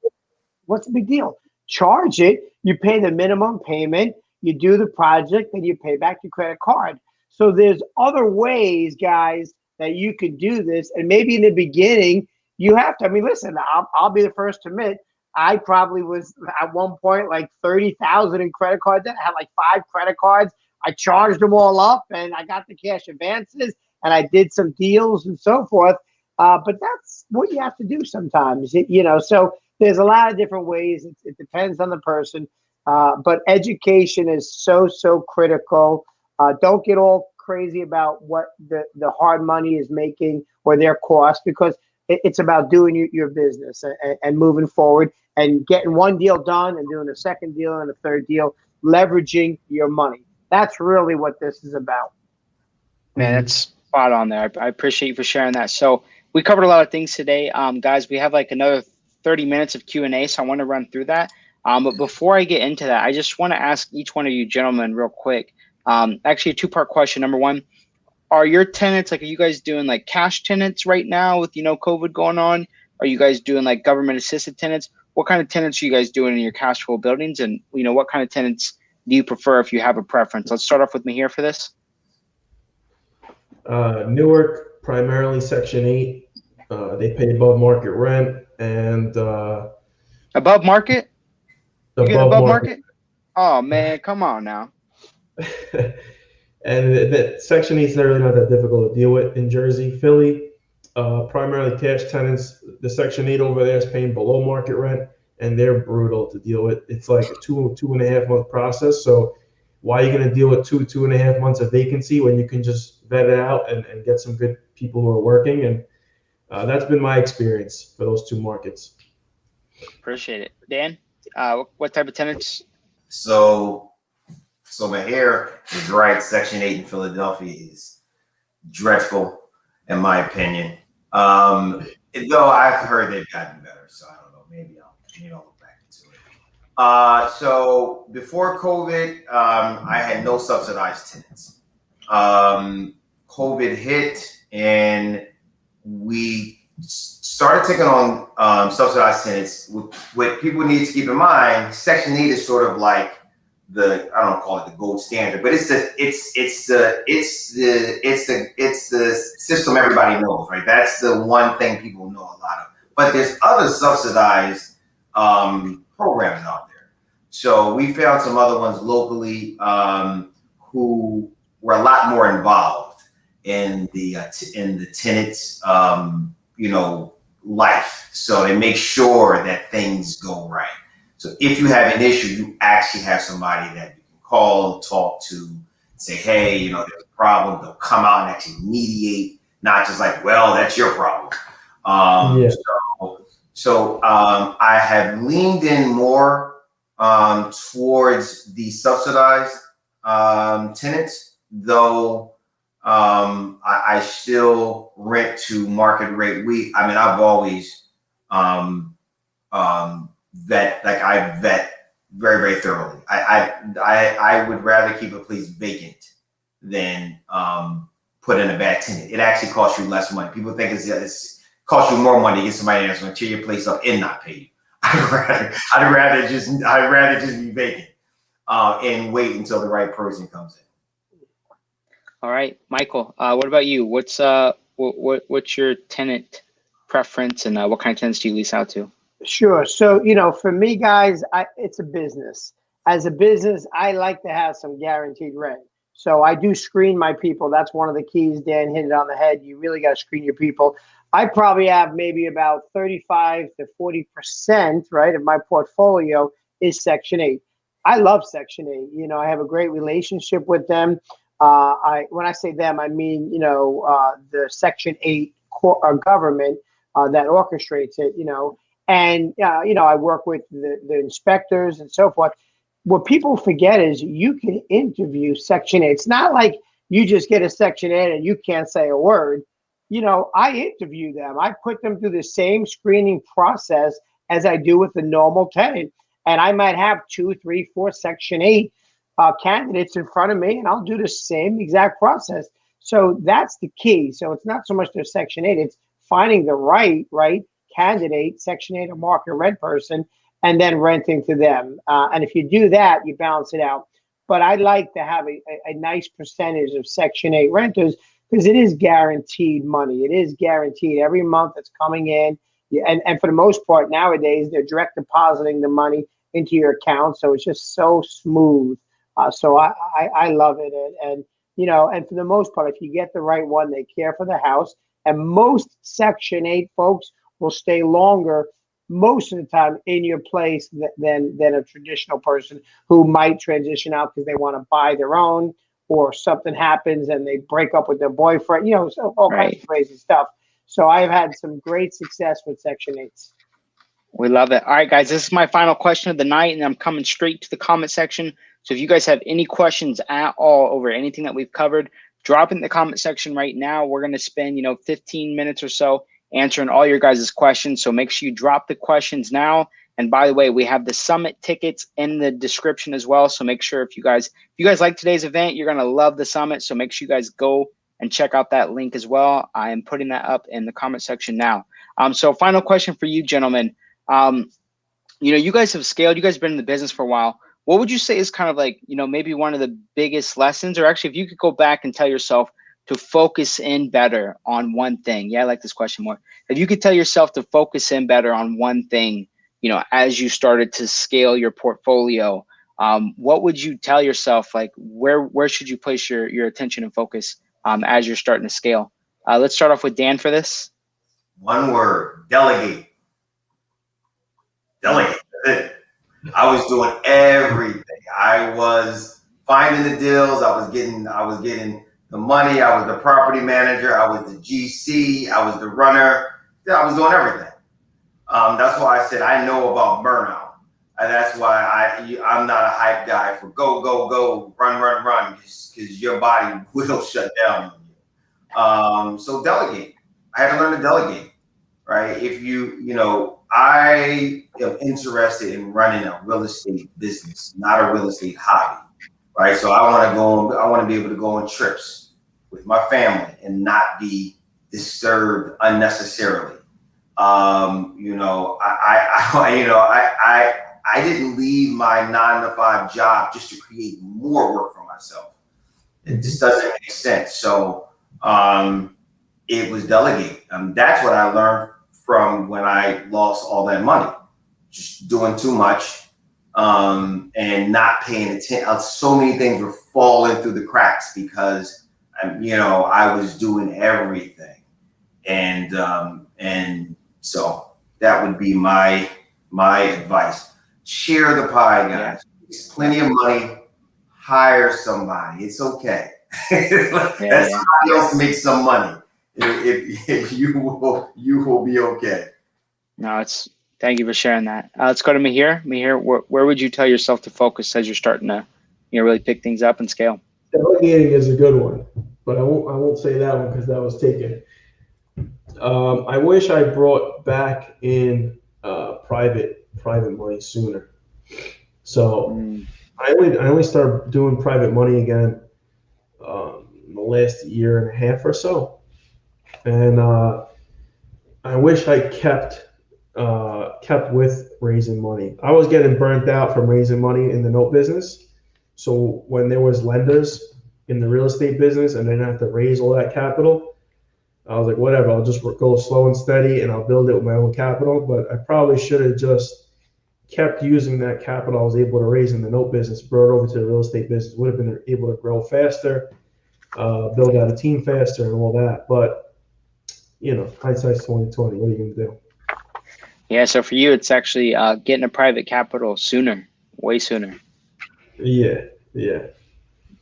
What's the big deal? Charge it. You pay the minimum payment. You do the project, and you pay back your credit card. So there's other ways, guys, that you could do this. And maybe in the beginning, you have to. I mean, listen, I'll be the first to admit, I probably was at one point like 30,000 in credit card debt. I had like 5 credit cards. I charged them all up, and I got the cash advances, and I did some deals and so forth. But that's what you have to do sometimes, you know. So there's a lot of different ways. It depends on the person. But education is so critical. Don't get all crazy about what the hard money is making or their cost, because it's about doing your business and moving forward and getting one deal done and doing a second deal and a third deal, leveraging your money. That's really what this is about. Man, that's spot on there. I appreciate you for sharing that. So we covered a lot of things today. Guys, we have like another 30 minutes of Q&A, so I want to run through that. But before I get into that, I just want to ask each one of you gentlemen real quick. Actually, a 2-part question. Number one, are your tenants, like, are you guys doing like cash tenants right now with, you know, COVID going on? Are you guys doing like government assisted tenants? What kind of tenants are you guys doing in your cash flow buildings? And what kind of tenants do you prefer if you have a preference? Let's start off with Mahir for this. Newark, primarily Section 8. They pay above market rent and above market. You get above market? Oh man, come on now. And that Section 8 is really not that difficult to deal with in Jersey. Philly, primarily cash tenants. The Section 8 over there is paying below market rent, and they're brutal to deal with. It's like a 2.5 month process. So why are you going to deal with 2.5 months of vacancy when you can just vet it out and get some good people who are working? And that's been my experience for those two markets. Appreciate it. Dan, what type of tenants? So Mahir is right. Section 8 in Philadelphia is dreadful, in my opinion. Though I've heard they've gotten better, so I don't know. Maybe I'll look back into it. So before COVID, I had no subsidized tenants. COVID hit, and we started taking on subsidized tenants. What people need to keep in mind, Section 8 is sort of like I don't call it the gold standard, but it's the system everybody knows, right? That's the one thing people know a lot of. But there's other subsidized programs out there. So we found some other ones locally who were a lot more involved in the tenants, life. So they make sure that things go right. So if you have an issue, you actually have somebody that you can call, talk to, say, hey, there's a problem. They'll come out and actually mediate, not just like, well, that's your problem. So I have leaned in more towards the subsidized tenants, though I still rent to market rate. I've always I vet very, very thoroughly. I would rather keep a place vacant than put in a bad tenant. It actually costs you less money. People think it's costs you more money to get somebody that's going to tear your place up and not pay you. I'd rather just be vacant and wait until the right person comes in. All right, Michael. What about you? What's your tenant preference, and what kind of tenants do you lease out to? Sure. So, for me, guys, it's a business. As a business, I like to have some guaranteed rent. So I do screen my people. That's one of the keys. Dan hit it on the head. You really got to screen your people. I probably have maybe about 35 to 40%, right, of my portfolio is Section 8. I love Section 8. I have a great relationship with them. When I say them, I mean, the Section 8 government that orchestrates it, And, I work with the inspectors and so forth. What people forget is you can interview Section 8. It's not like you just get a Section 8 and you can't say a word. I interview them. I put them through the same screening process as I do with a normal tenant. And I might have 2, 3, 4 Section 8 candidates in front of me, and I'll do the same exact process. So that's the key. So it's not so much their Section 8, it's finding the right candidate, Section 8 or market rent person, and then renting to them. And if you do that, you balance it out. But I like to have a nice percentage of Section 8 renters because it is guaranteed money. It is guaranteed every month it's coming in. And for the most part nowadays, they're direct depositing the money into your account. So it's just so smooth. So I love it. And for the most part, if you get the right one, they care for the house. And most Section 8 folks will stay longer most of the time in your place than a traditional person who might transition out because they want to buy their own, or something happens and they break up with their boyfriend, so all kinds of crazy stuff. So I've had some great success with Section 8s. We love it. All right, guys, this is my final question of the night, and I'm coming straight to the comment section. So if you guys have any questions at all over anything that we've covered, drop in the comment section right now. We're going to spend, 15 minutes or so answering all your guys' questions. So make sure you drop the questions now. And by the way, we have the summit tickets in the description as well. So make sure if you guys like today's event, you're going to love the summit. So make sure you guys go and check out that link as well. I am putting that up in the comment section now. So final question for you, gentlemen. You guys have scaled. You guys have been in the business for a while. What would you say is kind of like, maybe one of the biggest lessons, or actually if you could go back and tell yourself to focus in better on one thing? Yeah, I like this question more. If you could tell yourself to focus in better on one thing, as you started to scale your portfolio, what would you tell yourself? Like, where should you place your attention and focus as you're starting to scale? Let's start off with Dan for this. One word: delegate. Delegate. That's it. I was doing everything. I was finding the deals. I was getting the money. I was the property manager. I was the GC. I was the runner. Yeah, I was doing everything. That's why I said I know about burnout. And that's why I'm not a hype guy for go, go, go, run, because your body will shut down on you. So delegate. I had to learn to delegate, right? If I am interested in running a real estate business, not a real estate hobby, right? So I want to be able to go on trips with my family and not be disturbed unnecessarily. I didn't leave my 9-to-5 job just to create more work for myself. It just doesn't make sense. So it was delegate. That's what I learned from when I lost all that money, just doing too much and not paying attention. So many things were falling through the cracks because I was doing everything, and so that would be my advice. Share the pie, guys. There's plenty of money. Hire somebody. It's okay. That's somebody else make some money. If you will be okay. No, thank you for sharing that. Let's go to Mahir. Mahir, where would you tell yourself to focus as you're starting to really pick things up and scale? Delegating is a good one, but I won't say that one because that was taken. I wish I brought back in private money sooner. So I only started doing private money again in the last year and a half or so, and I wish I kept with raising money. I was getting burnt out from raising money in the note business. So when there was lenders in the real estate business and they didn't have to raise all that capital, I was like, whatever, I'll just go slow and steady and I'll build it with my own capital. But I probably should have just kept using that capital I was able to raise in the note business, brought it over to the real estate business, would have been able to grow faster, build out a team faster and all that. But, hindsight's 2020. What are you going to do? Yeah, so for you, it's actually getting a private capital sooner, way sooner. Yeah.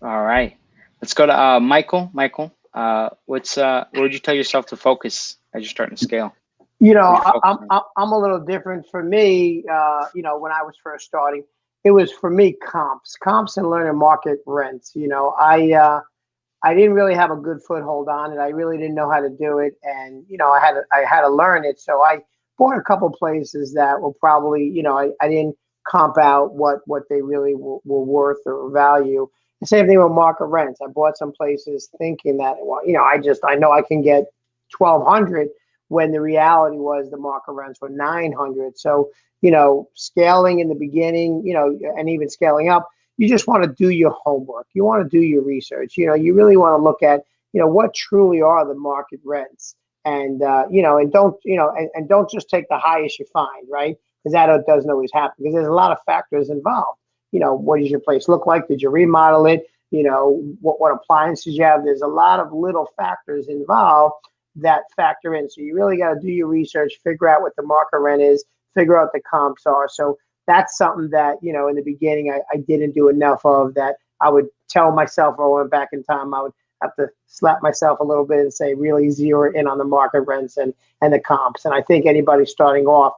All right. Let's go to Michael. Michael, where would you tell yourself to focus as you're starting to scale? I'm a little different. For me, when I was first starting, it was for me comps and learning market rents. I didn't really have a good foothold on it. I really didn't know how to do it, and I had to learn it. So I bought a couple places that were probably, I didn't comp out what they really were worth or value. The same thing with market rents. I bought some places thinking that, I know I can get 1,200 when the reality was the market rents were 900. So, scaling in the beginning, and even scaling up, you just want to do your homework. You want to do your research. You really want to look at, what truly are the market rents. And and don't just take the highest you find, right? Because that doesn't always happen, because there's a lot of factors involved. What does your place look like? Did you remodel it? What appliances you have? There's a lot of little factors involved that factor in. So you really got to do your research, figure out what the market rent is, figure out the comps are. So that's something that, in the beginning, I didn't do enough of, that I would tell myself, if I went back in time, I would have to slap myself a little bit and say, really zero in on the market rents and the comps. And I think anybody starting off,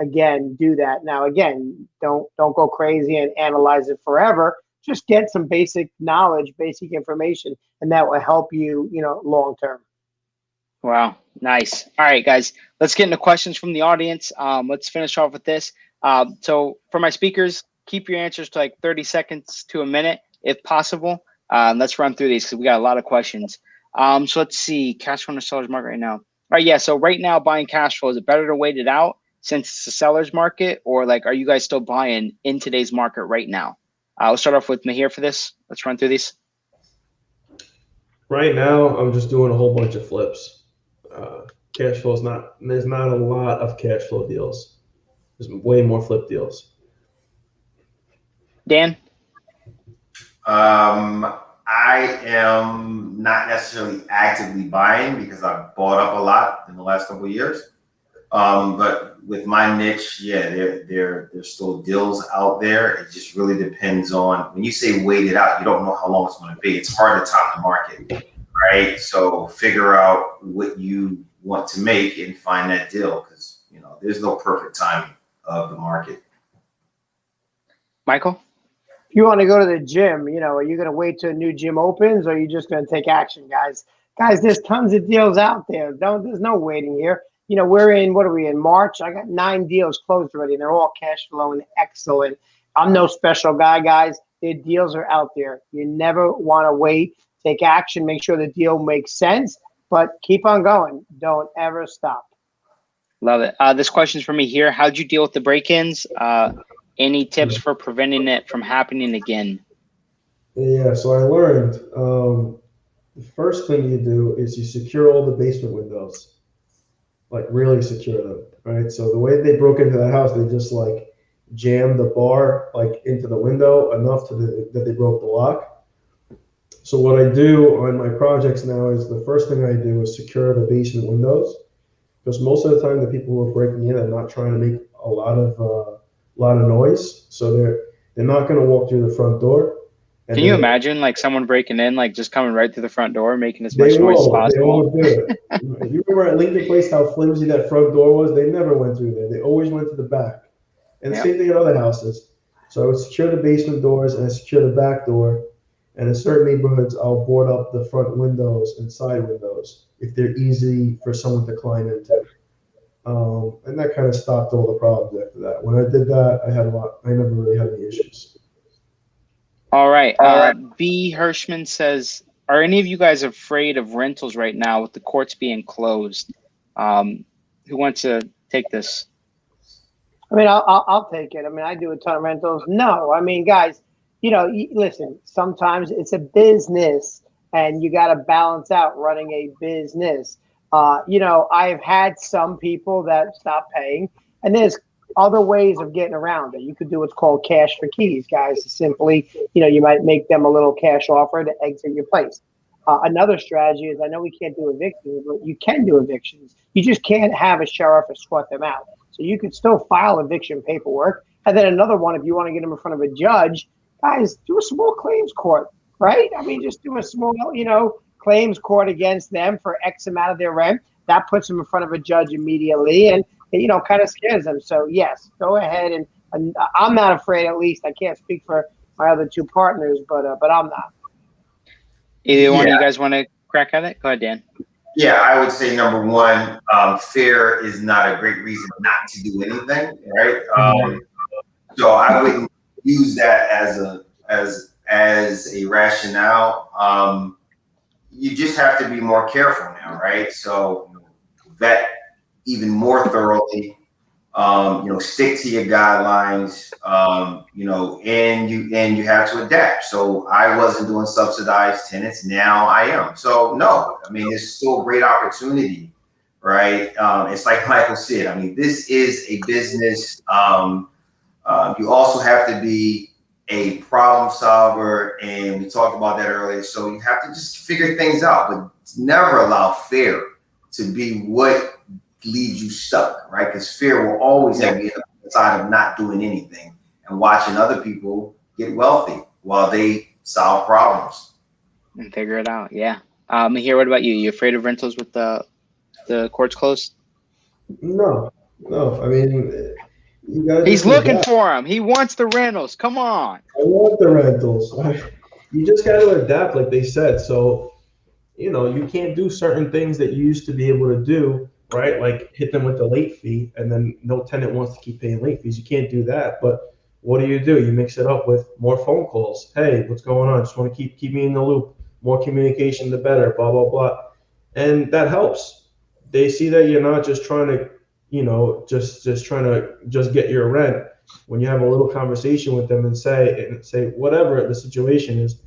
again, do that. Now, again, don't go crazy and analyze it forever. Just get some basic knowledge, basic information, and that will help you, long term. Wow, nice. All right, guys, let's get into questions from the audience. Let's finish off with this. So for my speakers, keep your answers to like 30 seconds to a minute, if possible. Let's run through these because we got a lot of questions. So let's see, cash from the seller's market right now. right, yeah. So right now, buying cash flow, is it better to wait it out since it's a seller's market, or like, are you guys still buying in today's market right now? I'll start off with Mahir for this. Let's run through these. Right now, I'm just doing a whole bunch of flips. Cash flow is not. There's not a lot of cash flow deals. There's way more flip deals. Dan? I am not necessarily actively buying because I've bought up a lot in the last couple of years. But with my niche, yeah, there's still deals out there. It just really depends on, when you say wait it out, you don't know how long it's going to be. It's hard to time the market, right? So figure out what you want to make and find that deal, because there's no perfect timing of the market. Michael? If you want to go to the gym, are you going to wait till a new gym opens, or are you just going to take action, guys? Guys, there's tons of deals out there. There's no waiting here. We're in, what are we in, March? I got 9 deals closed already, and they're all cash flowing excellent. I'm no special guy, guys. The deals are out there. You never want to wait. Take action. Make sure the deal makes sense, but keep on going. Don't ever stop. Love it. This question's for me here. How'd you deal with the break-ins? Any tips for preventing it from happening again? Yeah, so I learned the first thing you do is you secure all the basement windows, like really secure them, right? So the way they broke into that house, they just like jammed the bar like into the window enough that they broke the lock. So what I do on my projects now is the first thing I do is secure the basement windows, because most of the time the people who are breaking in are not trying to make a lot of noise, so they're not going to walk through the front door. Can you imagine like someone breaking in, like just coming right through the front door, making as much noise as possible? They won't do it. You remember at Lincoln Place how flimsy that front door was? They never went through there. They always went to the back. And the same thing at other houses. So I would secure the basement doors and I secure the back door. And in certain neighborhoods, I'll board up the front windows and side windows if they're easy for someone to climb into. And that kind of stopped all the problems after that. When I did that, I never really had any issues. All right. B. Hirschman says, are any of you guys afraid of rentals right now with the courts being closed? Who wants to take this? I mean, I'll take it. I mean, I do a ton of rentals. No, I mean, guys, listen, sometimes it's a business and you got to balance out running a business. I've had some people that stop paying, and there's other ways of getting around it. You could do what's called cash for keys, guys. Simply, you might make them a little cash offer to exit your place. Another strategy is, I know we can't do evictions, but you can do evictions. You just can't have a sheriff escort them out. So you could still file eviction paperwork. And then another one, if you want to get them in front of a judge, guys, do a small claims court, right? I mean, just do a small, claims court against them for X amount of their rent. That puts them in front of a judge immediately and kind of scares them. So yes, go ahead. And I'm not afraid, at least. I can't speak for my other 2 partners, but I'm not. Either one of you guys want to crack at it? Go ahead, Dan. Yeah, I would say number one, fear is not a great reason not to do anything, right? So I wouldn't use that as a rationale. You just have to be more careful now, right? So vet even more thoroughly. Stick to your guidelines. And you have to adapt. So I wasn't doing subsidized tenants. Now I am. So no, I mean, there's still great opportunity, right? It's like Michael said. I mean, this is a business. You also have to be a problem solver, and we talked about that earlier. So you have to just figure things out, but never allow fear to be what leaves you stuck, right? Because fear will always have you on the side of not doing anything and watching other people get wealthy while they solve problems and figure it out. Yeah. Mahir, what about you? You afraid of rentals with the courts closed? No. I mean, he's looking for them. He wants the rentals. Come on. I want the rentals. You just got to adapt, like they said. So, you can't do certain things that you used to be able to do, right? Like hit them with the late fee, and then no tenant wants to keep paying late fees. You can't do that. But what do? You mix it up with more phone calls. Hey, what's going on? Just want to keep me in the loop. More communication, the better. Blah blah blah, and that helps. they see that you're not just trying to, just get your rent. When you have a little conversation with them and say whatever the situation is,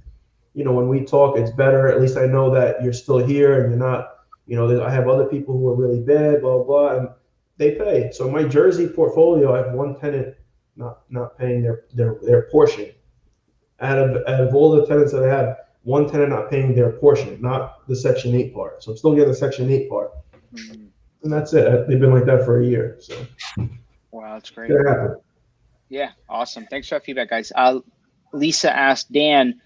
when we talk, it's better. At least I know that you're still here and you're not, I have other people who are really bad, blah, blah, and they pay. So my Jersey portfolio, I have one tenant not paying their portion. Out of all the tenants that I have, one tenant not paying their portion, not the Section 8 part. So I'm still getting the Section 8 part. Mm-hmm. And that's it. They've been like that for a year. So wow, that's great. Yeah, awesome. Thanks for that feedback, guys. Lisa asked Dan,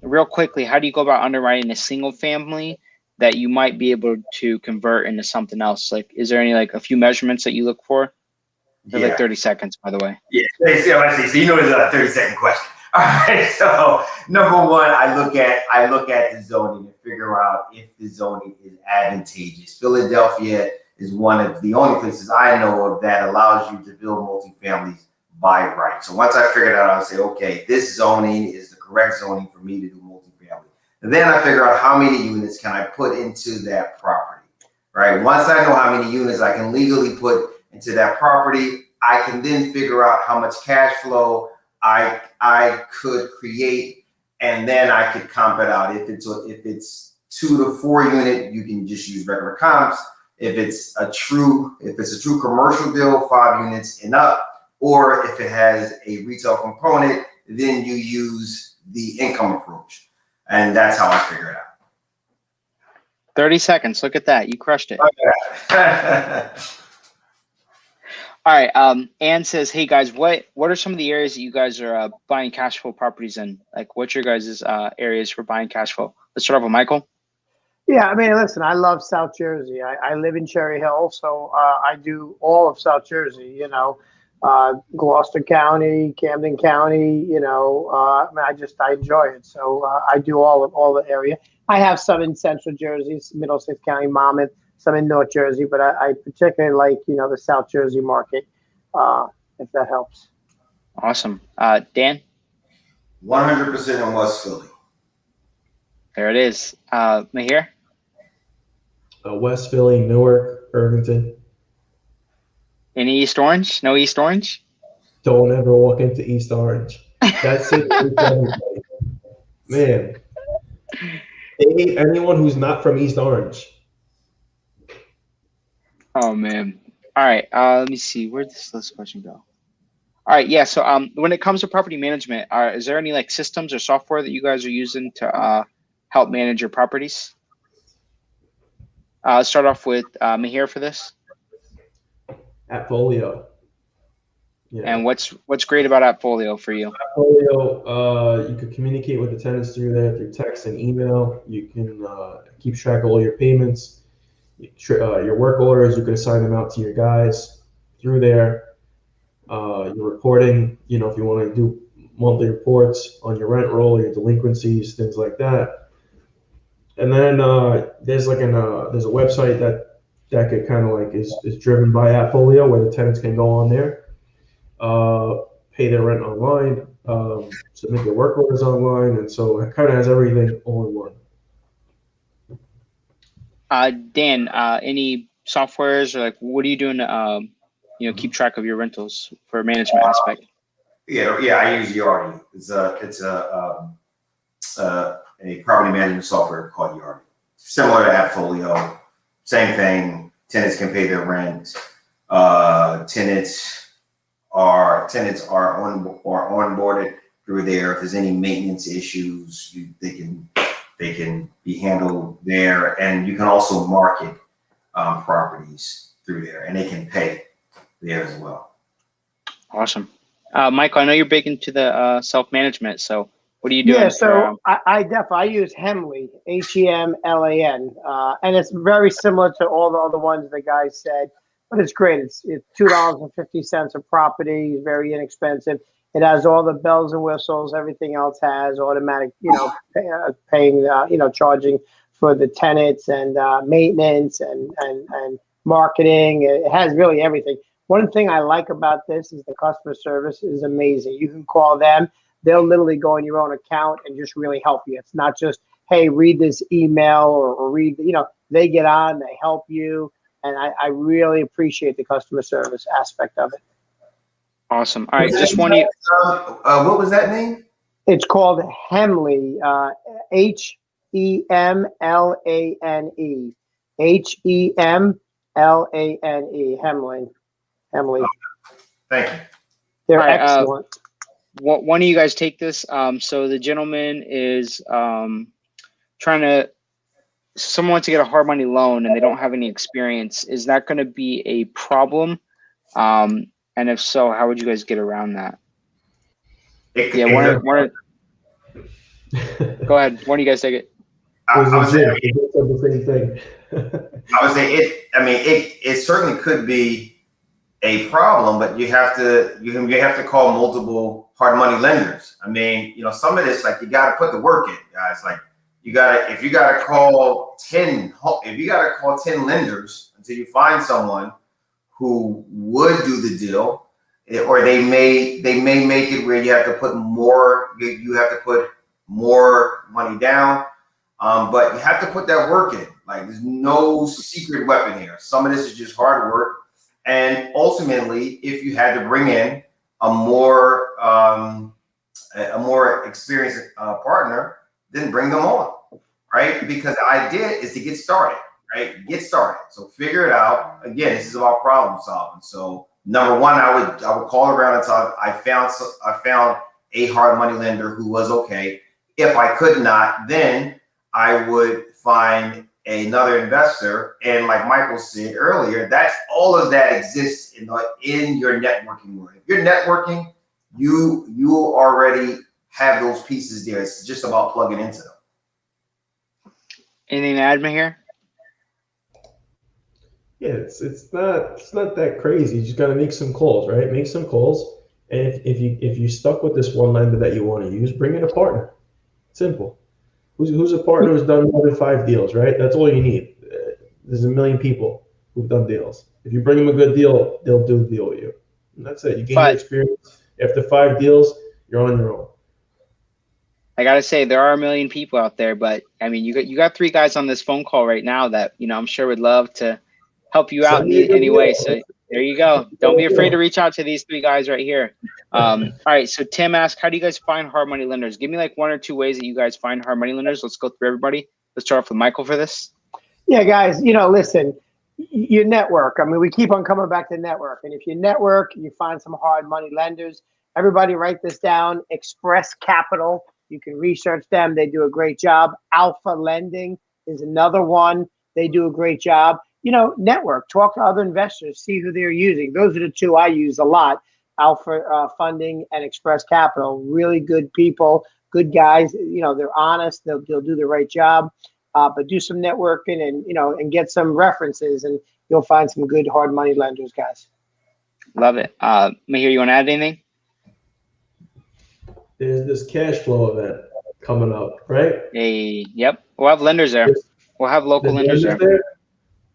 real quickly, how do you go about underwriting a single family that you might be able to convert into something else? Like, is there any a few measurements that you look for? They're like 30 seconds, by the way. Yeah, I see. So you know it's a 30-second question. All right. So number one, I look at the zoning and figure out if the zoning is advantageous. Philadelphia is one of the only places I know of that allows you to build multifamilies by right. So once I figured out, I'll say, okay, this zoning is the correct zoning for me to do multifamily. And then I figure out how many units can I put into that property, right? Once I know how many units I can legally put into that property, I can then figure out how much cash flow I could create, and then I could comp it out. If it's 2 to 4 unit, you can just use regular comps. If it's a true commercial deal, 5 units and up, or if it has a retail component, then you use the income approach, and that's how I figure it out. 30 seconds. Look at that. You crushed it. Okay. All right. Ann says, hey guys, what are some of the areas that you guys are buying cash flow properties in? Like, what's your guys' areas for buying cash flow? Let's start off with Michael. Yeah, I mean, listen, I love South Jersey. I live in Cherry Hill, so I do all of South Jersey, Gloucester County, Camden County, I enjoy it. So I do all the area. I have some in Central Jersey, Middlesex County, Monmouth, some in North Jersey, but I particularly like, the South Jersey market, if that helps. Awesome. Dan? 100% in West Philly. There it is. Mahir? West Philly, Newark, Irvington. Any East Orange? No East Orange? Don't ever walk into East Orange. That's it. Man, they hate anyone who's not from East Orange. Oh man. All right. Let me see. Where did this question go? All right. Yeah. So when it comes to property management, is there any systems or software that you guys are using to help manage your properties? Let's start off with Mahir for this. Appfolio. Yeah. And what's great about Appfolio for you? Appfolio, you can communicate with the tenants through there, through text and email. You can keep track of all your payments. Your work orders, you can assign them out to your guys through there. Your reporting, if you want to do monthly reports on your rent roll, your delinquencies, things like that. And then there's a website that could kind of is driven by Appfolio, where the tenants can go on there, pay their rent online, submit their work orders online, and so it kind of has everything all in one. Dan, any softwares or what are you doing to keep track of your rentals for management aspect? Yeah, I use Yardi. It's a property management software called Yardi. Similar to Appfolio, same thing. Tenants can pay their rent. Tenants are onboarded through there. If there's any maintenance issues, they can be handled there, and you can also market properties through there, and they can pay there as well. Awesome. Michael, I know you're big into the self-management, so what are you doing? Yeah, so I use Hemlan, Hemlan, and it's very similar to all the other ones the guys said, but it's great. It's $2.50 a property, very inexpensive. It has all the bells and whistles. Everything else has automatic, paying, charging for the tenants and maintenance and marketing. It has really everything. One thing I like about this is the customer service is amazing. You can call them. They'll literally go on your own account and just really help you. It's not just, hey, read this email or read, they get on, they help you. And I really appreciate the customer service aspect of it. Awesome. All right, just one of you. What was that name? It's called Hemlane, Hemlane, Hemlane, Hemlane. Thank you. They're All right, excellent. One of you guys take this. So the gentleman is someone wants to get a hard money loan and they don't have any experience. Is that going to be a problem? And if so, how would you guys get around that? Go ahead. One of you guys take it. I would say the same thing. It certainly could be a problem, but you have to call multiple hard money lenders. I mean, some of this, like, you got to put the work in, guys. Like, if you got to call 10 lenders until you find someone who would do the deal, or they may make it where you have to put more money down. But you have to put that work in. Like, there's no secret weapon here. Some of this is just hard work. And ultimately, if you had to bring in a more experienced partner, then bring them on, right? Because the idea is to get started, right? Get started. So figure it out. Again, this is about problem solving. So number one, I would call around and talk. I found a hard money lender who was okay. If I could not, then I would find another investor. And like Michael said earlier, that's all of that exists in your networking world. If you're networking, you already have those pieces there. It's just about plugging into them. Anything to add, Mahir? Yeah, it's not that crazy. You just got to make some calls, right? Make some calls. And if you stuck with this one lender that you want to use, bring in a partner. Simple. Who's a partner who's done more than 5 deals, right? That's all you need. There's a million people who've done deals. If you bring them a good deal, they'll do a deal with you. And that's it. You gain your experience. After 5 deals, you're on your own. I gotta say, there are a million people out there, but I mean, you got 3 guys on this phone call right now that I'm sure would love to help you out in any way. So there you go. Don't be afraid to reach out to these 3 guys right here. All right. So Tim asked, how do you guys find hard money lenders? Give me like 1 or 2 ways that you guys find hard money lenders. Let's go through everybody. Let's start off with Michael for this. Yeah, guys, listen, you network. I mean, we keep on coming back to network. And if you network, you find some hard money lenders. Everybody write this down. Express Capital. You can research them. They do a great job. Alpha Lending is another one. They do a great job. Network, talk to other investors, see who they're using. Those are the 2 I use a lot. Alpha Funding and Express Capital, really good people, good guys. They're honest. They'll do the right job. But do some networking and get some references, and you'll find some good hard money lenders, guys. Love it. Mahir, you want to add anything? There's this cash flow event coming up, right? Yep. We'll have lenders there. We'll have local lenders there.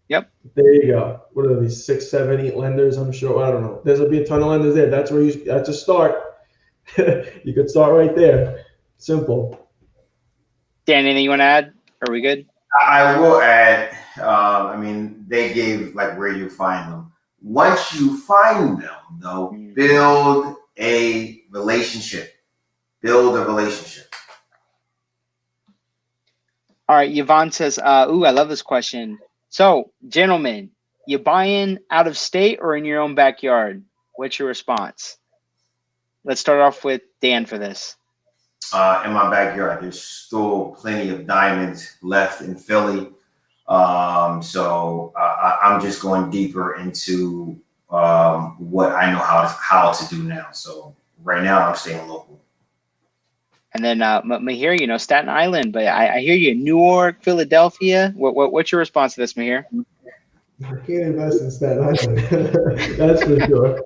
Yep. There you go. What are these 6, 7, 8 lenders? I'm sure. I don't know. There'll be a ton of lenders there. That's a start. You could start right there. Simple. Dan, anything you want to add? Are we good? I will add. They gave like where you find them. Once you find them, though, build a relationship. Build a relationship. All right. Yvonne says, I love this question. So, gentlemen, you buying out of state or in your own backyard? What's your response? Let's start off with Dan for this. In my backyard, there's still plenty of diamonds left in Philly. So I'm just going deeper into what I know how to do now. So right now I'm staying local. And then Mahir, Staten Island, but I hear you, Newark, Philadelphia. What's your response to this, Mahir? I can't invest in Staten Island. That's for sure.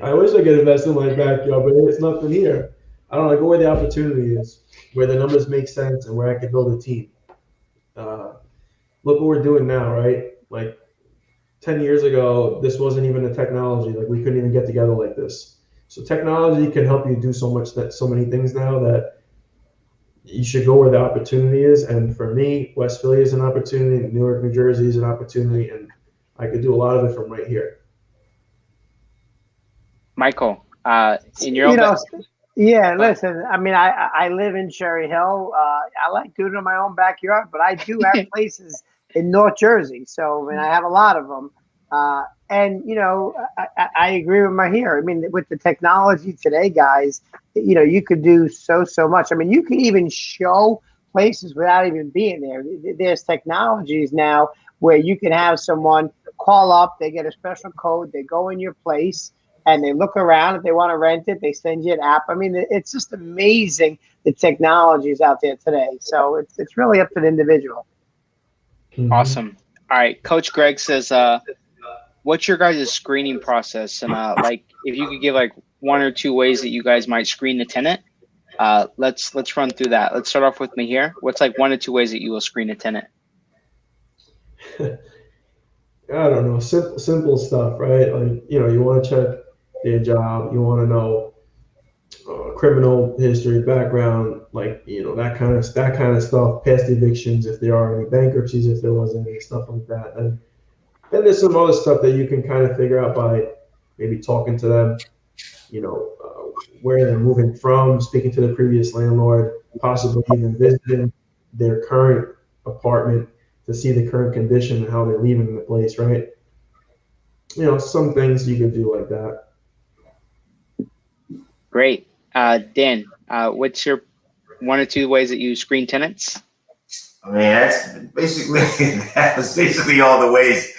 I wish I could invest in my backyard, but there's nothing here. I don't know. I go where the opportunity is, where the numbers make sense, and where I can build a team. Look what we're doing now, right? Like 10 years ago, this wasn't even a technology. Like we couldn't even get together like this. So technology can help you do so many things now that you should go where the opportunity is. And for me, West Philly is an opportunity, Newark, New Jersey is an opportunity, and I could do a lot of it from right here. Michael, in your You own, know, yeah, listen, I mean, I live in Cherry Hill. I like doing it in my own backyard, but I do have places in North Jersey. So, I mean, I have a lot of them. And, you know, I agree with Mahir. I mean, with the technology today, guys, you know, you could do so much. I mean, you can even show places without even being there. There's technologies now where you can have someone call up, they get a special code, they go in your place, and they look around. If they want to rent it, they send you an app. I mean, it's just amazing the technologies out there today. So it's really up to the individual. Awesome. All right, Coach Greg says, what's your guys' screening process? And like, if you could give like 1 or 2 ways that you guys might screen the tenant, let's run through that. Let's start off with Mahir. What's like 1 or 2 ways that you will screen a tenant? I don't know, simple stuff, right? Like, you know, you want to check their job, you want to know criminal history, background, like, you know, that kind of stuff, past evictions, if there are any bankruptcies, if there wasn't any stuff like that. And then there's some other stuff that you can kind of figure out by maybe talking to them, you know, where they're moving from, speaking to the previous landlord, possibly even visiting their current apartment to see the current condition and how they're leaving the place, right? You know, some things you could do like that. Great. Dan, what's your 1 or 2 ways that you screen tenants? I mean, that's basically all the ways.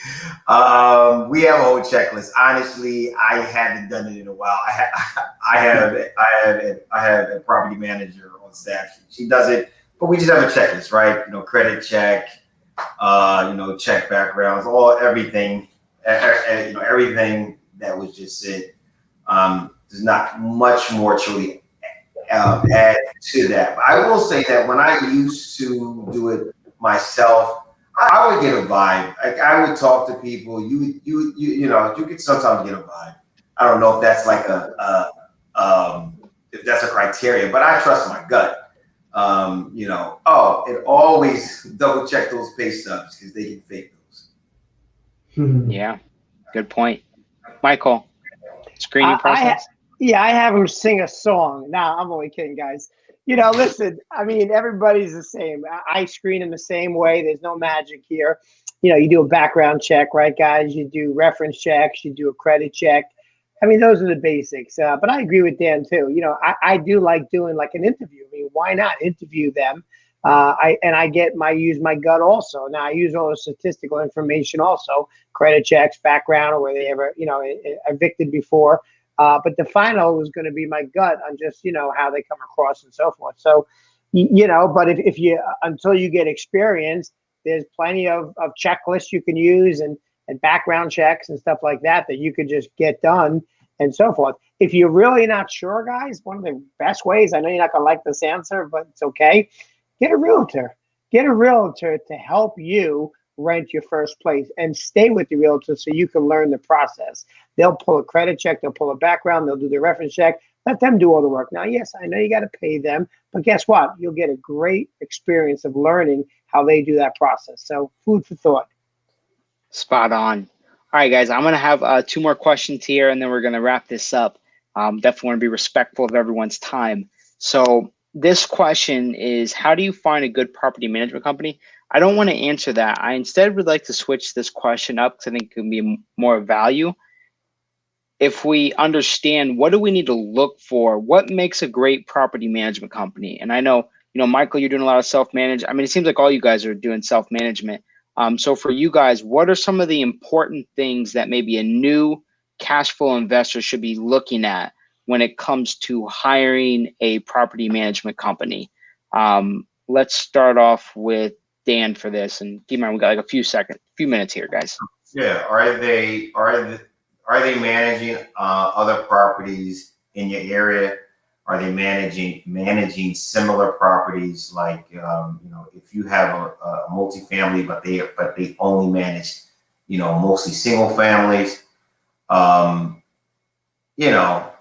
We have a whole checklist. Honestly, I haven't done it in a while. I have a property manager on staff. She does it, but we just have a checklist, right? You know, credit check, you know, check backgrounds, everything, you know, everything that was just said. There's not much more to really add to that. But I will say that when I used to do it myself, I would get a vibe. Like, I would talk to people. You know, you could sometimes get a vibe. I don't know if that's like if that's a criteria, but I trust my gut. You know, it always double check those pay stubs because they can fake those. Yeah, good point. Michael, screening process? I have them sing a song. Nah, I'm only kidding, guys. You know, listen, I mean, everybody's the same. I screen in the same way. There's no magic here. You know, you do a background check, right, guys? You do reference checks. You do a credit check. I mean, those are the basics. But I agree with Dan, too. You know, I do like doing like an interview. I mean, why not interview them? I use my gut also. Now, I use all the statistical information also, credit checks, background, or where they ever, you know, evicted before. But the final was going to be my gut on just, you know, how they come across and so forth. So, you know, but if you, until you get experience, there's plenty of checklists you can use and background checks and stuff like that you could just get done and so forth. If you're really not sure, guys, one of the best ways, I know you're not going to like this answer, but it's okay. Get a realtor. Get a realtor to help you rent your first place and stay with the realtor so you can learn the process. They'll pull a credit check, they'll pull a background, they'll do the reference check. Let them do all the work. Now, yes, I know you got to pay them, but guess what? You'll get a great experience of learning how they do that process. So food for thought. Spot on. All right, guys, I'm going to have 2 more questions here, and then we're going to wrap this up. Definitely want to be respectful of everyone's time. So this question is, how do you find a good property management company? I don't want to answer that. I instead would like to switch this question up because I think it can be more value. If we understand, what do we need to look for? What makes a great property management company? And I know, you know, Michael, you're doing a lot of self-manage. I mean, it seems like all you guys are doing self-management. So for you guys, what are some of the important things that maybe a new cash flow investor should be looking at when it comes to hiring a property management company? Let's start off with Dan for this, and keep in mind we got like a few minutes here, guys. Yeah, are they managing other properties in your area? Are they managing similar properties? Like, you know, if you have a multifamily, but they only manage, you know, mostly single families. You know,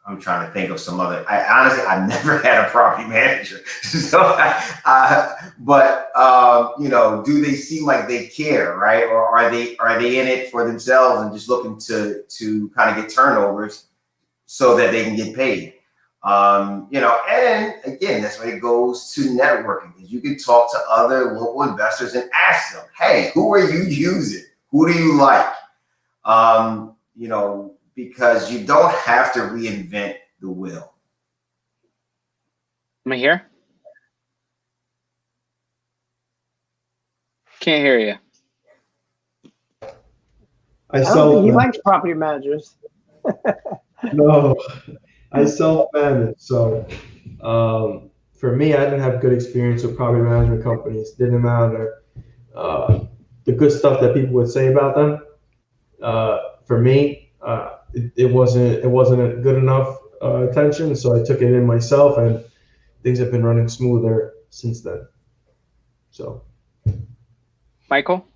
I'm trying to think of some other. I never had a property manager, so but you know, do they seem like they care, right? Or are they in it for themselves and just looking to kind of get turnovers so that they can get paid? You know, and again, that's why it goes to networking, because you can talk to other local investors and ask them, hey, who are you using? Who do you like? You know, because you don't have to reinvent the wheel. Mahir? Can't hear you. I don't think he likes property managers. No, I self-manage. So for me, I didn't have good experience with property management companies. Didn't matter the good stuff that people would say about them. For me, it wasn't a good enough attention, so I took it in myself, and things have been running smoother since then. So, Michael?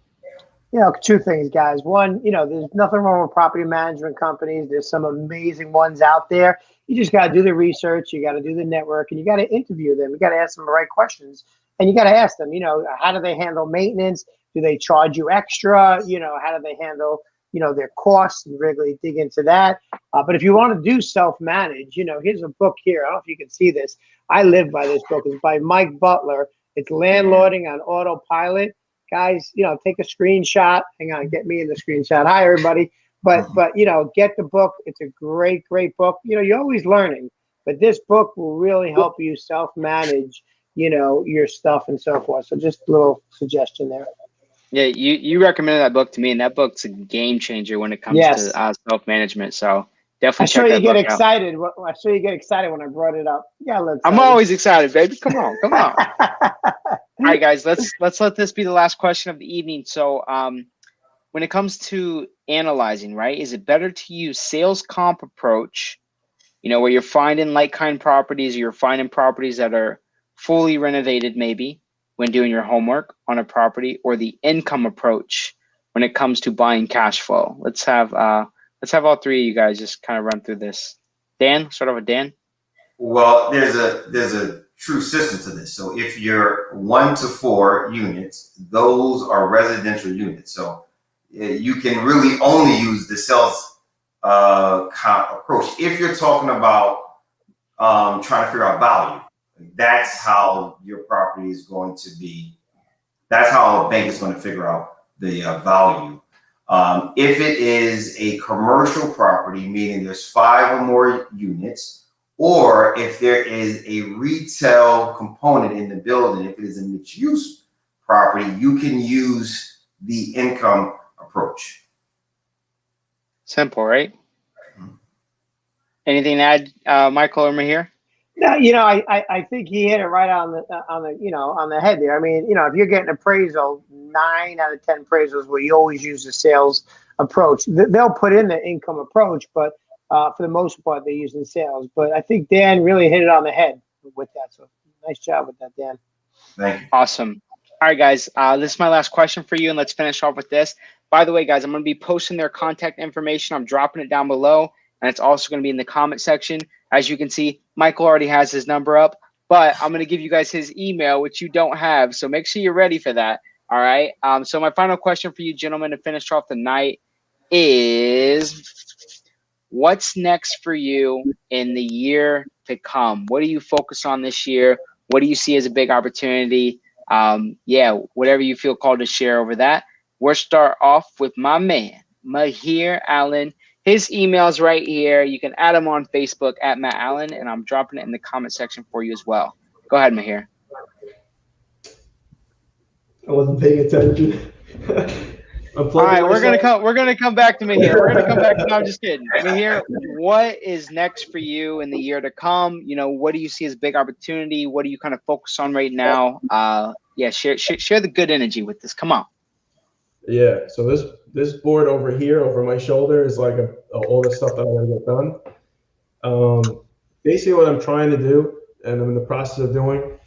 You know, two things, guys. One, you know, there's nothing wrong with property management companies. There's some amazing ones out there. You just got to do the research. You got to do the network, and you got to interview them. You got to ask them the right questions, and you got to ask them, you know, how do they handle maintenance? Do they charge you extra? You know, how do they handle, you know, their costs, and really dig into that. But if you want to do self-manage, you know, here's a book here. I don't know if you can see this. I live by this book. It's by Mike Butler. It's Landlording on Autopilot. Guys, you know, take a screenshot. Hang on, get me in the screenshot. Hi, everybody. But you know, get the book. It's a great, great book. You know, you're always learning, but this book will really help you self-manage, you know, your stuff and so forth. So just a little suggestion there. Yeah, you recommended that book to me, and that book's a game changer when it comes to self-management. So definitely check that book out. I saw you get excited when I brought it up. Yeah, I'm always excited, baby. Come on. All right, guys, let's let this be the last question of the evening. So when it comes to analyzing, right, is it better to use sales comp approach, you know, where you're finding like-kind properties, or you're finding properties that are fully renovated maybe when doing your homework on a property, or the income approach when it comes to buying cash flow? Let's have all three of you guys just kind of run through this. Dan, start off with Dan. Well, there's a true system to this. So if you're 1 to 4 units, those are residential units. So you can really only use the sales comp approach. If you're talking about trying to figure out value, that's how your property is going to be. That's how a bank is going to figure out the value. If it is a commercial property, meaning there's 5 or more units, or if there is a retail component in the building, if it is a mixed-use property, you can use the income approach. Simple, right? Anything to add, Michael or Mahir? No, you know, I think he hit it right on the head there. I mean, you know, if you're getting appraisal, 9 out of 10 appraisals will you always use the sales approach. They'll put in the income approach, but for the most part, they're using sales. But I think Dan really hit it on the head with that. So nice job with that, Dan. Thank you. Awesome. All right, guys, this is my last question for you, and let's finish off with this. By the way, guys, I'm going to be posting their contact information. I'm dropping it down below, and it's also going to be in the comment section. As you can see, Michael already has his number up, but I'm going to give you guys his email, which you don't have. So make sure you're ready for that. All right. So my final question for you, gentlemen, to finish off the night is, what's next for you in the year to come? What do you focus on this year? What do you see as a big opportunity? Whatever you feel called to share over that. We'll start off with my man, Mahir Allan. His email's right here. You can add him on Facebook at Matt Allan, and I'm dropping it in the comment section for you as well. Go ahead, Mahir. I wasn't paying attention. All right, we're gonna come back to Mahir. We're gonna come back to. No, I'm just kidding. Mahir, what is next for you in the year to come? You know, what do you see as a big opportunity? What do you kind of focus on right now? Share the good energy with this. Come on. Yeah. So this board over here, over my shoulder, is like all the stuff that I want to get done. Basically, what I'm trying to do, and I'm in the process of doing,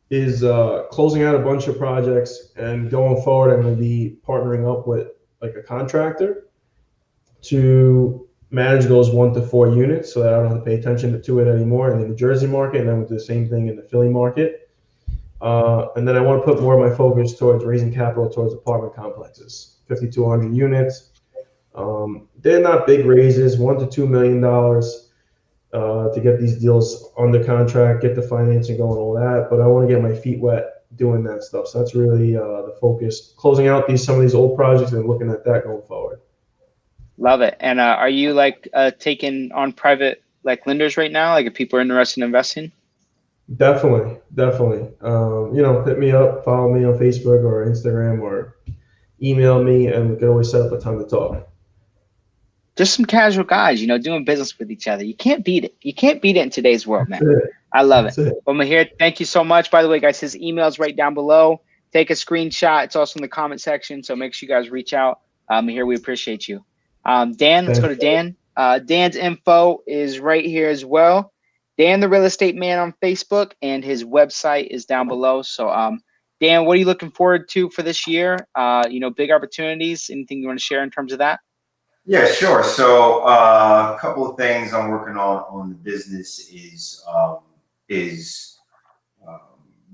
is closing out a bunch of projects, and going forward, I'm going to be partnering up with like a contractor to manage those 1 to 4 units so that I don't have to pay attention to it anymore in the New Jersey market, and then we'll do the same thing in the Philly market. And then I want to put more of my focus towards raising capital towards apartment complexes, 5,200 units. They're not big raises, $1 to $2 million to get these deals under contract, get the financing going, all that. But I want to get my feet wet doing that stuff. So that's really the focus, closing out some of these old projects and looking at that going forward. Love it. And are you like taking on private like lenders right now? Like if people are interested in investing? Definitely. Hit me up, follow me on Facebook or Instagram, or email me, and we can always set up a time to talk. Just some casual guys, doing business with each other. You can't beat it. You can't beat it in today's world, man. I love it. Well, Mahir, thank you so much. By the way, guys, his email's right down below. Take a screenshot. It's also in the comment section. So make sure you guys reach out. Mahir, we appreciate you. Dan, let's go to Dan. Dan's info is right here as well. Dan, the Real Estate Man on Facebook, and his website is down below. So, Dan, what are you looking forward to for this year? Big opportunities. Anything you want to share in terms of that? Yeah, sure. So a couple of things I'm working on the business is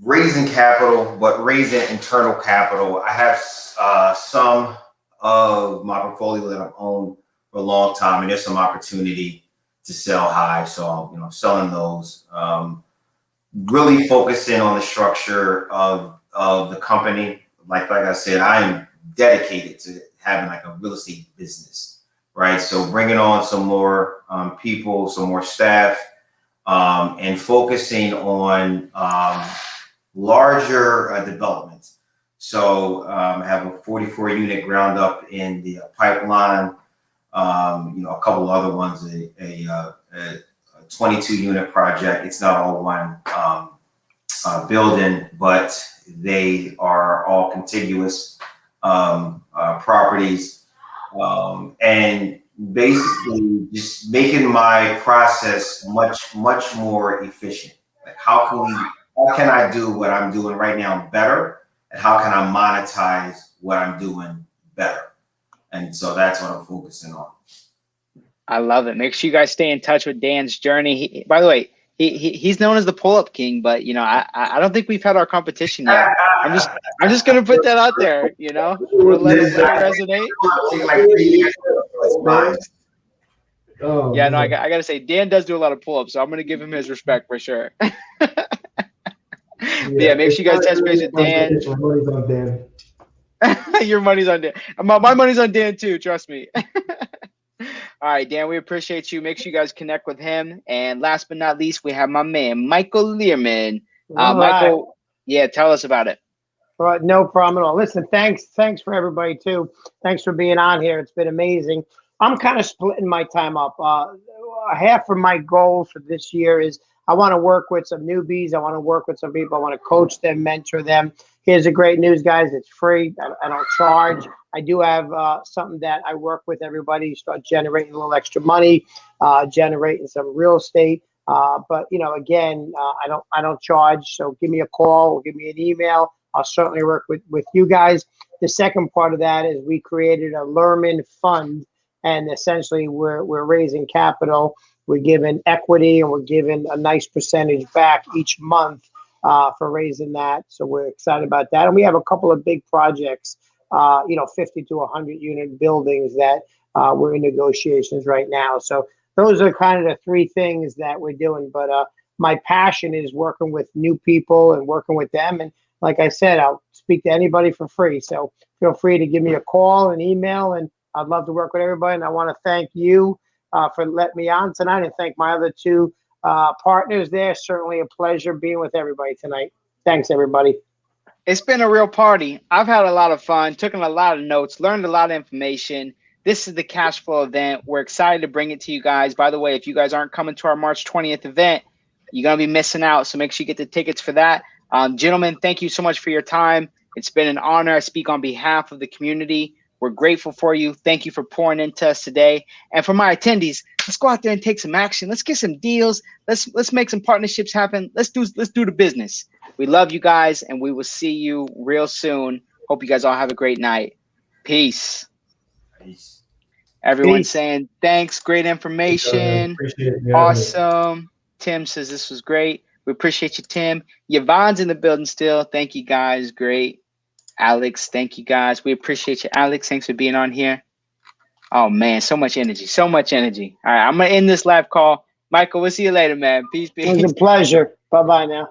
raising capital, but raising internal capital. I have some of my portfolio that I've owned for a long time, and there's some opportunity to sell high. So I'm selling those. Really focusing on the structure of the company. Like I said, I am dedicated to having like a real estate business. Right, so bringing on some more people, some more staff, and focusing on larger developments. So I have a 44 unit ground up in the pipeline. A couple of other ones, a 22 unit project. It's not all one building, but they are all contiguous properties. And basically just making my process much more efficient. Like how can I do what I'm doing right now better, and how can I monetize what I'm doing better? And so that's what I'm focusing on. I love it. Make sure you guys stay in touch with Dan's journey. By the way, he's known as the pull-up king, but I don't think we've had our competition yet. I'm just gonna put that out there. We'll let it resonate. I gotta say, Dan does do a lot of pull-ups, so I'm gonna give him his respect for sure. Make sure you guys touch base with Dan. My money's on Dan. Your money's on Dan. My money's on Dan too. Trust me. All right, Dan, we appreciate you. Make sure you guys connect with him. And last but not least, we have my man, Michael Lerman. Michael, tell us about it. Right, no problem at all. Listen, thanks for everybody too. Thanks for being on here. It's been amazing. I'm kind of splitting my time up. Half of my goal for this year is I want to work with some newbies. I want to work with some people. I want to coach them, mentor them. Here's the great news, guys. It's free. I don't charge. I do have something that I work with everybody, start generating a little extra money, generating some real estate. But again, I don't charge. So give me a call or give me an email. I'll certainly work with you guys. The second part of that is we created a Lerman fund, and essentially we're raising capital. We're giving equity, and we're giving a nice percentage back each month for raising that. So we're excited about that. And we have a couple of big projects, 50 to 100 unit buildings that we're in negotiations right now. So those are kind of the three things that we're doing. But my passion is working with new people and working with them. And like I said, I'll speak to anybody for free. So feel free to give me a call, an email, and I'd love to work with everybody. And I want to thank you for letting me on tonight, and thank my other two partners there. Certainly a pleasure being with everybody tonight. Thanks, everybody. It's been a real party. I've had a lot of fun, taken a lot of notes, learned a lot of information. This is the cash flow event. We're excited to bring it to you guys. By the way, if you guys aren't coming to our March 20th event, you're going to be missing out. So make sure you get the tickets for that. Gentlemen, thank you so much for your time. It's been an honor. I speak on behalf of the community. We're grateful for you. Thank you for pouring into us today. And for my attendees, let's go out there and take some action. Let's get some deals. Let's make some partnerships happen. Let's do the business. We love you guys, and we will see you real soon. Hope you guys all have a great night. Peace. Peace. Everyone's Peace. saying thanks. Great information. Appreciate you. Awesome. Tim says this was great. We appreciate you, Tim. Yvonne's in the building still. Thank you, guys. Great. Alex, thank you, guys. We appreciate you, Alex. Thanks for being on here. Oh, man, so much energy. So much energy. All right, I'm going to end this live call. Michael, we'll see you later, man. Peace, peace. It was a pleasure. Bye-bye now.